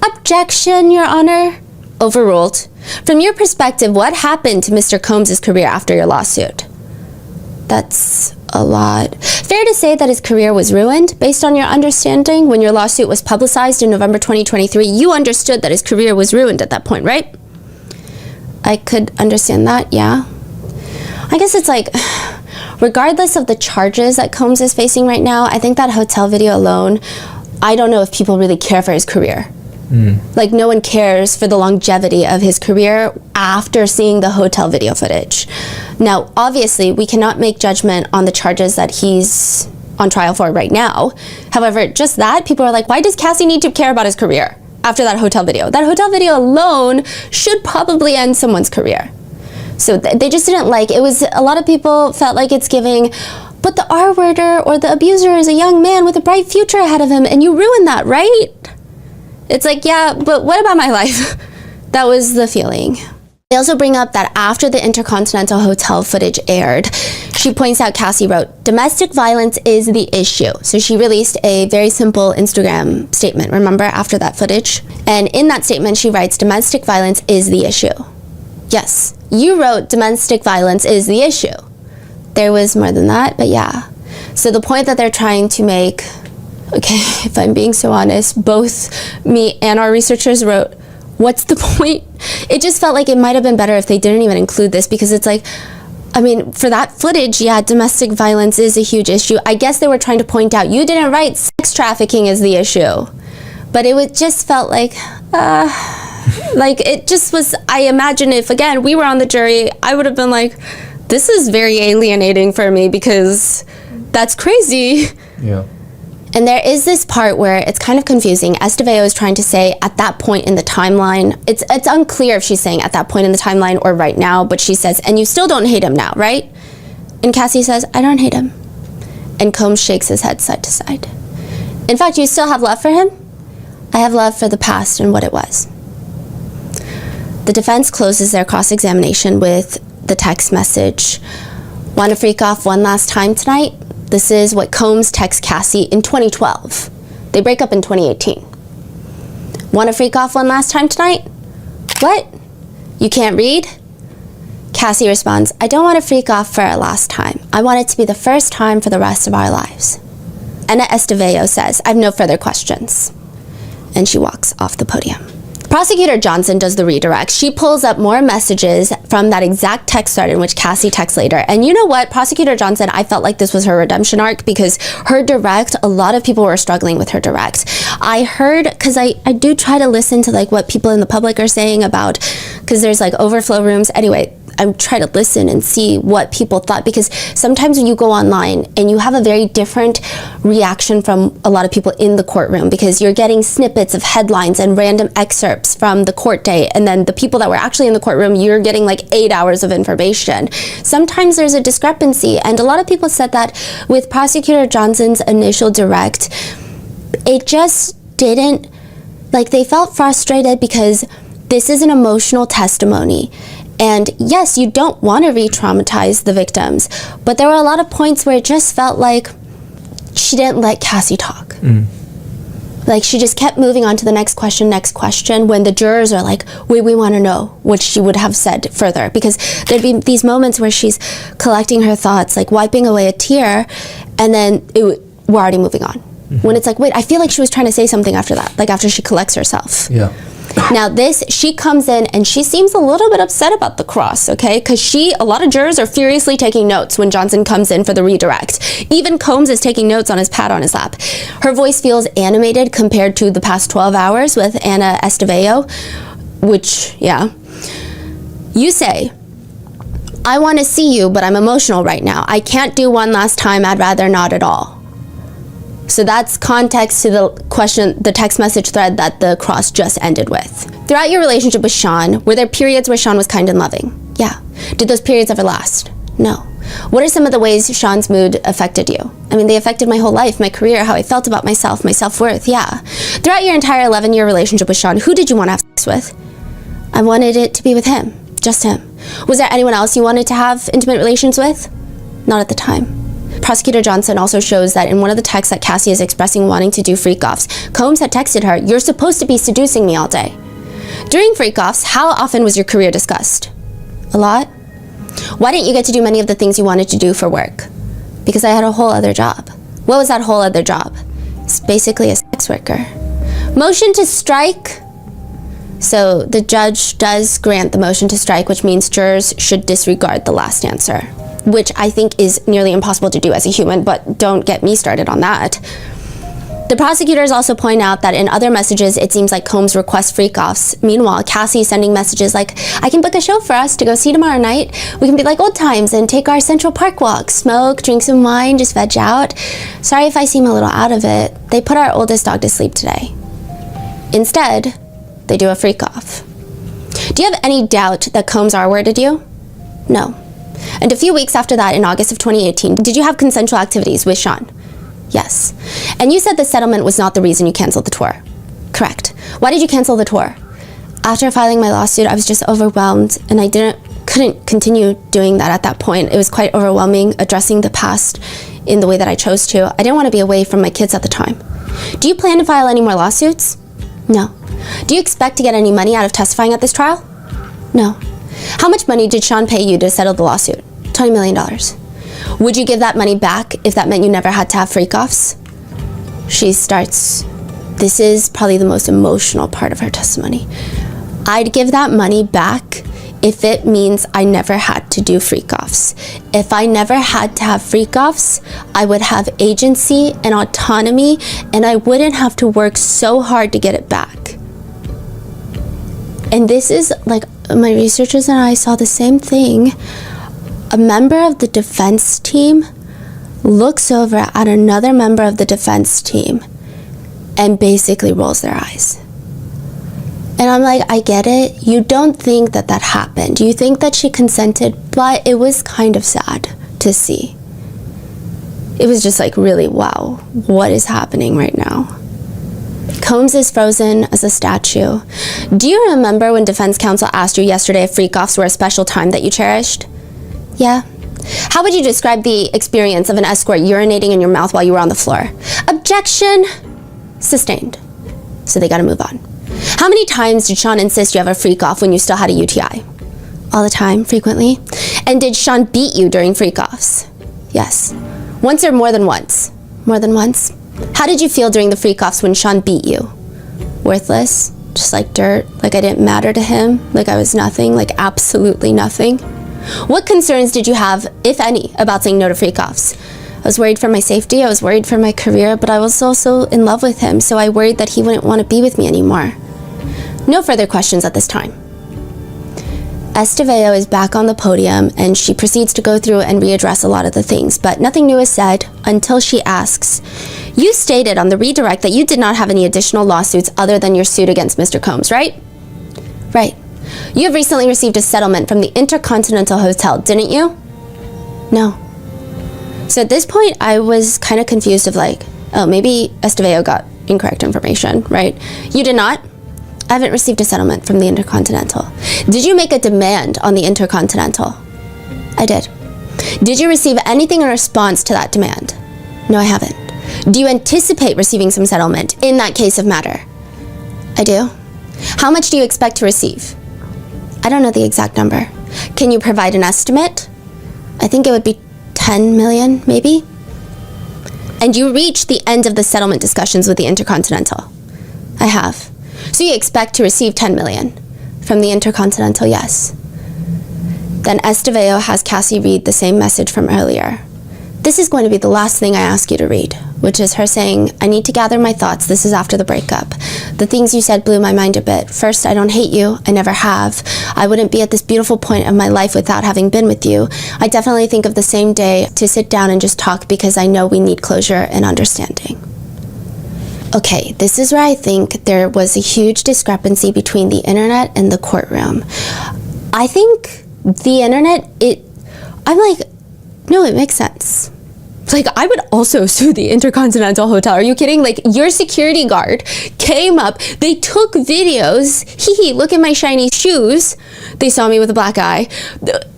Objection, Your Honor. Overruled. From your perspective, what happened to Mr. Combs' career after your lawsuit? That's a lot. Fair to say that his career was ruined, based on your understanding? When your lawsuit was publicized in November 2023, you understood that his career was ruined at that point, right? I could understand that, yeah. I guess it's like, regardless of the charges that Combs is facing right now, I think that hotel video alone, I don't know if people really care for his career. Like, no one cares for the longevity of his career after seeing the hotel video footage. Now, obviously, we cannot make judgment on the charges that he's on trial for right now. However, just that, people are like, why does Cassie need to care about his career after that hotel video? That hotel video alone should probably end someone's career. So they just didn't like, it was, a lot of people felt like it's giving, but the R-worder or the abuser is a young man with a bright future ahead of him, and you ruined that, right? It's like, yeah, but what about my life? That was the feeling. They also bring up that after the Intercontinental Hotel footage aired, she points out Cassie wrote, domestic violence is the issue. So she released a very simple Instagram statement, remember, after that footage? And in that statement, she writes, domestic violence is the issue. Yes, you wrote domestic violence is the issue. There was more than that, but yeah. So the point that they're trying to make, okay, if I'm being so honest, both me and our researchers wrote, what's the point? It just felt like it might have been better if they didn't even include this, because it's like, I mean, for that footage, yeah, domestic violence is a huge issue. I guess they were trying to point out, you didn't write sex trafficking is the issue. But it would just felt like, like it just was, I imagine if, again, we were on the jury, I would have been like, this is very alienating for me because that's crazy. Yeah. And there is this part where it's kind of confusing. Estevao is trying to say at that point in the timeline, it's unclear if she's saying at that point in the timeline or right now, but she says, and you still don't hate him now, right? And Cassie says, I don't hate him. And Combs shakes his head side to side. In fact, you still have love for him? I have love for the past and what it was. The defense closes their cross-examination with the text message, want to freak off one last time tonight? This is what Combs texts Cassie in 2012. They break up in 2018. Want to freak off one last time tonight? What? You can't read? Cassie responds, I don't want to freak off for a last time. I want it to be the first time for the rest of our lives. Ana Esteveo says, I have no further questions. And she walks off the podium. Prosecutor Johnson does the redirect. She pulls up more messages from that exact text thread in which Cassie texts later. And you know what? Prosecutor Johnson, I felt like this was her redemption arc because her direct, a lot of people were struggling with her direct. I heard, because I do try to listen to like what people in the public are saying about, because there's like overflow rooms. Anyway, I try to listen and see what people thought, because sometimes when you go online and you have a very different reaction from a lot of people in the courtroom, because you're getting snippets of headlines and random excerpts from the court day, and then the people that were actually in the courtroom, you're getting like 8 hours of information. Sometimes there's a discrepancy, and a lot of people said that with Prosecutor Johnson's initial direct, it just didn't, like, they felt frustrated because this is an emotional testimony. And yes, you don't want to re-traumatize the victims, but there were a lot of points where it just felt like she didn't let Cassie talk. Like, she just kept moving on to the next question, when the jurors are like, wait, we want to know what she would have said further. Because there'd be these moments where she's collecting her thoughts, like wiping away a tear, and then we're already moving on. When it's like, wait, I feel like she was trying to say something after that, like after she collects herself. Yeah. Now she comes in and she seems a little bit upset about the cross, okay? Because a lot of jurors are furiously taking notes when Johnson comes in for the redirect. Even Combs is taking notes on his pad on his lap. Her voice feels animated compared to the past 12 hours with Ana Esteveo, which, yeah. You say, I want to see you, but I'm emotional right now. I can't do one last time. I'd rather not at all. So that's context to the text message thread that the cross just ended with. Throughout your relationship with Sean, were there periods where Sean was kind and loving? Yeah. Did those periods ever last? No. What are some of the ways Sean's mood affected you? I mean, they affected my whole life, my career, how I felt about myself, my self-worth, yeah. Throughout your entire 11-year relationship with Sean, who did you want to have sex with? I wanted it to be with him, just him. Was there anyone else you wanted to have intimate relations with? Not at the time. Prosecutor Johnson also shows that in one of the texts that Cassie is expressing wanting to do freak-offs, Combs had texted her, you're supposed to be seducing me all day. During freak-offs, how often was your career discussed? A lot? Why didn't you get to do many of the things you wanted to do for work? Because I had a whole other job. What was that whole other job? It's basically a sex worker. Motion to strike. So the judge does grant the motion to strike, which means jurors should disregard the last answer, which I think is nearly impossible to do as a human, but don't get me started on that. The prosecutors also point out that in other messages, it seems like Combs requests freak-offs. Meanwhile, Cassie is sending messages like, I can book a show for us to go see tomorrow night. We can be like old times and take our Central Park walk, smoke, drink some wine, just veg out. Sorry if I seem a little out of it. They put our oldest dog to sleep today. Instead, they do a freak-off. Do you have any doubt that Combs R-worded you? No. And a few weeks after that, in August of 2018, did you have consensual activities with Sean? Yes. And you said the settlement was not the reason you canceled the tour. Correct. Why did you cancel the tour? After filing my lawsuit, I was just overwhelmed, and I couldn't continue doing that at that point. It was quite overwhelming addressing the past in the way that I chose to. I didn't want to be away from my kids at the time. Do you plan to file any more lawsuits? No. Do you expect to get any money out of testifying at this trial? No. How much money did Sean pay you to settle the lawsuit? $20 million. Would you give that money back if that meant you never had to have freak-offs? She starts, this is probably the most emotional part of her testimony. I'd give that money back if it means I never had to do freak-offs. If I never had to have freak-offs, I would have agency and autonomy, and I wouldn't have to work so hard to get it back. And this is, like, my researchers and I saw the same thing. A member of the defense team looks over at another member of the defense team and basically rolls their eyes. And I'm like, I get it. You don't think that that happened. You think that she consented, but it was kind of sad to see. It was just like, really, wow, what is happening right now? Combs is frozen as a statue. Do you remember when defense counsel asked you yesterday if freak-offs were a special time that you cherished? Yeah. How would you describe the experience of an escort urinating in your mouth while you were on the floor? Objection. Sustained. So they gotta move on. How many times did Sean insist you have a freak-off when you still had a UTI? All the time, frequently? And did Sean beat you during freak-offs? Yes. Once or more than once? More than once? How did you feel during the freak-offs when Sean beat you? Worthless? Just like dirt? Like I didn't matter to him? Like I was nothing? Like absolutely nothing? What concerns did you have, if any, about saying no to freak-offs? I was worried for my safety, I was worried for my career, but I was also in love with him, so I worried that he wouldn't want to be with me anymore. No further questions at this time. Esteveo is back on the podium and she proceeds to go through and readdress a lot of the things, but nothing new is said until she asks, you stated on the redirect that you did not have any additional lawsuits other than your suit against Mr. Combs, right? Right. You have recently received a settlement from the Intercontinental Hotel, didn't you? No. So at this point, I was kind of confused of like, oh, maybe Esteveo got incorrect information, right? You did not? I haven't received a settlement from the Intercontinental. Did you make a demand on the Intercontinental? I did. Did you receive anything in response to that demand? No, I haven't. Do you anticipate receiving some settlement in that case of matter? I do. How much do you expect to receive? I don't know the exact number. Can you provide an estimate? I think it would be 10 million, maybe? And you reached the end of the settlement discussions with the Intercontinental? I have. So you expect to receive 10 million from the Intercontinental, yes. Then Esteveo has Cassie read the same message from earlier. This is going to be the last thing I ask you to read, which is her saying, I need to gather my thoughts. This is after the breakup. The things you said blew my mind a bit. First, I don't hate you. I never have. I wouldn't be at this beautiful point of my life without having been with you. I definitely think of the same day to sit down and just talk because I know we need closure and understanding. Okay, this is where I think there was a huge discrepancy between the internet and the courtroom. I think the internet, I'm like, no, it makes sense. Like, I would also sue the Intercontinental Hotel. Are you kidding? Like, your security guard came up, they took videos, look at my shiny shoes. They saw me with a black eye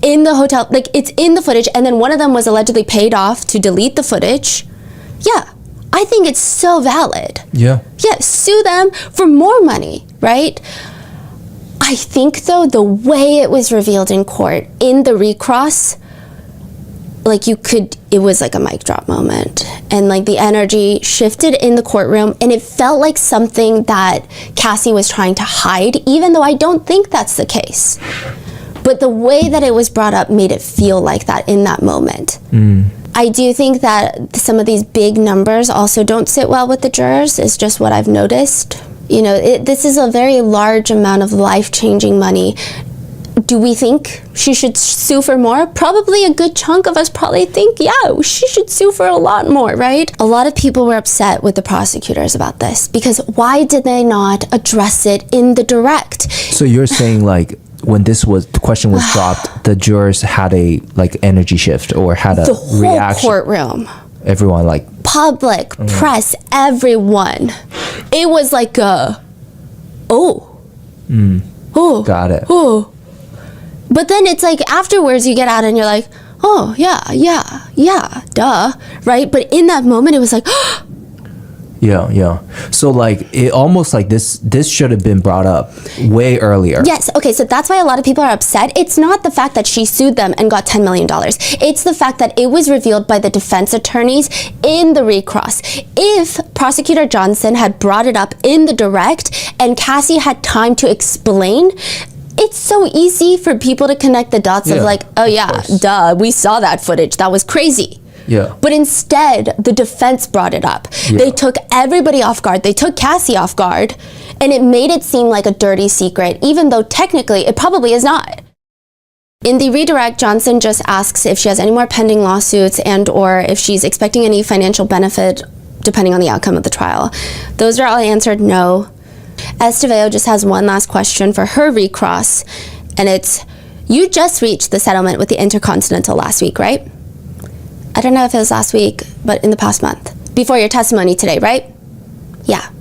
in the hotel. Like, it's in the footage. And then one of them was allegedly paid off to delete the footage. Yeah. I think it's so valid. Yeah, sue them for more money, right? I think, though, the way it was revealed in court, in the recross, like it was like a mic drop moment. And like the energy shifted in the courtroom and it felt like something that Cassie was trying to hide, even though I don't think that's the case. But the way that it was brought up made it feel like that in that moment. I do think that some of these big numbers also don't sit well with the jurors. It's just what I've noticed. You know, this is a very large amount of life-changing money. Do we think she should sue for more? Probably a good chunk of us probably think, yeah, she should sue for a lot more, right? A lot of people were upset with the prosecutors about this because why did they not address it in the direct? So you're saying like, when the question was dropped, the jurors had a like energy shift or had a reaction. The whole courtroom. Everyone like public, press, everyone. It was like got it. But then it's like afterwards you get out and you're like, oh yeah, duh, right? But in that moment it was like. Yeah. So like it almost like this should have been brought up way earlier. Yes. Okay. So that's why a lot of people are upset. It's not the fact that she sued them and got $10 million. It's the fact that it was revealed by the defense attorneys in the recross. If Prosecutor Johnson had brought it up in the direct and Cassie had time to explain, it's so easy for people to connect the dots of like, oh yeah, duh, we saw that footage. That was crazy. Yeah. But instead, the defense brought it up. Yeah. They took everybody off guard. They took Cassie off guard, and it made it seem like a dirty secret, even though technically it probably is not. In the redirect, Johnson just asks if she has any more pending lawsuits and or if she's expecting any financial benefit depending on the outcome of the trial. Those are all answered no. Esteveo just has one last question for her recross, and it's, you just reached the settlement with the Intercontinental last week, right? I don't know if it was last week, but in the past month. Before your testimony today, right? Yeah.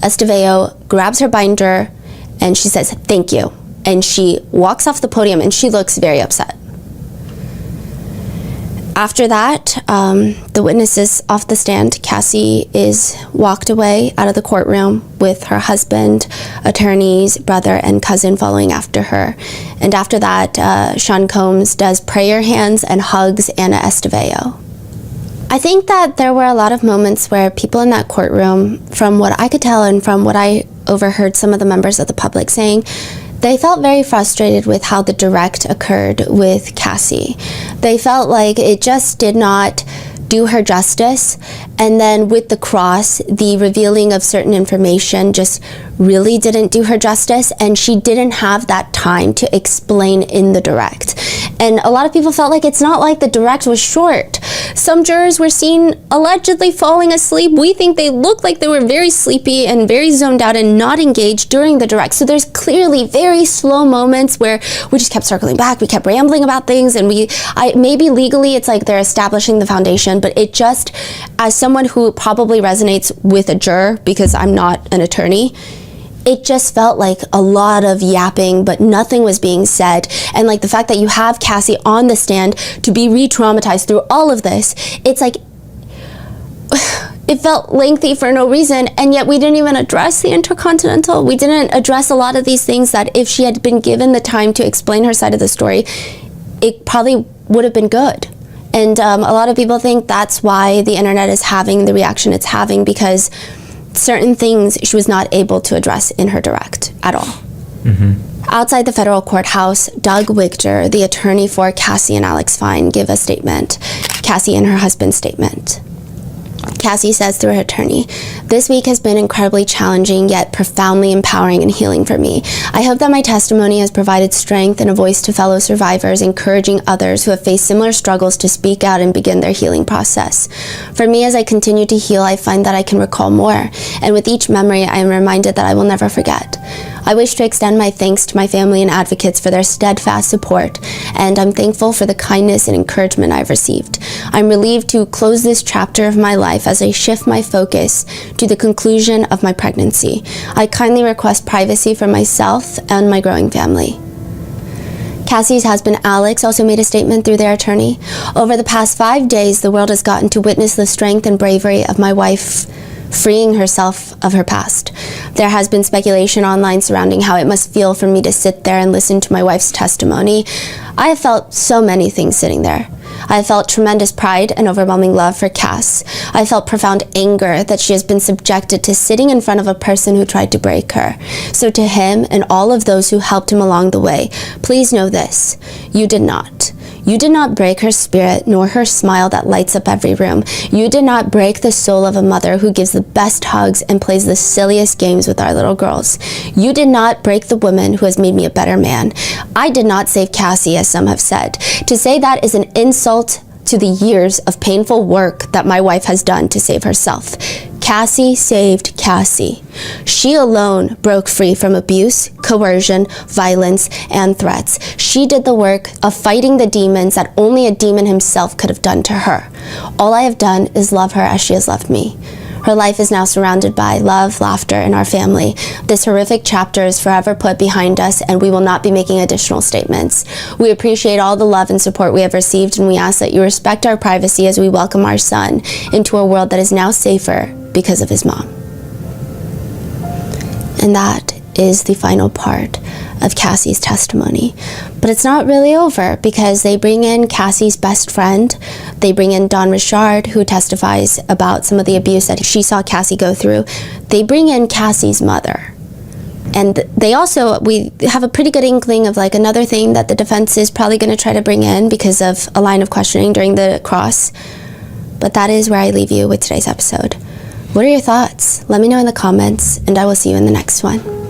Esteveo grabs her binder and she says, thank you. And she walks off the podium and she looks very upset. After that, the witness is off the stand. Cassie is walked away out of the courtroom with her husband, attorneys, brother, and cousin following after her. And after that, Sean Combs does prayer hands and hugs Anna Estevao. I think that there were a lot of moments where people in that courtroom, from what I could tell and from what I overheard some of the members of the public saying, they felt very frustrated with how the direct occurred with Cassie. They felt like it just did not do her justice. And then with the cross, the revealing of certain information just really didn't do her justice. And she didn't have that time to explain in the direct. And a lot of people felt like it's not like the direct was short. Some jurors were seen allegedly falling asleep. We think they looked like they were very sleepy and very zoned out and not engaged during the direct. So there's clearly very slow moments where we just kept circling back. We kept rambling about things, and maybe legally it's like they're establishing the foundation, but it just, as someone who probably resonates with a juror, because I'm not an attorney, it just felt like a lot of yapping, but nothing was being said. And like the fact that you have Cassie on the stand to be re-traumatized through all of this, it's like, it felt lengthy for no reason. And yet we didn't even address the Intercontinental. We didn't address a lot of these things that if she had been given the time to explain her side of the story, it probably would have been good. And a lot of people think that's why the internet is having the reaction it's having, because certain things she was not able to address in her direct at all. Outside the federal courthouse, Doug Wigter, the attorney for Cassie and Alex Fine, give a statement. Cassie and her husband's statement. Cassie says through her attorney, "This week has been incredibly challenging, yet profoundly empowering and healing for me. I hope that my testimony has provided strength and a voice to fellow survivors, encouraging others who have faced similar struggles to speak out and begin their healing process. For me, as I continue to heal, I find that I can recall more, and with each memory, I am reminded that I will never forget. I wish to extend my thanks to my family and advocates for their steadfast support, and I'm thankful for the kindness and encouragement I've received. I'm relieved to close this chapter of my life as I shift my focus to the conclusion of my pregnancy. I kindly request privacy for myself and my growing family." Cassie's husband, Alex, also made a statement through their attorney. "Over the past 5 days, the world has gotten to witness the strength and bravery of my wife freeing herself of her past. There has been speculation online surrounding how it must feel for me to sit there and listen to my wife's testimony. I have felt so many things sitting there. I have felt tremendous pride and overwhelming love for Cass. I felt profound anger that she has been subjected to sitting in front of a person who tried to break her. So to him and all of those who helped him along the way, please know this: you did not. You did not break her spirit, nor her smile that lights up every room. You did not break the soul of a mother who gives the best hugs and plays the silliest games with our little girls. You did not break the woman who has made me a better man. I did not save Cassie, as some have said. To say that is an insult to the years of painful work that my wife has done to save herself. Cassie saved Cassie. She alone broke free from abuse, coercion, violence, and threats. She did the work of fighting the demons that only a demon himself could have done to her. All I have done is love her as she has loved me. Her life is now surrounded by love, laughter, and our family. This horrific chapter is forever put behind us, and we will not be making additional statements. We appreciate all the love and support we have received, and we ask that you respect our privacy as we welcome our son into a world that is now safer because of his mom." And that is the final part of Cassie's testimony. But it's not really over, because they bring in Cassie's best friend. They bring in Don Richard, who testifies about some of the abuse that she saw Cassie go through. They bring in Cassie's mother. And they also, we have a pretty good inkling of like another thing that the defense is probably going to try to bring in because of a line of questioning during the cross. But that is where I leave you with today's episode. What are your thoughts? Let me know in the comments, and I will see you in the next one.